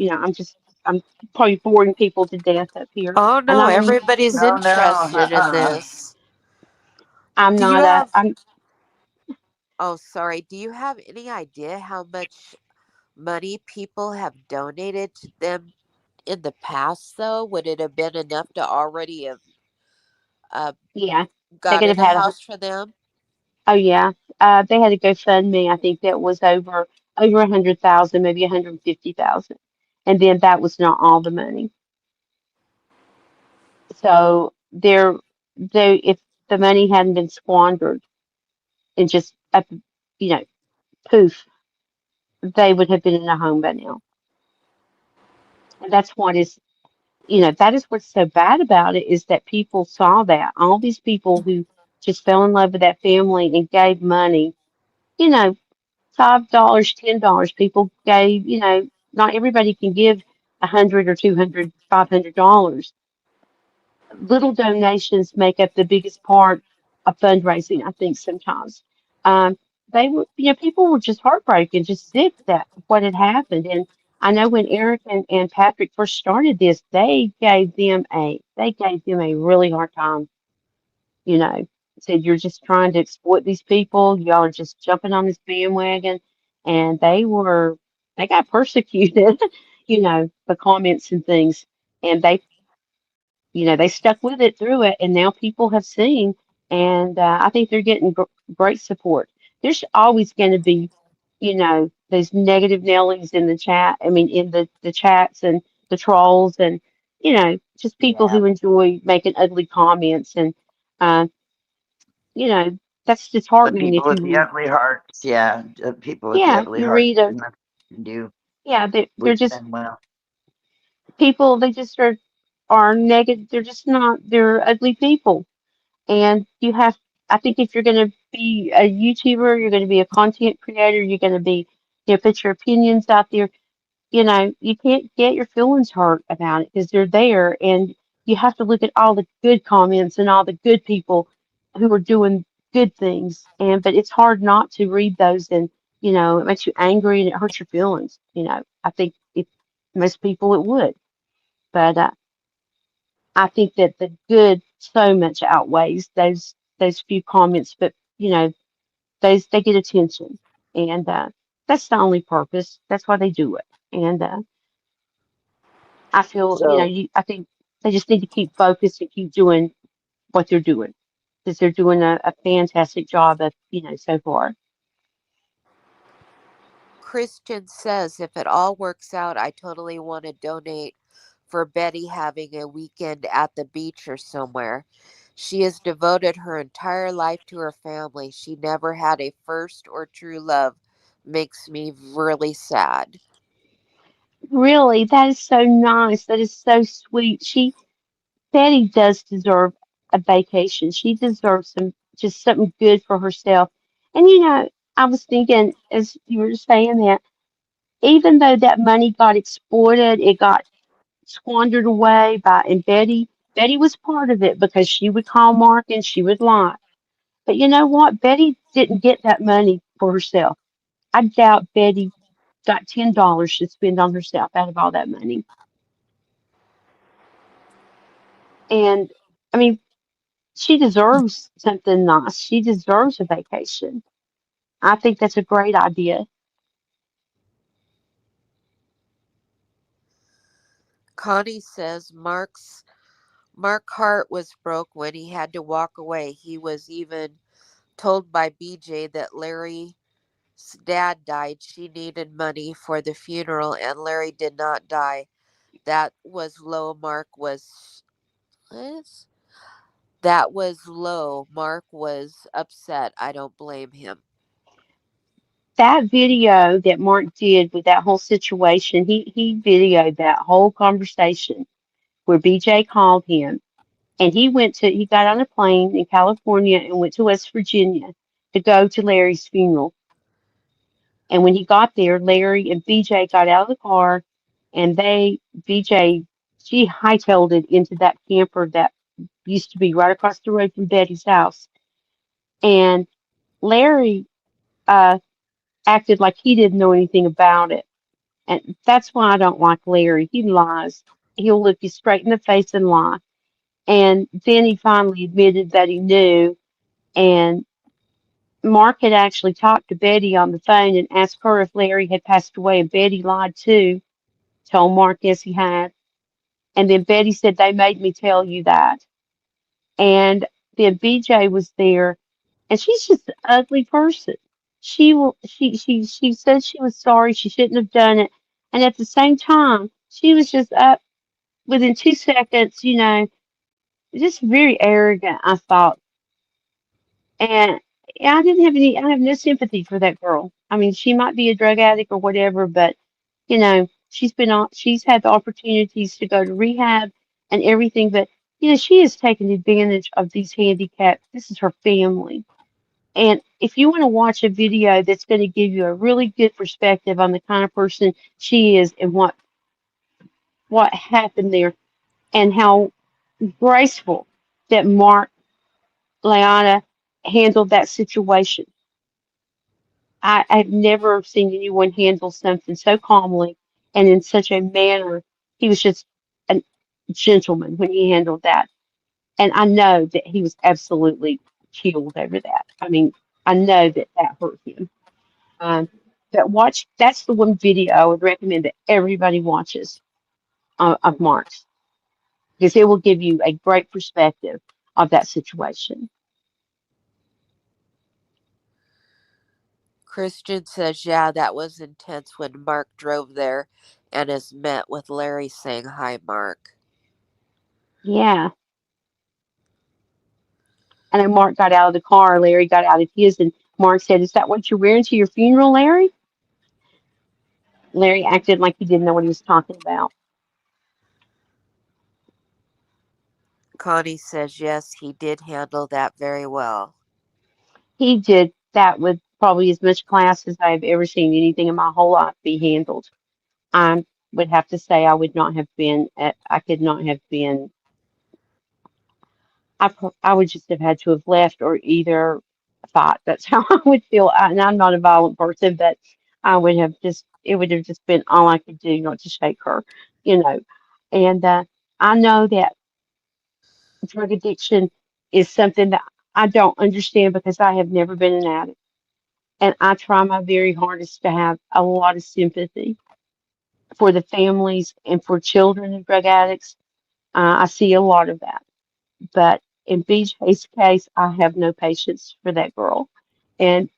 Speaker 4: I'm probably boring people to death up here,
Speaker 2: Oh
Speaker 4: and
Speaker 2: no, everybody's
Speaker 3: No, no.
Speaker 2: interested in
Speaker 3: Uh-uh.
Speaker 2: this.
Speaker 4: I'm
Speaker 2: Do you
Speaker 4: not
Speaker 2: have
Speaker 4: I'm
Speaker 2: Oh, sorry. Do you have any idea how much money people have donated to them in the past though? Would it have been enough to already have uh,
Speaker 4: yeah. They could have
Speaker 2: gotten a
Speaker 4: had
Speaker 2: house for them?
Speaker 4: oh yeah, they had a GoFundMe. I think that was over. over 100,000, maybe 150,000, and then that was not all the money. So they if the money hadn't been squandered and just up, you know, poof, they would have been in a home by now. And that's what is, that is what's so bad about it is that people saw that all these people who just fell in love with that family and gave money, you know, $5, $10. People gave, not everybody can give 100 or 200, $500. Little donations make up the biggest part of fundraising, I think sometimes. Um, they were, people were just heartbroken, just sick that what had happened. And I know when Eric and Patrick first started this, they gave them a really hard time, you know, said you're just trying to exploit these people, y'all are just jumping on this bandwagon, and they got persecuted, for comments and things. And they stuck with it through it, and now people have seen, and I think they're getting great support. There's always going to be, those negative Nellies in the chat. I mean, in the chats and the trolls, and just people
Speaker 3: Yeah.
Speaker 4: who enjoy making ugly comments, and uh, you know, that's
Speaker 3: The
Speaker 4: disheartening
Speaker 3: people
Speaker 4: if
Speaker 3: with
Speaker 4: you
Speaker 3: the
Speaker 4: read.
Speaker 3: ugly hearts, yeah. The people with the
Speaker 4: Yeah, if
Speaker 3: ugly
Speaker 4: you
Speaker 3: hearts,
Speaker 4: read a,
Speaker 3: there's nothing you can do
Speaker 4: yeah, they're
Speaker 3: with
Speaker 4: just
Speaker 3: them. Well,
Speaker 4: people. They just are negative. They're just not. They're ugly people. And I think if you're going to be a YouTuber, you're going to be a content creator, you're going to be, put your opinions out there, you can't get your feelings hurt about it because they're there. And you have to look at all the good comments and all the good people who are doing good things. But it's hard not to read those, and, it makes you angry and it hurts your feelings. I think if most people it would. But I think that the good so much outweighs those few comments, but those they get attention, and that's the only purpose. That's why they do it. And I feel,
Speaker 3: so
Speaker 4: I think they just need to keep focused and keep doing what they're doing because they're doing a fantastic job of, so far.
Speaker 2: Christian says, if it all works out, I totally want to donate for Betty having a weekend at the beach or somewhere. She has devoted her entire life to her family. She never had a first or true love. Makes me really sad.
Speaker 4: Really, that is so nice. That is so sweet. Betty does deserve a vacation. She deserves just something good for herself. And I was thinking as you were saying that, even though that money got exploited, it got squandered away and Betty was part of it because she would call Mark and she would lie. But you know what? Betty didn't get that money for herself. I doubt Betty got $10 to spend on herself out of all that money. And I mean, she deserves something nice. She deserves a vacation. I think that's a great idea.
Speaker 2: Connie says Mark Hart was broke when he had to walk away. He was even told by BJ that Larry's dad died. She needed money for the funeral, and Larry did not die. That was low. What? That was low. Mark was upset. I don't blame him.
Speaker 4: That video that Mark did with that whole situation, he videoed that whole conversation where BJ called him, and he got on a plane in California and went to West Virginia to go to Larry's funeral. And when he got there, Larry and BJ got out of the car, and BJ, she hightailed it into that camper that used to be right across the road from Betty's house. And Larry uh, acted like he didn't know anything about it. And that's why I don't like Larry. He lies. He'll look you straight in the face and lie. And then he finally admitted that he knew. And Mark had actually talked to Betty on the phone and asked her if Larry had passed away. And Betty lied too, told Mark yes, he had. And then Betty said, they made me tell you that. And then BJ was there, and she's just an ugly person. she said she was sorry, she shouldn't have done it, and at the same time, she was just up within 2 seconds, just very arrogant. I thought, and I didn't have any, I have no sympathy for that girl. I mean, she might be a drug addict or whatever, but she's had the opportunities to go to rehab and everything, but she has taken advantage of these handicaps. This is her family. And if you want to watch a video that's going to give you a really good perspective on the kind of person she is and what happened there and how graceful that Mark Liana handled that situation. I've never seen anyone handle something so calmly and in such a manner. He was just a gentleman when he handled that. And I know that he was absolutely killed over that. I mean, I know that that hurt him. Um, that's the one video I would recommend that everybody watches of Mark's because it will give you a great perspective of that situation.
Speaker 2: Christian says, yeah, that was intense when Mark drove there and is met with Larry saying, hi, Mark.
Speaker 4: Yeah. And then Mark got out of the car, Larry got out of his, and Mark said, "Is that what you're wearing to your funeral, Larry?" Larry acted like he didn't know what he was talking about.
Speaker 2: Connie says, yes, he did handle that very well.
Speaker 4: He did that with probably as much class as I've ever seen anything in my whole life be handled. I would have to say I would not have been, I could not have been, I would just have had to have left or either fought. That's how I would feel. And I'm not a violent person, but it would have just been all I could do not to shake her, you know. And I know that drug addiction is something that I don't understand because I have never been an addict. And I try my very hardest to have a lot of sympathy for the families and for children of drug addicts. I see a lot of that. But in BJ's case, I have no patience for that girl. And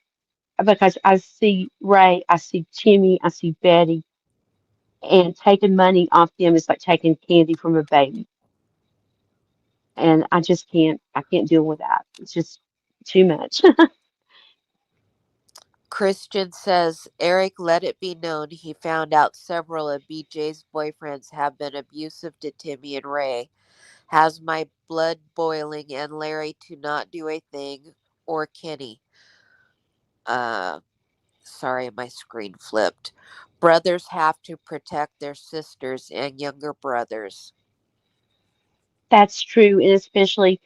Speaker 4: because I see Ray, I see Timmy, I see Betty, and taking money off them is like taking candy from a baby. And I can't deal with that. It's just too much.
Speaker 2: Christian says, Eric let it be known he found out several of BJ's boyfriends have been abusive to Timmy and Ray. Has my blood boiling and Larry to not do a thing or Kenny. Uh, Sorry, my screen flipped. Brothers have to protect their sisters and younger brothers.
Speaker 4: That's true, and especially,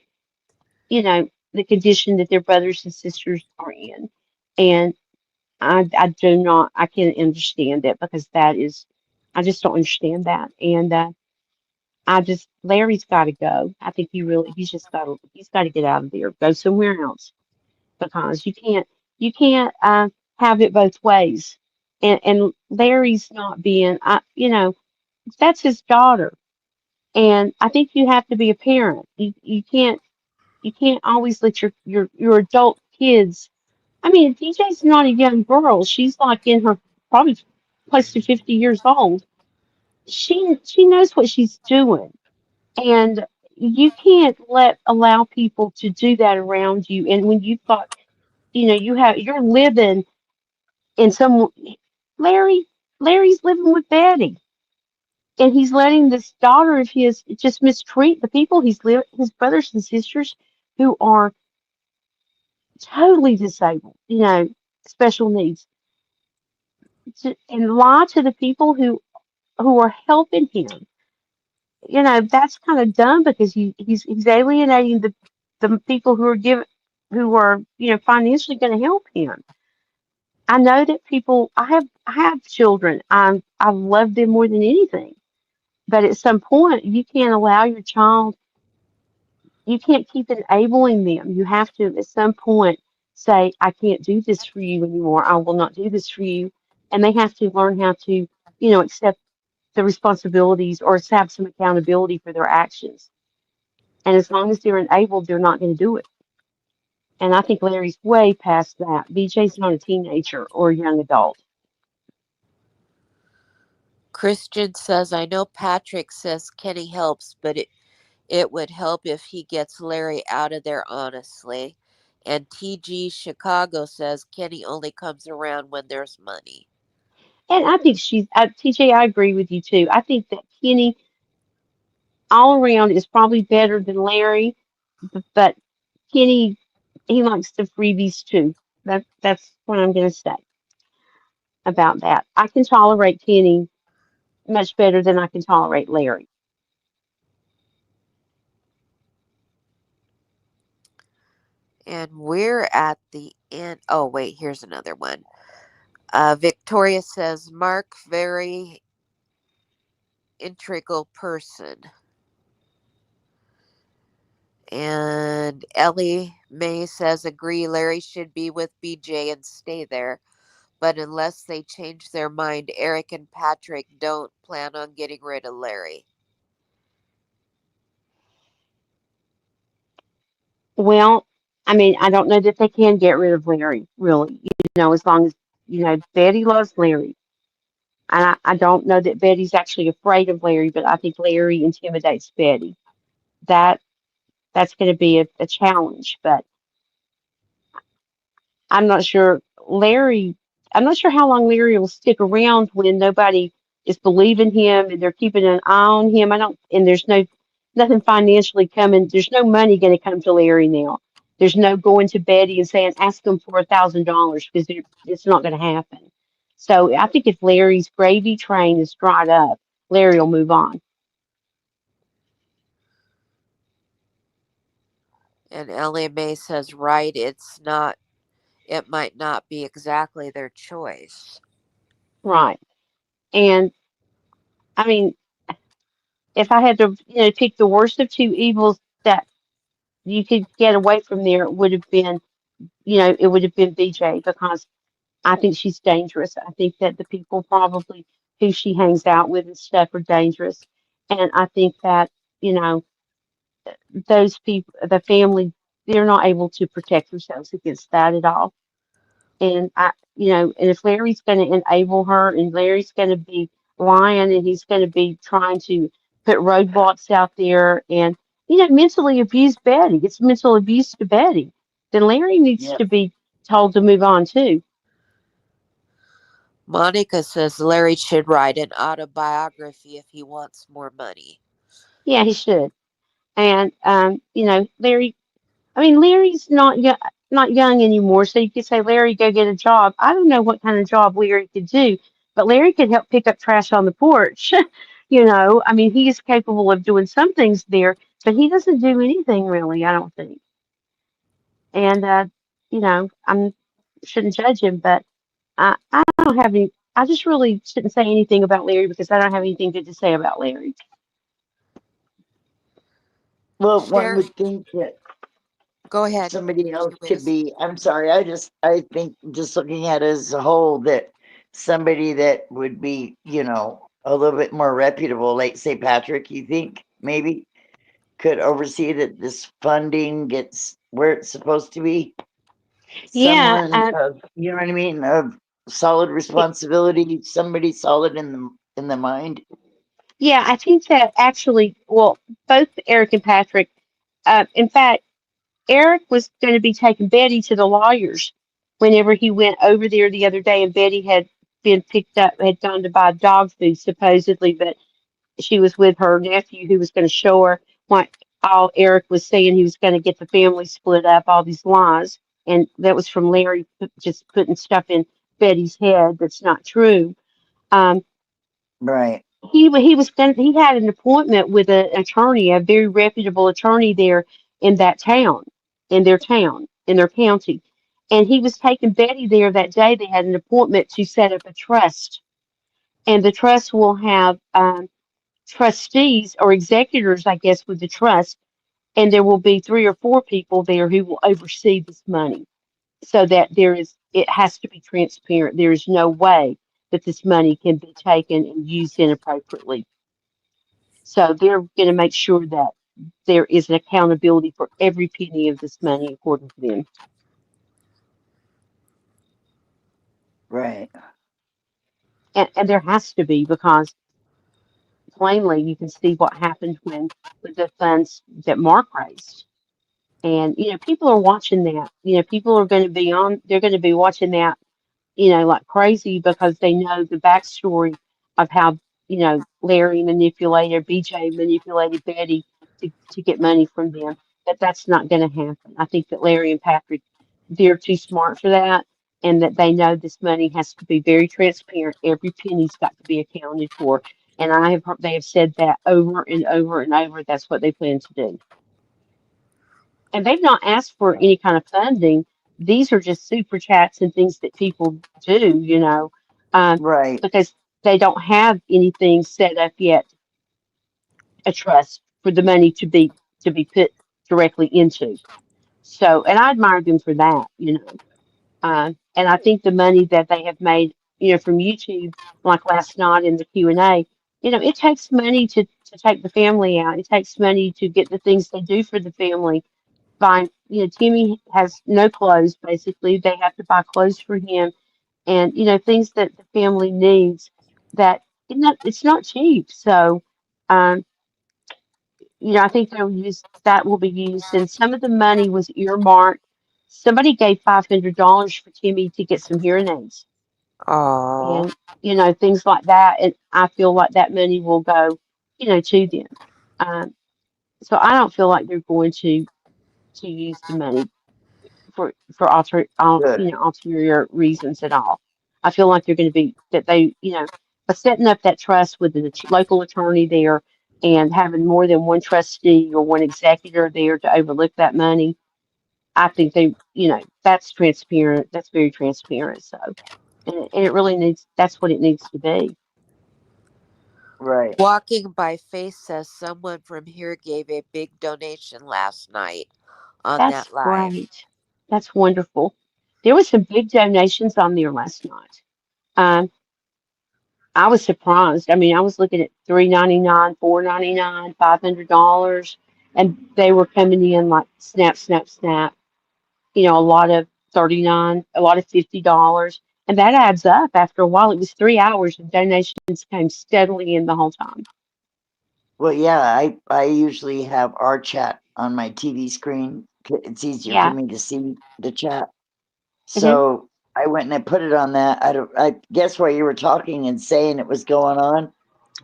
Speaker 4: the condition that their brothers and sisters are in. And I can't understand it because I just don't understand that. And Larry's got to go. I think he's got to get out of there, go somewhere else because you can't have it both ways. And Larry's not being, that's his daughter. And I think you have to be a parent. You can't always let your adult kids. I mean, DJ's not a young girl. She's like in her probably close to 50 years old. She knows what she's doing, and you can't allow people to do that around you. And when you've got, you're living in some Larry Larry's living with Betty, and he's letting this daughter of his just mistreat the people his brothers and sisters who are totally disabled, special needs, and lie to the people who are helping him. That's kind of dumb because he's alienating the people who are financially going to help him. I know that I have children. I love them more than anything. But at some point, you can't allow your child. You can't keep enabling them. You have to at some point say, "I can't do this for you anymore. I will not do this for you," and they have to learn how to, accept the responsibilities or have some accountability for their actions. And as long as they're enabled, they're not going to do it. And I think Larry's way past that. BJ's not a teenager or a young adult.
Speaker 2: Christian says, I know Patrick says Kenny helps, but it would help if he gets Larry out of there honestly. And TG Chicago says Kenny only comes around when there's money.
Speaker 4: And I think TJ, I agree with you too. I think that Kenny all around is probably better than Larry, but Kenny, he likes the freebies too. That's what I'm going to say about that. I can tolerate Kenny much better than I can tolerate Larry.
Speaker 2: And we're at the end. Oh, wait, here's another one. Victoria says, Mark, very integral person. And Ellie Mae says, agree, Larry should be with BJ and stay there. But unless they change their mind, Eric and Patrick don't plan on getting rid of Larry.
Speaker 4: Well, I mean, I don't know that they can get rid of Larry, really. As long as, Betty loves Larry. And I don't know that Betty's actually afraid of Larry, but I think Larry intimidates Betty. That that's going to be a challenge, but I'm not sure Larry, I'm not sure how long Larry will stick around when nobody is believing him and they're keeping an eye on him. And there's nothing financially coming. There's no money going to come to Larry now. There's no going to Betty and saying, ask him for $1,000 because it's not going to happen. So I think if Larry's gravy train is dried up, Larry will move on.
Speaker 2: And Ellie Mae says, right, it might not be exactly their choice.
Speaker 4: Right. And I mean, if I had to, pick the worst of two evils that you could get away from there, it would have been BJ because I think she's dangerous. I think that the people probably who she hangs out with and stuff are dangerous. And I think that, you know, those people, the family, they're not able to protect themselves against that at all. And and if Larry's going to enable her and Larry's going to be lying and he's going to be trying to put roadblocks out there and, mentally abuse Betty, it's mental abuse to Betty, then Larry needs
Speaker 3: Yep.
Speaker 4: to be told to move on too.
Speaker 2: Monica says Larry should write an autobiography if he wants more money.
Speaker 4: Yeah, he should. And, Larry, I mean, Larry's not young anymore, so you could say, Larry, go get a job. I don't know what kind of job Larry could do, but Larry could help pick up trash on the porch. I mean, he is capable of doing some things there, but he doesn't do anything really, I don't think. And, I'm shouldn't judge him, but I don't have any. I just really shouldn't say anything about Larry because I don't have anything good to say about Larry.
Speaker 3: Well, one
Speaker 2: Share.
Speaker 3: would think that
Speaker 2: Go ahead,
Speaker 3: somebody else
Speaker 2: She
Speaker 3: could
Speaker 2: Whiz.
Speaker 3: be. I'm sorry. I think just looking at it as a whole that somebody that would be, a little bit more reputable, like say Patrick, you think maybe could oversee that this funding gets where it's supposed to be.
Speaker 4: Yeah,
Speaker 3: Someone of, you know what I mean, of solid responsibility, somebody solid in the mind.
Speaker 4: yeah, I think that actually, well, both Eric and Patrick. In fact, Eric was going to be taking Betty to the lawyers whenever he went over there the other day, and Betty had been picked up, had gone to buy dog food supposedly, but she was with her nephew who was going to show her what all Eric was saying. He was going to get the family split up, all these lies. And that was from Larry just putting stuff in Betty's head that's not true. Um,
Speaker 3: Right.
Speaker 4: he had an appointment with an attorney, a very reputable attorney there in that town, in their county. And he was taking Betty there that day. They had an appointment to set up a trust. And the trust will have trustees or executors, I guess, with the trust, and there will be 3 or 4 people there who will oversee this money so that it has to be transparent. There is no way that this money can be taken and used inappropriately. So they're going to make sure that there is an accountability for every penny of this money, according to them.
Speaker 3: Right.
Speaker 4: And there has to be, because plainly you can see what happened when with the funds that Mark raised. And people are watching that. People are going to be on. They're going to be watching that, like crazy, because they know the backstory of how, Larry manipulated, BJ manipulated Betty to get money from them. That's not going to happen. I think that Larry and Patrick, they're too smart for that, and that they know this money has to be very transparent. Every penny's got to be accounted for. And they have said that over and over and over. That's what they plan to do. And they've not asked for any kind of funding. These are just super chats and things that people do, um,
Speaker 3: Right.
Speaker 4: because they don't have anything set up yet, a trust for the money to be put directly into. So, and I admire them for that. And I think the money that they have made, from YouTube, like last night in the Q&A, it takes money to take the family out. It takes money to get the things they do for the family. Buy, Timmy has no clothes, basically. They have to buy clothes for him, and, things that the family needs, that it's not cheap. So, um, I think that will be used, and some of the money was earmarked. Somebody gave $500 for Timmy to get some hearing aids,
Speaker 2: Oh,
Speaker 4: and things like that. And I feel like that money will go, to them. Um, so I don't feel like they're going to use the money for
Speaker 3: Good.
Speaker 4: ulterior reasons at all. I feel like they're going to be that they by setting up that trust with the local attorney there, and having more than one trustee or one executor there to overlook that money. I think that's transparent. That's very transparent. So, and it really needs. That's what it needs to be.
Speaker 3: Right.
Speaker 2: Walking by Faith says someone from here gave a big donation last night on
Speaker 4: That's
Speaker 2: that live.
Speaker 4: great. That's wonderful. There was some big donations on there last night. Um, I was surprised. I mean, I was looking at $3.99, $4.99, $500, and they were coming in like snap, snap, snap. A lot of 39, a lot of $50, and that adds up after a while. It was 3 hours, and donations came steadily in the whole time.
Speaker 3: Well, yeah, I usually have our chat on my TV screen. It's easier for
Speaker 4: Yeah.
Speaker 3: me to see the chat.
Speaker 4: Hmm.
Speaker 3: So I went and I put it on that. I guess while you were talking and saying it was going on,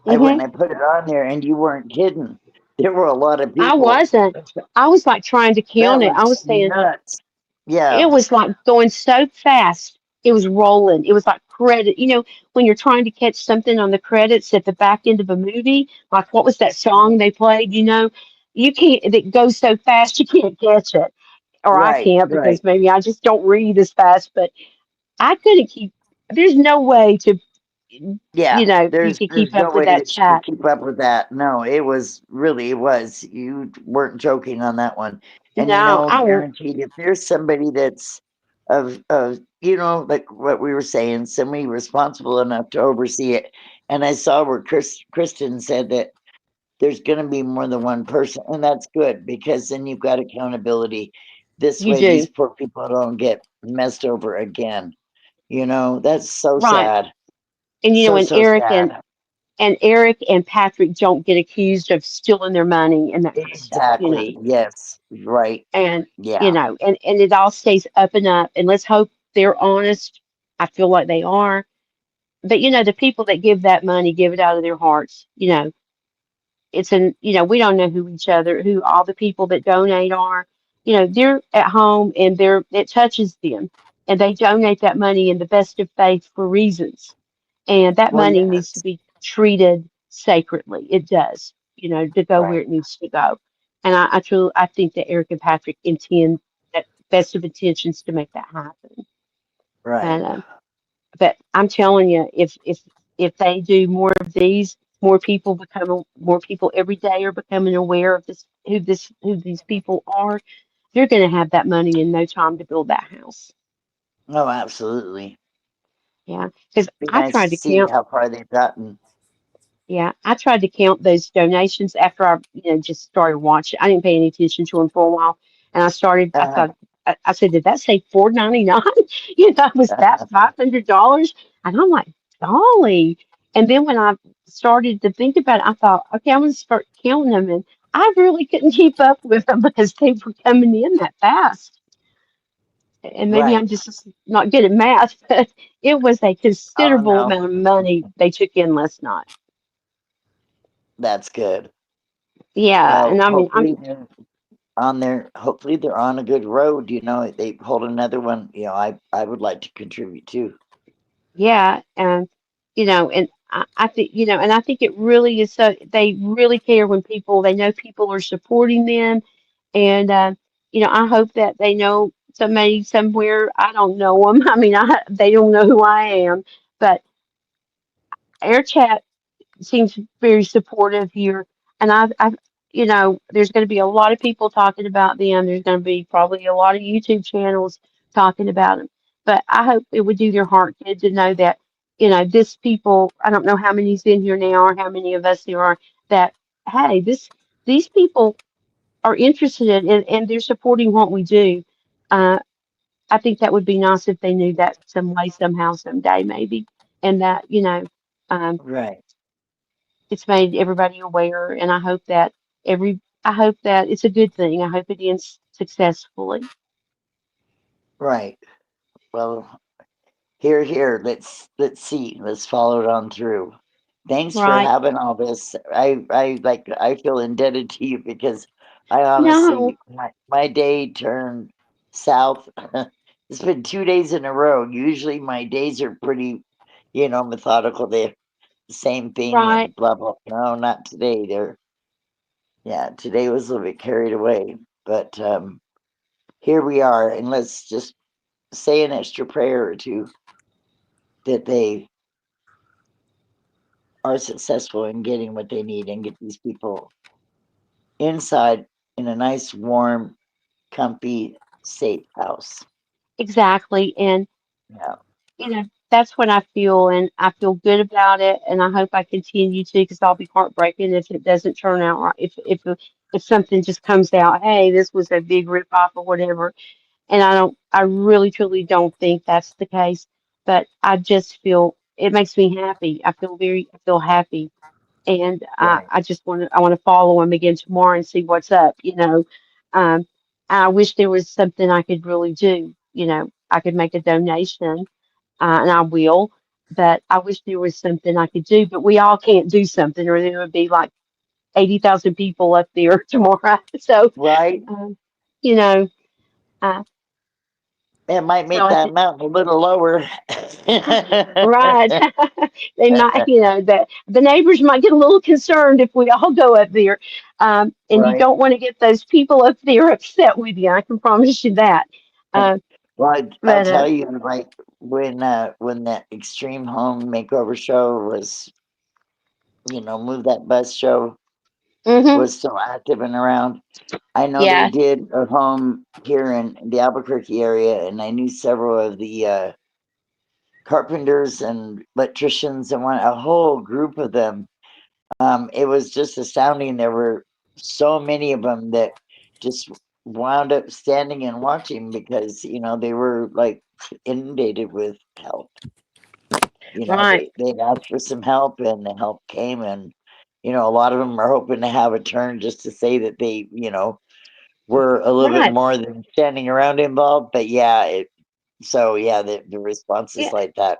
Speaker 3: I
Speaker 4: Hmm.
Speaker 3: went and I put it on there, and you weren't kidding. There were a lot of
Speaker 4: I
Speaker 3: people.
Speaker 4: wasn't. I was like trying to
Speaker 3: That
Speaker 4: count it. I
Speaker 3: was
Speaker 4: was saying,
Speaker 3: nuts.
Speaker 4: it
Speaker 3: Yeah.
Speaker 4: was like going so fast. It was rolling. It was like credit. When you're trying to catch something on the credits at the back end of a movie, like what was that song they played? You can't, it goes so fast you can't catch it. Or I
Speaker 3: Right.
Speaker 4: can't,
Speaker 3: Right.
Speaker 4: because maybe I just don't read as fast, but I couldn't keep, there's no way to,
Speaker 3: Yeah.
Speaker 4: you could
Speaker 3: There's
Speaker 4: keep up
Speaker 3: no
Speaker 4: with
Speaker 3: way
Speaker 4: that
Speaker 3: that you could
Speaker 4: chat.
Speaker 3: keep up with that. No, it was really, it was. You weren't joking on that one. And
Speaker 4: No, I won't.
Speaker 3: guaranteed, if there's somebody that's of like what we were saying, somebody responsible enough to oversee it. And I saw where Kristen said that there's going to be more than one person, and that's good, because then you've got accountability. This
Speaker 4: You
Speaker 3: way
Speaker 4: do.
Speaker 3: these poor people don't get messed over again. That's so
Speaker 4: Right.
Speaker 3: sad.
Speaker 4: And
Speaker 3: So,
Speaker 4: when
Speaker 3: so sad.
Speaker 4: Eric and Patrick don't get accused of stealing their money and that kind of stuff.
Speaker 3: Exactly. Yes. Right.
Speaker 4: And
Speaker 3: Yeah.
Speaker 4: and it all stays up and up. And let's hope they're honest. I feel like they are. But the people that give that money give it out of their hearts. We don't know who all the people that donate are. They're at home, and it touches them, and they donate that money in the best of faith for reasons. And that
Speaker 3: Well,
Speaker 4: money needs to
Speaker 3: yes.
Speaker 4: be treated sacredly. It does, to go where
Speaker 3: Right.
Speaker 4: it needs to go. And I think that Eric and Patrick intend that best of intentions to make that happen.
Speaker 3: Right.
Speaker 4: And but I'm telling you, if they do more of these, more people every day are becoming aware of who these people are. They're going to have that money in no time to build that house.
Speaker 3: Oh, absolutely.
Speaker 4: Yeah, because
Speaker 3: Be
Speaker 4: I
Speaker 3: nice
Speaker 4: tried
Speaker 3: to
Speaker 4: to
Speaker 3: see
Speaker 4: count.
Speaker 3: how far they've gotten.
Speaker 4: Yeah, I tried to count those donations after I, just started watching. I didn't pay any attention to them for a while, and I started. I
Speaker 3: Uh-huh.
Speaker 4: thought, I said, did that say 4.99? Was that $500? And I'm like, golly. And then when I started to think about it, I thought, okay, I'm going to start counting them, and I really couldn't keep up with them because they were coming in that fast. And maybe I'm
Speaker 3: Right.
Speaker 4: just not good at math, but it was a
Speaker 3: Oh
Speaker 4: considerable
Speaker 3: no,
Speaker 4: amount of money they took in last night.
Speaker 3: that's good.
Speaker 4: Yeah,
Speaker 3: Well,
Speaker 4: and I mean,
Speaker 3: hopefully they're on their. Hopefully they're on a good road. They hold another one. I would like to contribute too.
Speaker 4: yeah, and and I think and I think it really is so they really care when they know people are supporting them, and I hope that they know somebody somewhere. I don't know them. I mean, they don't know who I am, but air chat seems very supportive here, and there's going to be a lot of people talking about them. There's going to be probably a lot of YouTube channels talking about them. But I hope it would do their heart good to know that, this people. I don't know how many's in here now or how many of us there are that. Hey, these people are interested in and they're supporting what we do. Uh, I think that would be nice if they knew that some way, somehow, someday, maybe, and that um,
Speaker 3: Right.
Speaker 4: it's made everybody aware, and I hope that it's a good thing. I hope it ends successfully.
Speaker 3: Right. Well, here, here. Let's see. Let's follow it on through. Thanks for
Speaker 4: Right?
Speaker 3: having all this. I feel indebted to you because I
Speaker 4: No,
Speaker 3: honestly my day turned south. It's been 2 days in a row. Usually my days are pretty, methodical. They're the same thing
Speaker 4: right.
Speaker 3: and blah blah. No, not today. Yeah, today was a little bit carried away. But here we are, and let's just say an extra prayer or two that they are successful in getting what they need and get these people inside in a nice, warm, comfy, safe house.
Speaker 4: Exactly. And
Speaker 3: Yeah,
Speaker 4: that's what I feel, and I feel good about it, and I hope I continue to, because I'll be heartbroken if it doesn't turn out right. If something just comes out, hey, this was a big rip off or whatever, and I really truly don't think that's the case, but I just feel it makes me happy. I feel happy, and
Speaker 3: right,
Speaker 4: I want to follow him again tomorrow and see what's up. Um, I wish there was something I could really do. I could make a donation, and I will. But I wish there was something I could do. But we all can't do something, or there would be like 80,000 people up there tomorrow. So,
Speaker 3: right.
Speaker 4: um, you know, uh,
Speaker 3: It might
Speaker 4: so
Speaker 3: make
Speaker 4: I
Speaker 3: that
Speaker 4: think.
Speaker 3: mountain a little lower.
Speaker 4: Right. They might, the neighbors might get a little concerned if we all go up there. And you
Speaker 3: Right.
Speaker 4: don't want to get those people up there upset with you. I can promise you that. Uh,
Speaker 3: Well, I'll
Speaker 4: but
Speaker 3: tell you, like when that extreme home makeover show was, move that bus show
Speaker 4: hmm
Speaker 3: was still active and around. I know they
Speaker 4: yeah,
Speaker 3: did a home here in the Albuquerque area, and I knew several of the carpenters and electricians and a whole group of them. It was just astounding. There were so many of them that just wound up standing and watching because they were like inundated with help.
Speaker 4: right,
Speaker 3: They asked for some help, and the help came, and a lot of them are hoping to have a turn just to say that they were a little bit
Speaker 4: right.
Speaker 3: more than standing around involved. But yeah, yeah, the responses
Speaker 4: Yeah.
Speaker 3: like that,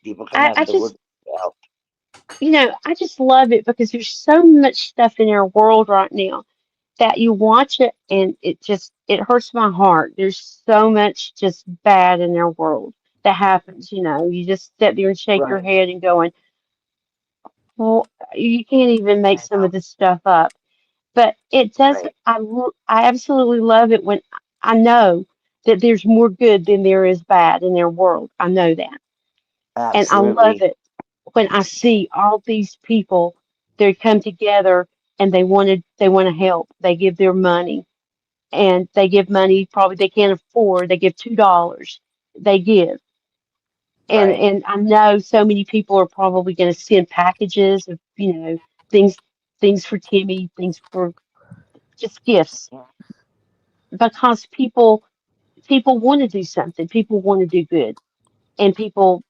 Speaker 3: people come
Speaker 4: I,
Speaker 3: out
Speaker 4: I
Speaker 3: of the wood
Speaker 4: just,
Speaker 3: to help.
Speaker 4: I just love it because there's so much stuff in our world right now that you watch it and it hurts my heart. There's so much just bad in our world that happens. You just sit there and shake your
Speaker 3: Right,
Speaker 4: head and going, well, you can't even make
Speaker 3: I
Speaker 4: some
Speaker 3: know.
Speaker 4: of this stuff up. But it does.
Speaker 3: Right,
Speaker 4: I absolutely love it when I know that there's more good than there is bad in their world. I know that, and I love
Speaker 3: absolutely.
Speaker 4: it when I see all these people. They come together and they want to help. They give their money, and they give money probably they can't afford. They give $2. They give. And
Speaker 3: Right,
Speaker 4: and I know so many people are probably going to send packages things things for Timmy, things for just gifts, because people want to do something. People want to do good, and people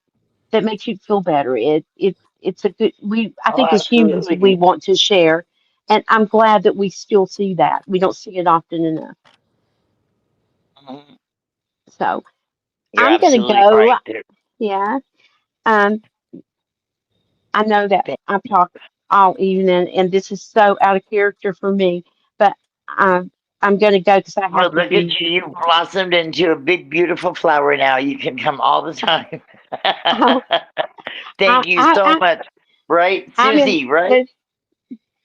Speaker 4: that makes you feel better. It's a good we I
Speaker 3: Oh,
Speaker 4: think as humans we
Speaker 3: absolutely.
Speaker 4: want to share, and I'm glad that we still see that. We don't see it often enough.
Speaker 3: Mhm.
Speaker 4: So
Speaker 3: You're
Speaker 4: I'm gonna
Speaker 3: absolutely
Speaker 4: go.
Speaker 3: right there.
Speaker 4: Yeah. Um, I know that I've talked all evening, and this is so out of character for me, but um, I'm gonna go because I
Speaker 3: Well,
Speaker 4: have to
Speaker 3: look at
Speaker 4: be.
Speaker 3: you. You blossomed into a big, beautiful flower now. You can come all the time.
Speaker 4: Oh,
Speaker 3: Thank you so
Speaker 4: I
Speaker 3: much. Right,
Speaker 4: I'm in.
Speaker 3: Susie, right?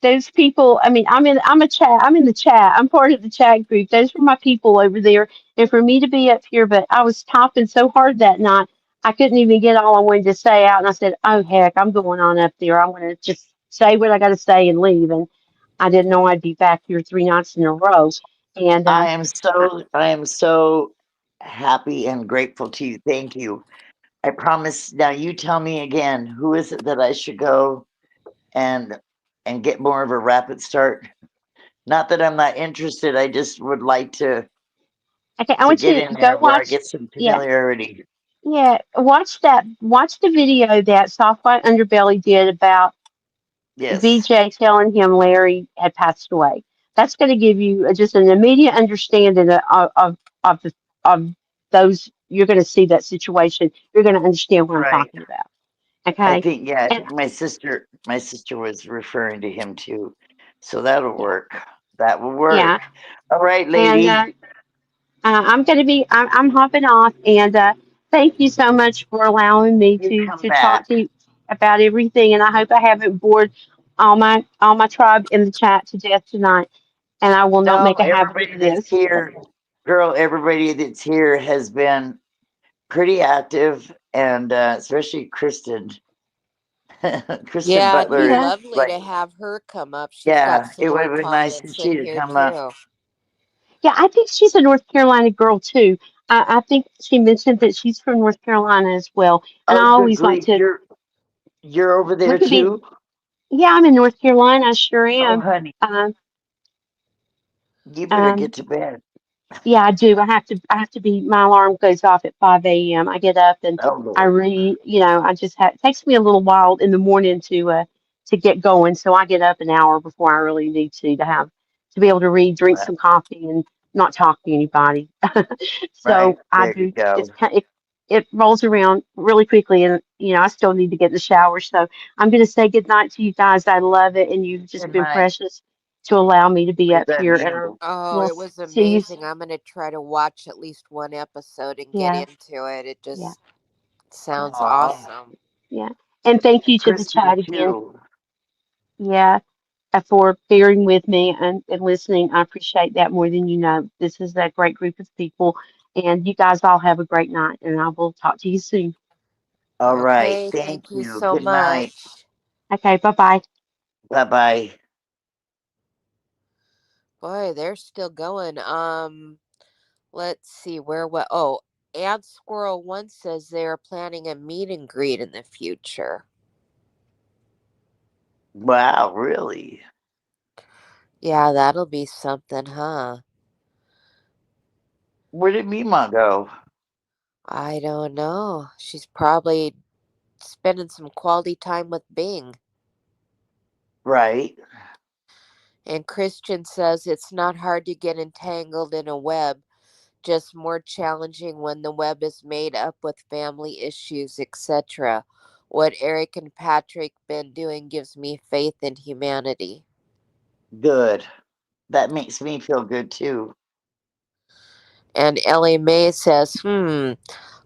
Speaker 4: Those people, I mean, I'm in the chat, I'm part of the chat group. Those were my people over there. And for me to be up here, but I was talking so hard that night I couldn't even get all I wanted to say out, and I said, oh heck, I'm going on up there. I'm going to just say what I got to say and leave. And I didn't know I'd be back here 3 nights in a row. And I,
Speaker 3: I am so happy and grateful to you. Thank you. I promise. Now you tell me again, who is it that I should go and get more of a rapid start? Not that I'm not interested. I just would like
Speaker 4: okay, I want
Speaker 3: get
Speaker 4: you
Speaker 3: in
Speaker 4: to go
Speaker 3: there where I
Speaker 4: watch.
Speaker 3: get some
Speaker 4: Yeah.
Speaker 3: familiarity.
Speaker 4: Yeah, watch the video that Soft White Underbelly did about
Speaker 3: Yes.
Speaker 4: VJ telling him Larry had passed away. That's going to give you just an immediate understanding of the of those. You're going to see that situation. You're going to understand what I'm
Speaker 3: Right.
Speaker 4: talking about. Okay,
Speaker 3: I
Speaker 4: and
Speaker 3: think my sister was referring to him too. So that'll
Speaker 4: yeah,
Speaker 3: work. That will work.
Speaker 4: yeah,
Speaker 3: All right,
Speaker 4: and
Speaker 3: lady.
Speaker 4: I'm going to be. I'm hopping off, and thank you so much for allowing me
Speaker 3: You come
Speaker 4: to
Speaker 3: back.
Speaker 4: talk to you about everything. And I hope I haven't bored all my tribe in the chat to death tonight. And I will not
Speaker 3: No,
Speaker 4: make a habit
Speaker 3: everybody
Speaker 4: of
Speaker 3: that's
Speaker 4: this.
Speaker 3: here, girl, everybody that's here has been pretty active, and especially Kristen. Kristen
Speaker 2: Yeah, it'd
Speaker 3: Butler
Speaker 2: be
Speaker 3: is
Speaker 4: Yeah,
Speaker 2: lovely
Speaker 3: like,
Speaker 2: to have her come up. She's got
Speaker 3: yeah,
Speaker 2: some
Speaker 3: it would
Speaker 2: more
Speaker 3: have been nice for
Speaker 2: comments in
Speaker 3: she to
Speaker 2: here
Speaker 3: come up.
Speaker 2: too.
Speaker 4: yeah. I think she's a North Carolina girl too. I think she mentioned that she's from North Carolina as well. And I
Speaker 3: Oh, good
Speaker 4: always like
Speaker 3: grief,
Speaker 4: to
Speaker 3: you're over there
Speaker 4: look at me.
Speaker 3: too?
Speaker 4: Yeah, I'm in North Carolina. I sure
Speaker 3: Oh,
Speaker 4: am.
Speaker 3: honey,
Speaker 4: Um,
Speaker 3: you better
Speaker 4: um,
Speaker 3: get to bed.
Speaker 4: Yeah, I do. I have to be, my alarm goes off at 5 a.m. I get up and
Speaker 3: Oh
Speaker 4: I
Speaker 3: Lord,
Speaker 4: read, I just have, it takes me a little while in the morning to get going. So I get up an hour before I really need to be able to read, drink
Speaker 3: well,
Speaker 4: some coffee and not talk to anybody.
Speaker 3: right
Speaker 4: So I
Speaker 3: there you
Speaker 4: do,
Speaker 3: go.
Speaker 4: it rolls around really quickly, and, I still need to get in the shower. So I'm going to say good night to you guys. I love it. And you've just
Speaker 3: Good
Speaker 4: been
Speaker 3: night.
Speaker 4: precious to allow me to be
Speaker 3: Is
Speaker 4: up
Speaker 3: that
Speaker 4: here, and
Speaker 3: mean?
Speaker 2: Oh,
Speaker 4: we'll
Speaker 2: it was
Speaker 4: see you.
Speaker 2: amazing. I'm going to try to watch at least one episode and get
Speaker 4: Yeah.
Speaker 2: into it. It
Speaker 4: Yeah.
Speaker 2: just sounds
Speaker 3: Aw,
Speaker 2: awesome.
Speaker 4: Yeah. And thank you to the
Speaker 3: Kristen
Speaker 4: chat again.
Speaker 3: too.
Speaker 4: Yeah. For bearing with me and listening. I appreciate that more than you know. This is a great group of people. And you guys all have a great night. And I will talk to you soon.
Speaker 3: All right,
Speaker 2: Okay,
Speaker 3: thank
Speaker 2: thank you
Speaker 3: you.
Speaker 2: so
Speaker 3: Good night.
Speaker 2: much.
Speaker 4: Okay. Bye bye.
Speaker 3: Bye bye.
Speaker 2: Boy, they're still going. Let's see where what. Oh, Ant Squirrel One says they are planning a meet and greet in the future.
Speaker 3: Wow, really?
Speaker 2: Yeah, that'll be something, huh?
Speaker 3: Where did Mima go?
Speaker 2: I don't know. She's probably spending some quality time with Bing.
Speaker 3: Right.
Speaker 2: And Christian says it's not hard to get entangled in a web, just more challenging when the web is made up with family issues, etc. What Eric and Patrick been doing gives me faith in humanity.
Speaker 3: Good. That makes me feel good too.
Speaker 2: And Ellie Mae says,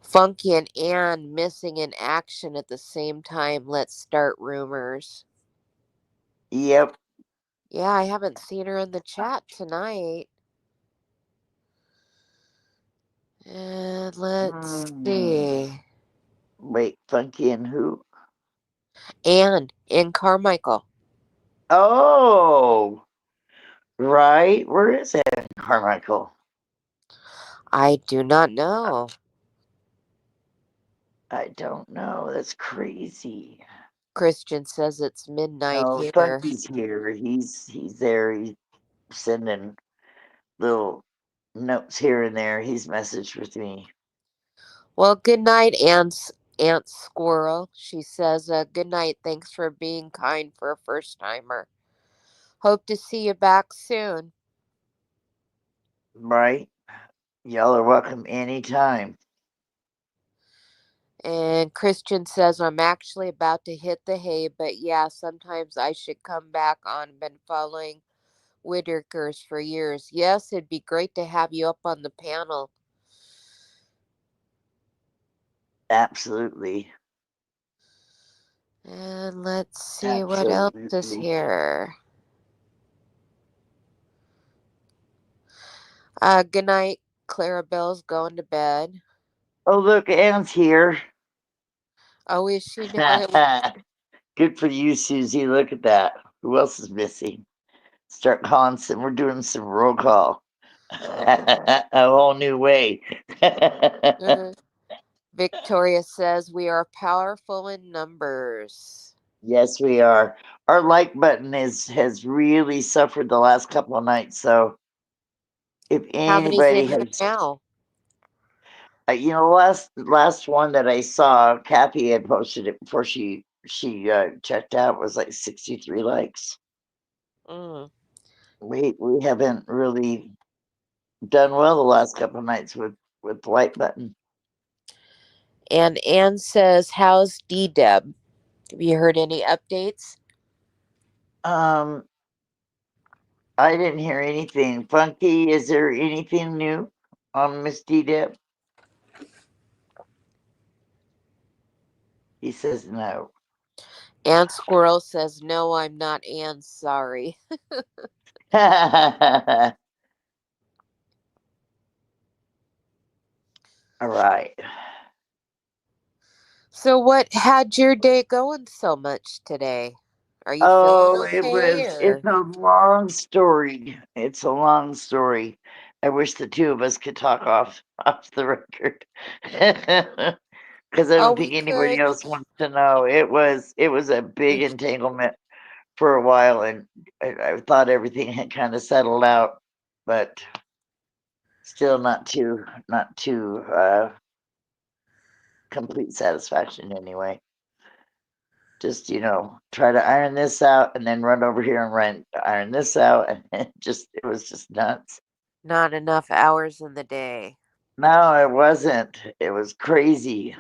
Speaker 2: Funky and Anne missing in action at the same time. Let's start rumors.
Speaker 3: Yep.
Speaker 2: Yeah, I haven't seen her in the chat tonight. And let's
Speaker 3: Hmm.
Speaker 2: see.
Speaker 3: Wait, Funky and who?
Speaker 2: Anne in Carmichael.
Speaker 3: Oh, right. Where is it, Carmichael?
Speaker 2: I do not know.
Speaker 3: I don't know. That's crazy.
Speaker 2: Christian says it's midnight
Speaker 3: No,
Speaker 2: here.
Speaker 3: Funky's here. He's there. He's sending little notes here and there. He's messaged with me.
Speaker 2: Well, good night, Aunt Squirrel. She says, good night. Thanks for being kind for a first timer. Hope to see you back soon.
Speaker 3: Right? Y'all are welcome anytime.
Speaker 2: And Christian says, I'm actually about to hit the hay, but yeah, sometimes I should come back on. Been following Whittakers for years. Yes, it'd be great to have you up on the panel.
Speaker 3: Absolutely.
Speaker 2: And let's see what else is
Speaker 3: Absolutely.
Speaker 2: here. Good night. Clarabelle's going to bed.
Speaker 3: Oh, look, Anne's here.
Speaker 2: Oh, is she now?
Speaker 3: Good for you, Susie. Look at that. Who else is missing? Start calling some. We're doing some roll call. A whole new way.
Speaker 2: Victoria says we are powerful in numbers.
Speaker 3: Yes, we are. Our like button has really suffered the last couple of nights. So if
Speaker 2: How many's
Speaker 3: anybody
Speaker 2: in there
Speaker 3: has,
Speaker 2: now?
Speaker 3: last one that I saw, Kathy had posted it before she checked out, was like 63 likes.
Speaker 2: Mm.
Speaker 3: We haven't really done well the last couple of nights with the like button.
Speaker 2: And Anne says, how's D-Deb? Have you heard any updates?
Speaker 3: Um, I didn't hear anything. Funky, is there anything new on Miss D-Deb? He says no.
Speaker 2: Aunt Squirrel says, no, I'm not Anne, sorry.
Speaker 3: All right.
Speaker 2: So what had your day going so much today? Are you feeling
Speaker 3: Oh,
Speaker 2: okay
Speaker 3: it's
Speaker 2: or
Speaker 3: a long story. It's a long story. I wish the two of us could talk off the record. Because I
Speaker 2: Oh,
Speaker 3: don't
Speaker 2: we
Speaker 3: think anybody
Speaker 2: could.
Speaker 3: else wants to know. It was a big entanglement for a while, and I thought everything had kind of settled out, but still not to complete satisfaction anyway. Just try to iron this out and then run over here and iron this out, and it was just nuts.
Speaker 2: Not enough hours in the day.
Speaker 3: No, it wasn't. It was crazy.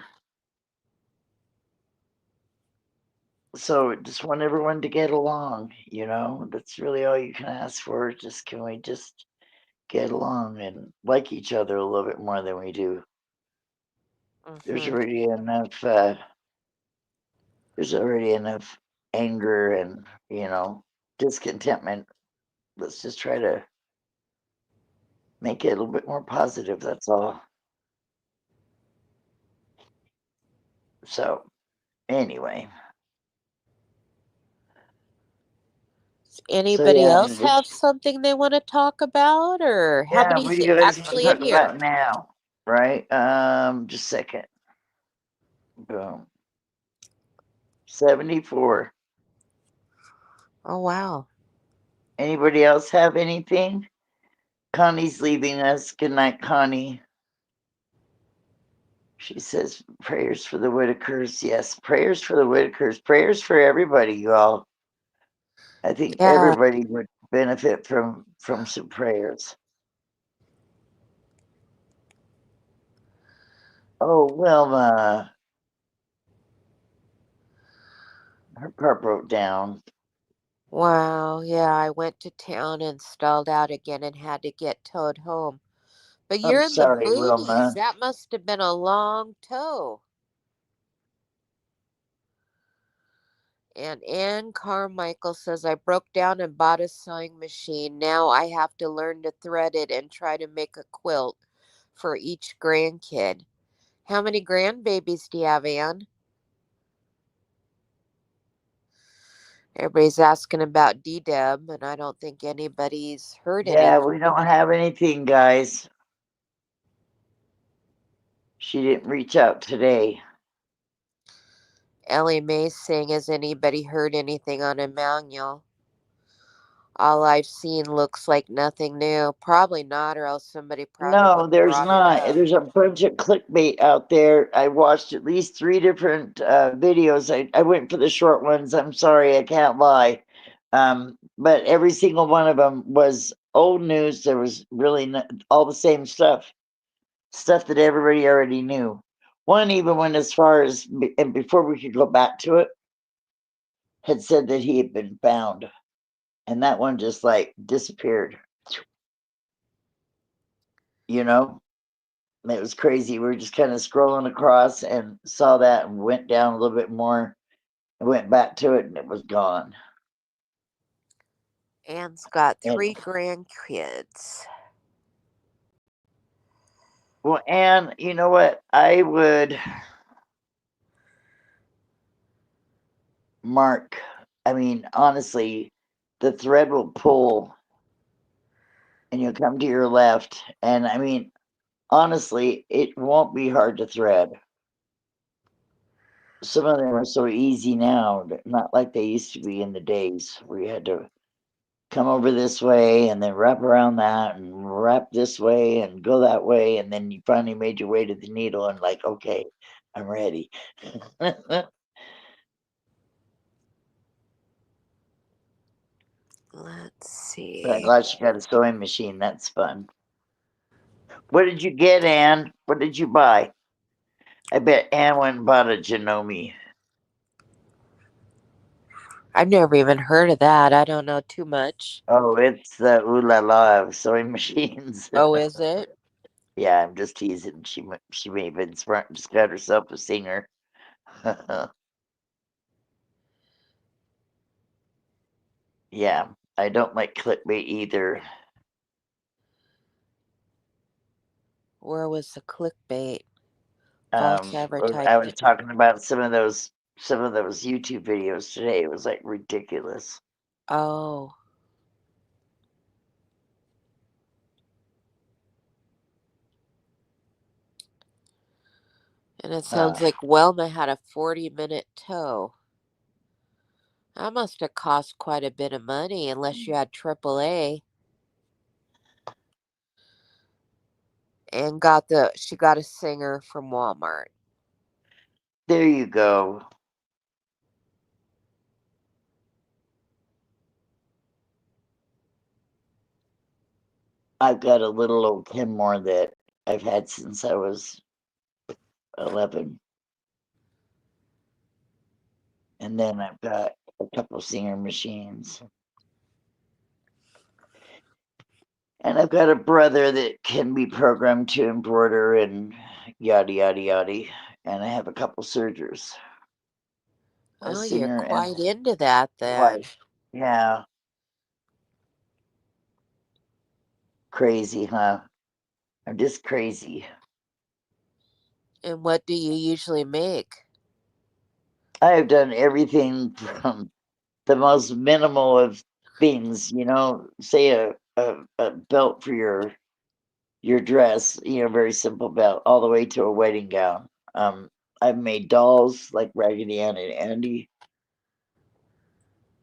Speaker 3: So just want everyone to get along. That's really all you can ask for. Just can we just get along and like each other a little bit more than we do? There's
Speaker 2: Hmm.
Speaker 3: already enough. There's already enough anger and discontentment. Let's just try to make it a little bit more positive. That's all. So anyway,
Speaker 2: Does
Speaker 3: so
Speaker 2: anybody
Speaker 3: yeah,
Speaker 2: else have something they want to talk about, or how
Speaker 3: yeah.
Speaker 2: many's
Speaker 3: What do you guys want to
Speaker 2: actually in
Speaker 3: talk
Speaker 2: here?
Speaker 3: about now? Right? Just a second. Boom. 74.
Speaker 2: Oh, wow.
Speaker 3: Anybody else have anything? Connie's leaving us. Good night, Connie. She says prayers for the Whitakers. Yes, prayers for the Whitakers. Prayers for everybody, you all. I think
Speaker 2: Yeah.
Speaker 3: everybody would benefit from some prayers. Oh, Wilma, her car broke down.
Speaker 2: Wow. Yeah, I went to town and stalled out again and had to get towed home. But you're
Speaker 3: I'm
Speaker 2: in the
Speaker 3: sorry,
Speaker 2: boonies.
Speaker 3: Wilma.
Speaker 2: That must have been a long tow. And Ann Carmichael says, I broke down and bought a sewing machine. Now I have to learn to thread it and try to make a quilt for each grandkid. How many grandbabies do you have, Ann? Everybody's asking about D-Deb, and I don't think anybody's heard
Speaker 3: Yeah,
Speaker 2: anything.
Speaker 3: we don't have anything, guys. She didn't reach out today.
Speaker 2: Ellie Mae saying, has anybody heard anything on Emmanuel? All I've seen looks like nothing new. Probably not, or else somebody probably would
Speaker 3: No,
Speaker 2: have
Speaker 3: there's
Speaker 2: brought it
Speaker 3: not.
Speaker 2: up.
Speaker 3: There's a bunch of clickbait out there. I watched at least 3 different videos. I went for the short ones. I'm sorry, I can't lie. But every single one of them was old news. There was really all the same stuff that everybody already knew. One even went as far as, and before we could go back to it, had said that he had been found. And that one just like disappeared. You know? It was crazy. We were just kind of scrolling across and saw that and went down a little bit more and went back to it and it was gone.
Speaker 2: Anne's got
Speaker 3: And
Speaker 2: 3 grandkids.
Speaker 3: well, and you know what? I would mark, I mean, honestly, the thread will pull and you'll come to your left. And I mean, honestly, it won't be hard to thread. Some of them are so easy now, not like they used to be in the days where you had to come over this way and then wrap around that and wrap this way and go that way. And then you finally made your way to the needle and, like, okay, I'm ready.
Speaker 2: Let's
Speaker 3: But I'm
Speaker 2: see.
Speaker 3: glad she got a sewing machine. That's fun. What did you get, Anne? What did you buy? I bet Anne went and bought a Janome.
Speaker 2: I've never even heard of that. I don't know too much.
Speaker 3: Oh, it's the ooh la la of sewing machines.
Speaker 2: Oh, is it?
Speaker 3: Yeah, I'm just teasing. She may have been smart and just got herself a singer. Yeah, I don't like clickbait either.
Speaker 2: Where was the clickbait? False
Speaker 3: I was
Speaker 2: advertising.
Speaker 3: talking about some of those YouTube videos today. It was like ridiculous.
Speaker 2: Oh. And it
Speaker 3: Uh,
Speaker 2: sounds like Welma had a 40-minute tow. That must have cost quite a bit of money unless you had AAA. And she got a singer from Walmart.
Speaker 3: there you go. I've got a little old Kenmore that I've had since I was 11, and then I've got a couple singer machines, and I've got a brother that can be programmed to embroider and yada yada yada, and I have a couple sergers, a
Speaker 2: Oh, you're
Speaker 3: singer and
Speaker 2: quite into that then.
Speaker 3: wife. Yeah, crazy, huh? I'm just crazy.
Speaker 2: And what do you usually make?
Speaker 3: I have done everything from the most minimal of things, say a belt for your dress, very simple belt, all the way to a wedding gown. I've made dolls like Raggedy Ann and Andy,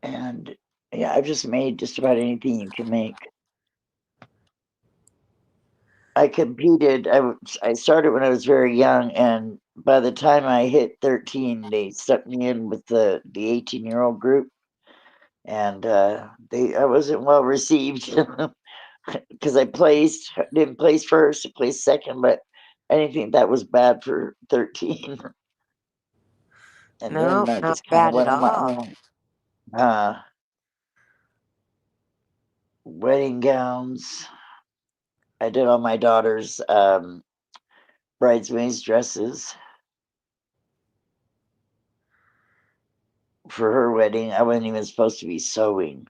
Speaker 3: and yeah, I've just made just about anything you can make. I competed. I started when I was very young, and by the time I hit 13, they stuck me in with the 18-year-old group, and I wasn't well received because I didn't place first, I placed second, but I didn't think that was bad for 13. And
Speaker 2: No,
Speaker 3: then I
Speaker 2: not
Speaker 3: just kind of
Speaker 2: bad at
Speaker 3: went on my
Speaker 2: all.
Speaker 3: own. Uh, Wedding gowns. I did all my daughter's bridesmaids dresses for her wedding. I wasn't even supposed to be sewing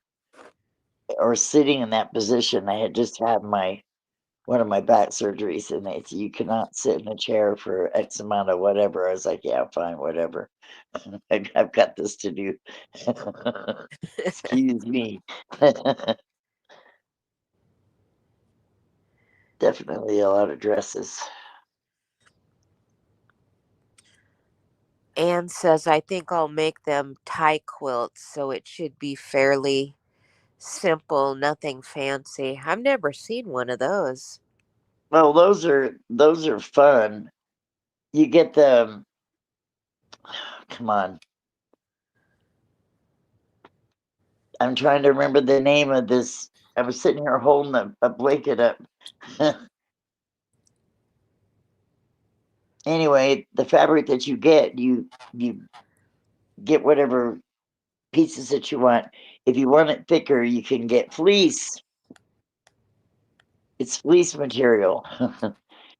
Speaker 3: or sitting in that position. I had just had one of my back surgeries, and they said you cannot sit in a chair for X amount of whatever. I was like, yeah, fine, whatever. I've got this to do. Excuse me. Definitely a lot of dresses.
Speaker 2: Anne says, I think I'll make them tie quilts, so it should be fairly simple, nothing fancy. I've never seen one of those.
Speaker 3: Well, those are fun. You get the come on. I'm trying to remember the name of this. I was sitting here holding a blanket up. Anyway, the fabric that you get whatever pieces that you want. If you want it thicker, you can get fleece. It's fleece material.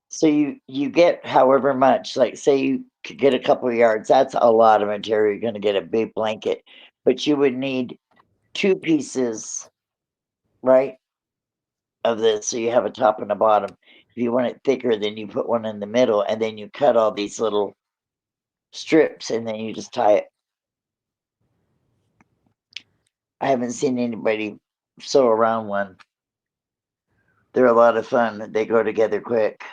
Speaker 3: So you get however much, like say you could get a couple of yards, that's a lot of material. You're gonna get a big blanket, but you would need 2 pieces, right, of this, so you have a top and a bottom. If you want it thicker, then you put one in the middle, and then you cut all these little strips, and then you just tie it. I haven't seen anybody sew around one. They're a lot of fun. They go together quick,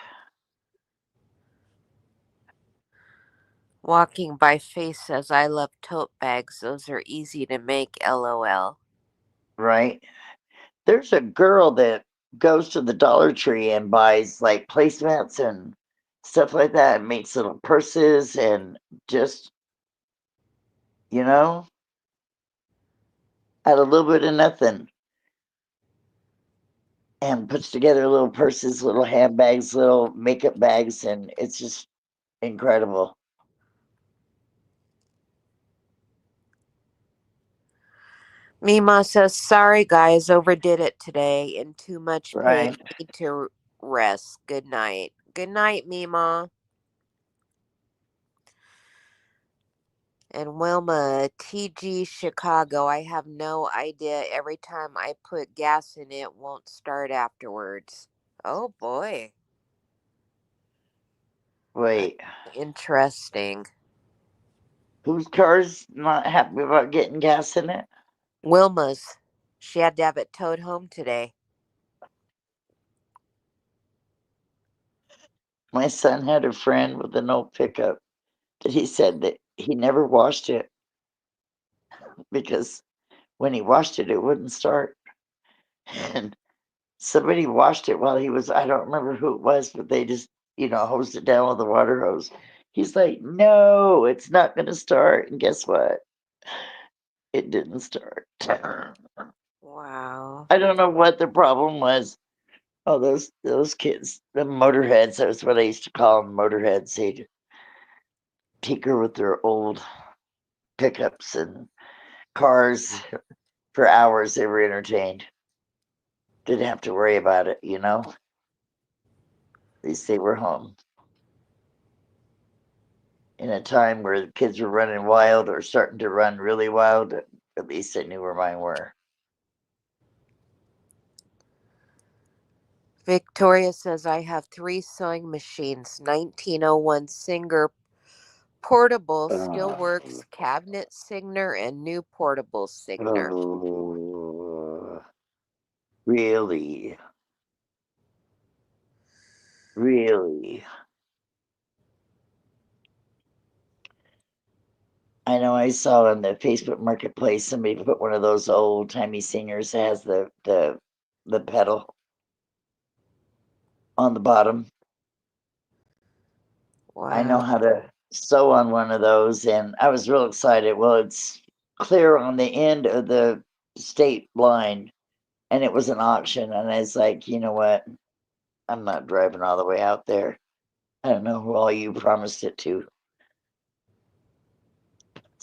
Speaker 2: Walking by Faith says, I love tote bags. Those are easy to make, lol.
Speaker 3: right? There's a girl that goes to the Dollar Tree and buys like placemats and stuff like that and makes little purses and just, you know, out of a little bit of nothing and puts together little purses, little handbags, little makeup bags, and it's just incredible.
Speaker 2: Mima says, sorry guys, overdid it today. In too much pain.
Speaker 3: Right.
Speaker 2: Need to rest. Good night. Good night, Mima. And Wilma, TG Chicago. I have no idea. Every time I put gas in it, won't start afterwards. Oh boy. That's
Speaker 3: Wait,
Speaker 2: interesting.
Speaker 3: whose car's not happy about getting gas in it?
Speaker 2: Wilma's. She had to have it towed home today.
Speaker 3: My son had a friend with an old pickup that he said that he never washed it because when he washed it, it wouldn't start. And somebody washed it while he was, I don't remember who it was, but they just, hosed it down with a water hose. He's like, no, it's not going to start. And guess what? It didn't start.
Speaker 2: Wow.
Speaker 3: I don't know what the problem was. Oh, those kids, the motorheads. That's what I used to call them, motorheads. They'd tinker with their old pickups and cars for hours. They were entertained. Didn't have to worry about it, At least they were home. In a time where the kids were running wild or starting to run really wild, at least I knew where mine were.
Speaker 2: Victoria says, I have 3 sewing machines. 1901 Singer portable still works, cabinet Signer, and new portable Signer.
Speaker 3: Oh, really? Really? I know I saw on the Facebook Marketplace somebody put one of those old timey singers that has the pedal on the bottom. I know
Speaker 2: Wow.
Speaker 3: how to sew on one of those, and I was real excited. Well, it's clear on the end of the state line, and it was an auction, and I was like, you know what? I'm not driving all the way out there. I don't know who all you promised it to.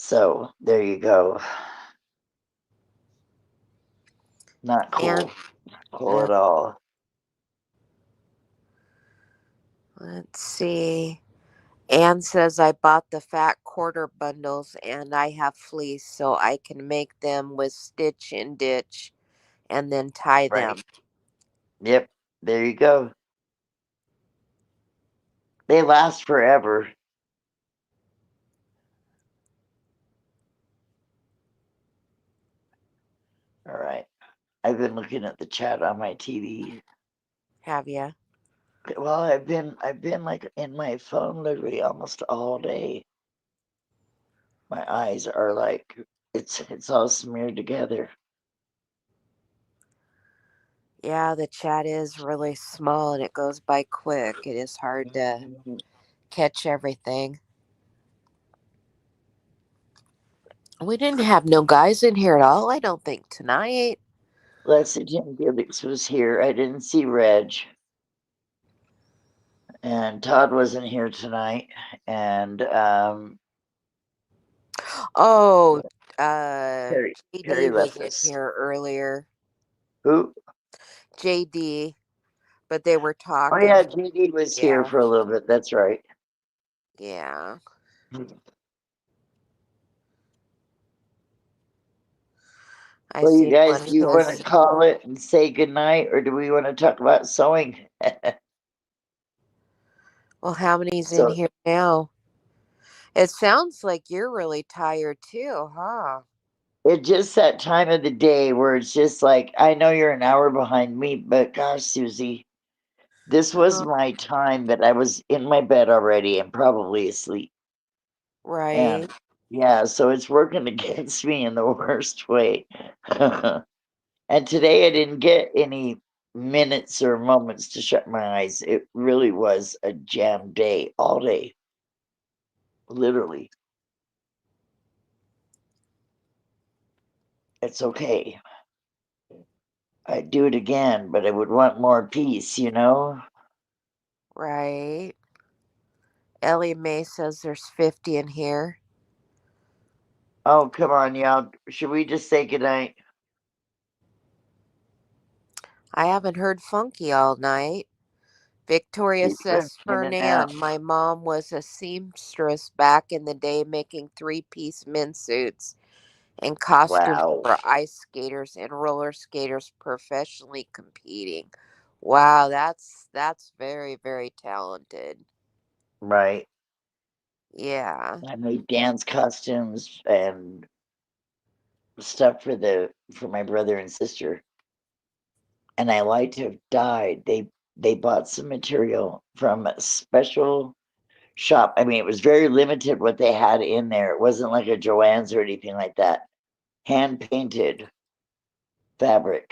Speaker 3: So there you go. Not
Speaker 2: And
Speaker 3: cool. Cool at all.
Speaker 2: let's see. Anne says, I bought the fat quarter bundles and I have fleece so I can make them with stitch and ditch and then tie them.
Speaker 3: Right. Yep. There you go. They last forever. All right. I've been looking at the chat on my TV.
Speaker 2: Have ya?
Speaker 3: Well, I've been like in my phone literally almost all day. My eyes are like it's all smeared together.
Speaker 2: Yeah, the chat is really small and it goes by quick. It is hard to catch everything. We didn't have no guys in here at all, I don't think, tonight.
Speaker 3: Leslie Jim Felix was here. I didn't see Reg. And Todd wasn't here tonight. And
Speaker 2: Oh,
Speaker 3: Perry
Speaker 2: JD was
Speaker 3: left
Speaker 2: in
Speaker 3: us.
Speaker 2: here earlier.
Speaker 3: Who?
Speaker 2: JD, but they were
Speaker 3: Oh
Speaker 2: talking.
Speaker 3: yeah, JD was here
Speaker 2: Yeah,
Speaker 3: for a little bit. That's right.
Speaker 2: yeah. I
Speaker 3: Well, you
Speaker 2: see
Speaker 3: guys,
Speaker 2: one
Speaker 3: do you
Speaker 2: who
Speaker 3: want to
Speaker 2: is.
Speaker 3: call it and say goodnight, or do we want to talk about sewing?
Speaker 2: Well, how many's in
Speaker 3: So
Speaker 2: here now? It sounds like you're really tired too, huh?
Speaker 3: it's just that time of the day where it's just like, I know you're an hour behind me, but gosh, Susie, this was
Speaker 2: Oh,
Speaker 3: my time that I was in my bed already and probably asleep. And
Speaker 2: right.
Speaker 3: yeah, so it's working against me in the worst way. And today I didn't get any minutes or moments to shut my eyes. It really was a jam day, all day, literally. It's okay. I'd do it again, but I would want more peace.
Speaker 2: Right. Ellie Mae says there's 50 in here.
Speaker 3: Oh, come on, y'all. Should we just say goodnight?
Speaker 2: I haven't heard Funky all night. Victoria
Speaker 3: He's been
Speaker 2: says,
Speaker 3: in and out.
Speaker 2: Fernan, my mom was a seamstress back in the day making three-piece men suits and costumes
Speaker 3: Wow.
Speaker 2: for ice skaters and roller skaters professionally competing. Wow, that's very, very talented.
Speaker 3: Right.
Speaker 2: Yeah.
Speaker 3: I made dance costumes and stuff for my brother and sister. And I like to have died. They bought some material from a special shop. I mean, it was very limited what they had in there. It wasn't like a Joann's or anything like that. Hand painted fabric.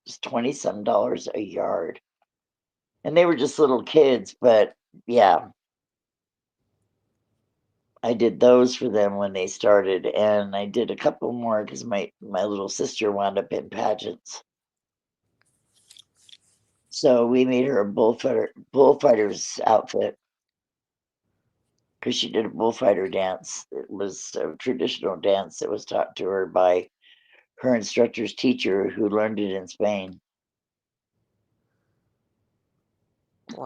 Speaker 3: It was 20 some dollars a yard. And they were just little kids, but yeah, I did those for them when they started, and I did a couple more because my little sister wound up in pageants. So we made her a bullfighter's outfit because she did a bullfighter dance. It was a traditional dance that was taught to her by her instructor's teacher who learned it in Spain.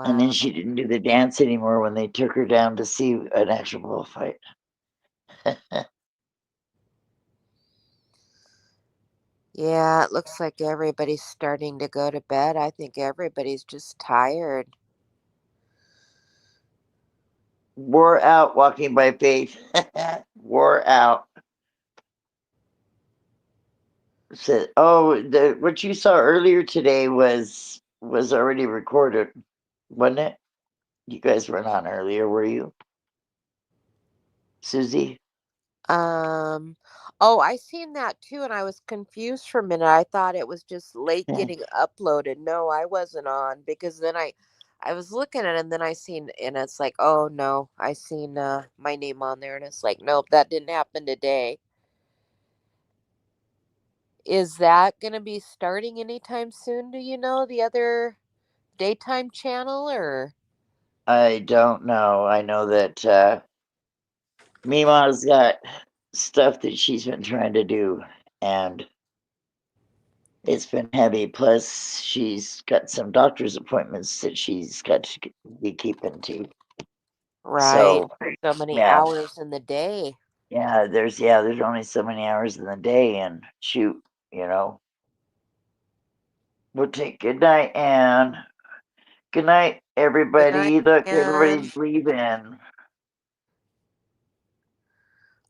Speaker 3: And then
Speaker 2: Wow.
Speaker 3: she didn't do the dance anymore when they took her down to see an actual bullfight.
Speaker 2: Yeah, it looks like everybody's starting to go to bed. I think everybody's just tired.
Speaker 3: Wore out walking by faith. Wore out. Said, oh, what you saw earlier today was already recorded, wasn't it? You guys weren't on earlier, were you, Susie?
Speaker 2: Um, oh, I seen that too, and I was confused for a minute. I thought it was just late
Speaker 3: Yeah.
Speaker 2: getting uploaded. No, I wasn't on because then I was looking at it and then I seen and it's like, oh no, I seen my name on there and it's like, nope, that didn't happen today. Is that gonna be starting anytime soon? Do you know the other daytime channel or
Speaker 3: I don't know. I know that Mima's got stuff that she's been trying to do, and it's been heavy. Plus, she's got some doctor's appointments that she's got to be keeping to.
Speaker 2: right?
Speaker 3: So,
Speaker 2: So many
Speaker 3: yeah,
Speaker 2: hours in the day.
Speaker 3: there's only so many hours in the day, and shoot, you know. We'll take good night, Anne. Good night,
Speaker 2: Good night,
Speaker 3: everybody. Look,
Speaker 2: and
Speaker 3: everybody's leaving.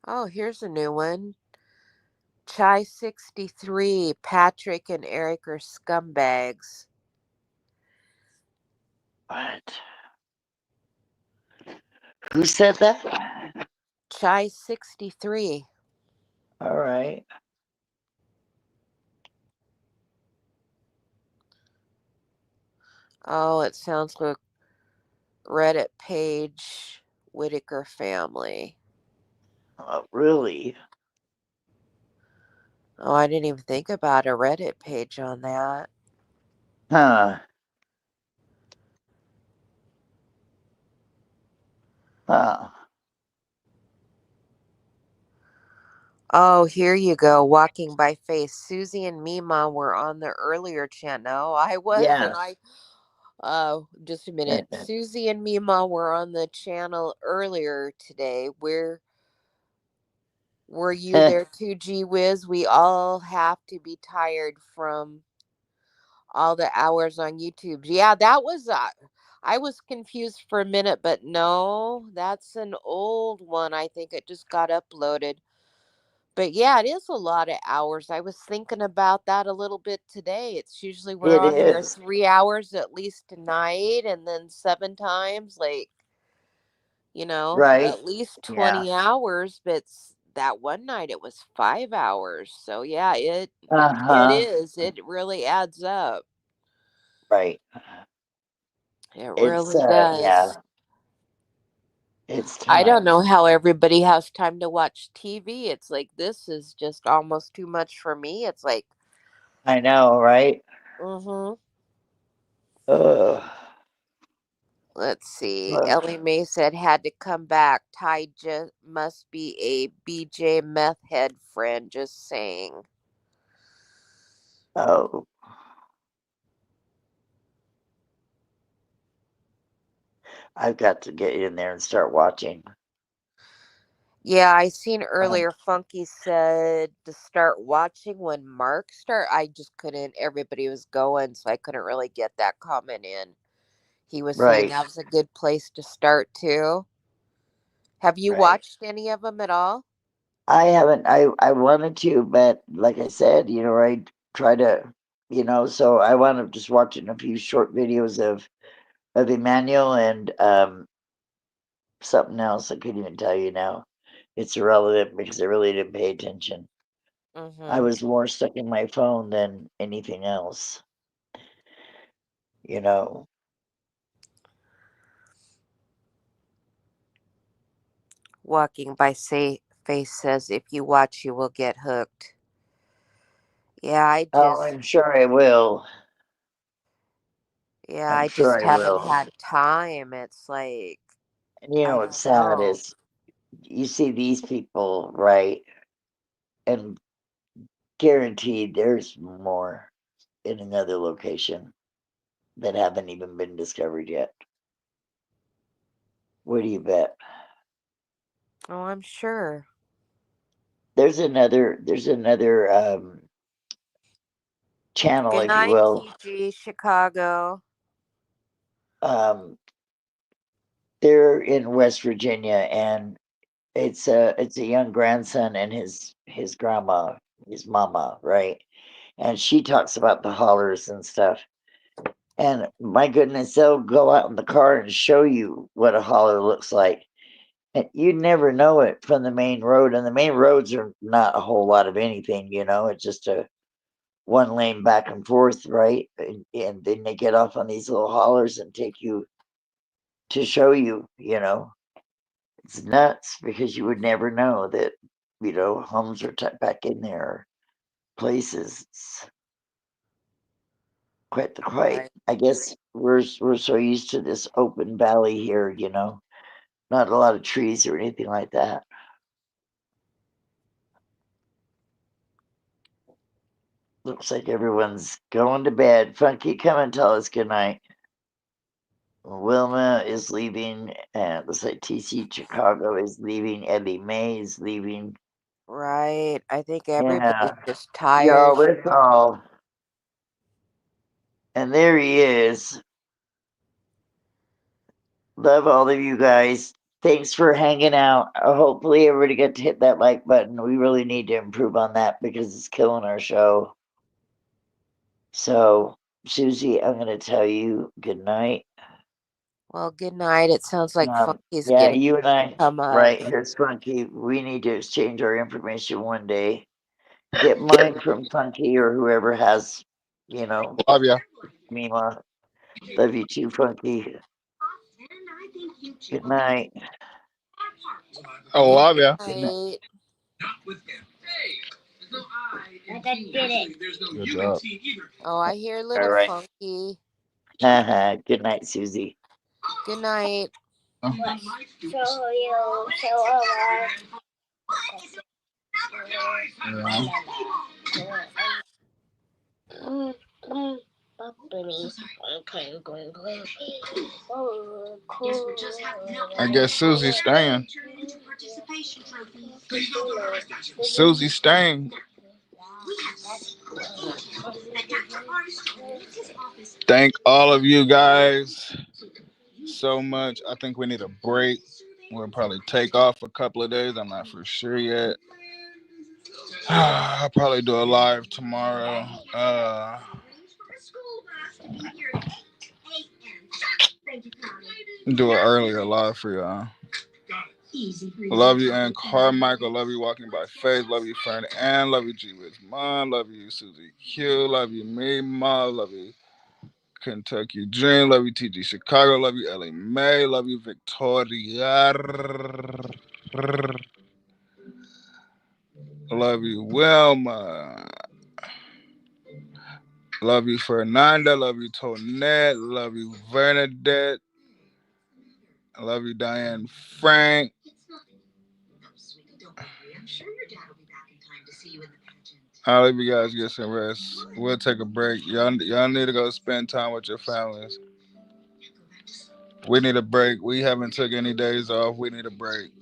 Speaker 2: oh, here's a new one. Chai 63, Patrick and Eric are scumbags.
Speaker 3: What? Who said that?
Speaker 2: Chai 63.
Speaker 3: All right.
Speaker 2: Oh, it sounds like Reddit page Whittaker family.
Speaker 3: Really?
Speaker 2: Oh, I didn't even think about a Reddit page on that.
Speaker 3: Huh. Huh.
Speaker 2: Oh, here you go. Walking by Faith. Susie and Mima were on the earlier channel. No, I wasn't.
Speaker 3: Yes.
Speaker 2: Just a minute. Susie and Mima were on the channel earlier today. Were you there too, Gee Whiz? We all have to be tired from all the hours on YouTube. Yeah, that was I was confused for a minute, but no, that's an old one. I think it just got uploaded. But yeah, it is a lot of hours. I was thinking about that a little bit today. It's usually we're
Speaker 3: It
Speaker 2: on there
Speaker 3: is.
Speaker 2: 3 hours at least tonight, and then 7 times, like,
Speaker 3: Right.
Speaker 2: at least
Speaker 3: Yeah.
Speaker 2: 20 hours. But that one night it was 5 hours. So yeah, it
Speaker 3: Uh-huh.
Speaker 2: is. It really adds up.
Speaker 3: Right.
Speaker 2: It
Speaker 3: It's
Speaker 2: really
Speaker 3: yeah,
Speaker 2: does.
Speaker 3: it's
Speaker 2: I don't
Speaker 3: time.
Speaker 2: know how everybody has time to watch TV. It's like this is just almost too much for me. It's like,
Speaker 3: I know, right?
Speaker 2: mm-hmm.
Speaker 3: Ugh.
Speaker 2: Let's see.
Speaker 3: Ugh.
Speaker 2: Ellie Mae said had to come back. Ty just must be a BJ meth head friend. Just saying.
Speaker 3: Oh, I've got to get in there and start watching.
Speaker 2: Yeah, I seen
Speaker 3: Um,
Speaker 2: earlier. Funky said to start watching when Mark start. I just couldn't. Everybody was going, so I couldn't really get that comment in. He was saying
Speaker 3: right,
Speaker 2: that was a good place to start too. Have you
Speaker 3: right.
Speaker 2: watched any of them at all?
Speaker 3: I haven't. I wanted to, but like I said, I try to, so I wound up just watching a few short videos of Emmanuel and something else. I couldn't even tell you now. It's irrelevant because I really didn't pay attention. I
Speaker 2: Mm-hmm.
Speaker 3: was more stuck in my phone than anything else, you know.
Speaker 2: Walking by say face says if you watch you will get hooked. Yeah,
Speaker 3: Oh, I'm sure I will. I'm
Speaker 2: I
Speaker 3: sure
Speaker 2: just
Speaker 3: I
Speaker 2: haven't
Speaker 3: will.
Speaker 2: had time. It's like
Speaker 3: And you know
Speaker 2: I
Speaker 3: what's
Speaker 2: don't
Speaker 3: sad
Speaker 2: know.
Speaker 3: is you see these people, right? And guaranteed there's more in another location that haven't even been discovered yet. What do you bet?
Speaker 2: Oh, I'm sure.
Speaker 3: There's another channel,
Speaker 2: Good
Speaker 3: if you
Speaker 2: night,
Speaker 3: will.
Speaker 2: TG Chicago.
Speaker 3: Um, they're in West Virginia, and it's a young grandson and his grandma, his mama, right? And she talks about the hollers and stuff. And my goodness, they'll go out in the car and show you what a holler looks like. And you never know it from the main road. And the main roads are not a whole lot of anything, it's just a one lane back and forth, right? And then they get off on these little hollers and take you to show you. It's nuts because you would never know that, homes are tucked back in there, places. It's quite.
Speaker 2: Right.
Speaker 3: I guess we're so used to this open valley here. Not a lot of trees or anything like that. Looks like everyone's going to bed. Funky, come and tell us good night. Wilma is leaving, and looks like TC Chicago is leaving. Ellie Mae is leaving.
Speaker 2: Right. I think everybody's
Speaker 3: Yeah,
Speaker 2: just tired.
Speaker 3: y'all, that's all. And there he is. Love all of you guys. Thanks for hanging out. Hopefully, everybody got to hit that like button. We really need to improve on that because it's killing our show. So, Susie, I'm going to tell you good night.
Speaker 2: Well, good night. It sounds like Funky's
Speaker 3: Yeah,
Speaker 2: getting
Speaker 3: you and I,
Speaker 2: come up.
Speaker 3: right? Here's Funky. We need to exchange our information one day. Get mine from Funky or whoever has, you know,
Speaker 1: Love ya.
Speaker 3: Mima. Love you too, Funky. Good night.
Speaker 1: I love ya.
Speaker 3: Good night.
Speaker 2: Right.
Speaker 1: Good job.
Speaker 2: Oh, I hear
Speaker 3: All
Speaker 2: little
Speaker 3: right.
Speaker 2: Funky.
Speaker 3: Good night, Susie.
Speaker 2: Good night.
Speaker 1: Yeah. I guess Susie's staying. Susie's staying. Thank all of you guys so much. I think we need a break. We'll probably take off a couple of days. I'm not for sure yet. I'll probably do a live tomorrow. Do it earlier live for y'all. Love you, and Carmichael. Love you, Walking by Faith. Love you, Fern Ann. Love you, G Wiz Mom. Love you, Susie Q. Love you, me, Ma. Love you, Kentucky Dream. Love you, TG Chicago. Love you, Ellie Mae. Love you, Victoria. Love you, Wilma. Love you, Fernanda. Love you, Tonette. Love you, Bernadette. Love you, Diane Frank. I'll leave you guys get some rest. We'll take a break. Y'all need to go spend time with your families. We need a break. We haven't took any days off. We need a break.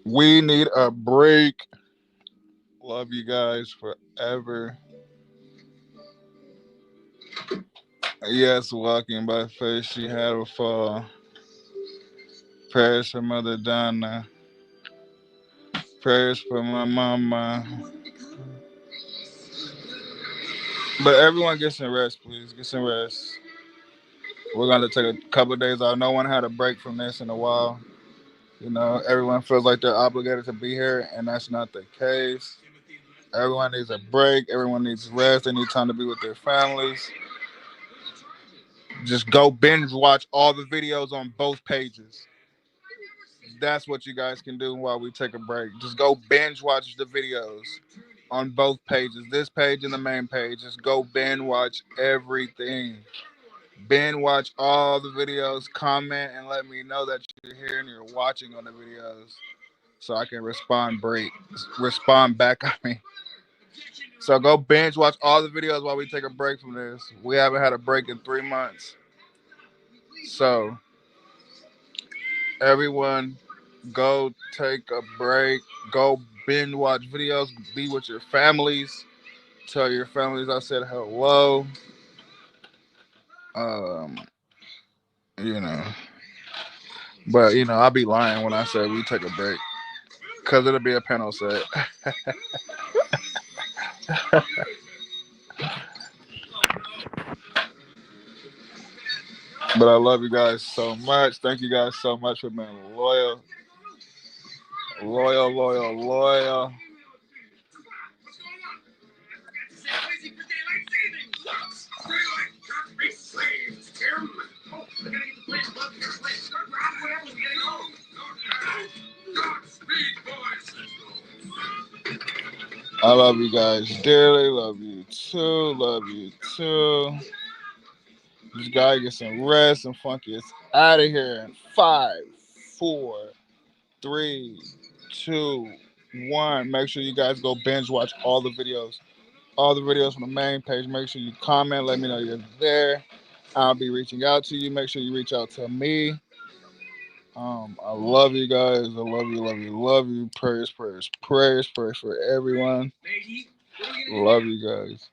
Speaker 1: We need a break. Love you guys forever. Yes, Walking by Faith. She had a fall. Prayers for Mother Donna. Prayers for my mama. But everyone get some rest, please. Get some rest. We're going to take a couple of days off. No one had a break from this in a while. You know, everyone feels like they're obligated to be here, and that's not the case. Everyone needs a break. Everyone needs rest. They need time to be with their families. Just go binge watch all the videos on both pages. That's what you guys can do while we take a break. Just go binge watch the videos on both pages. This page and the main page. Just go binge watch everything. Binge watch all the videos. Comment and let me know that you're here and you're watching on the videos, so I can respond back. I mean, so go binge watch all the videos while we take a break from this. We haven't had a break in 3 months. So everyone, go take a break. Go binge watch videos. Be with your families. Tell your families I said hello. Um, you know, but I'll be lying when I say we take a break because it'll be a panel set. But I love you guys so much. Thank you guys so much for being loyal. Loyal, loyal, loyal. I love you guys dearly. Love you too. Love you too. Just gotta get some rest and Funky is out of here in 5, 4, 3, 2, 1. Make sure you guys go binge watch all the videos. All the videos from the main page. Make sure you comment. Let me know you're there. I'll be reaching out to you. Make sure you reach out to me. I love you guys. I love you, love you, love you. Prayers, prayers, prayers, prayers for everyone. Love you guys.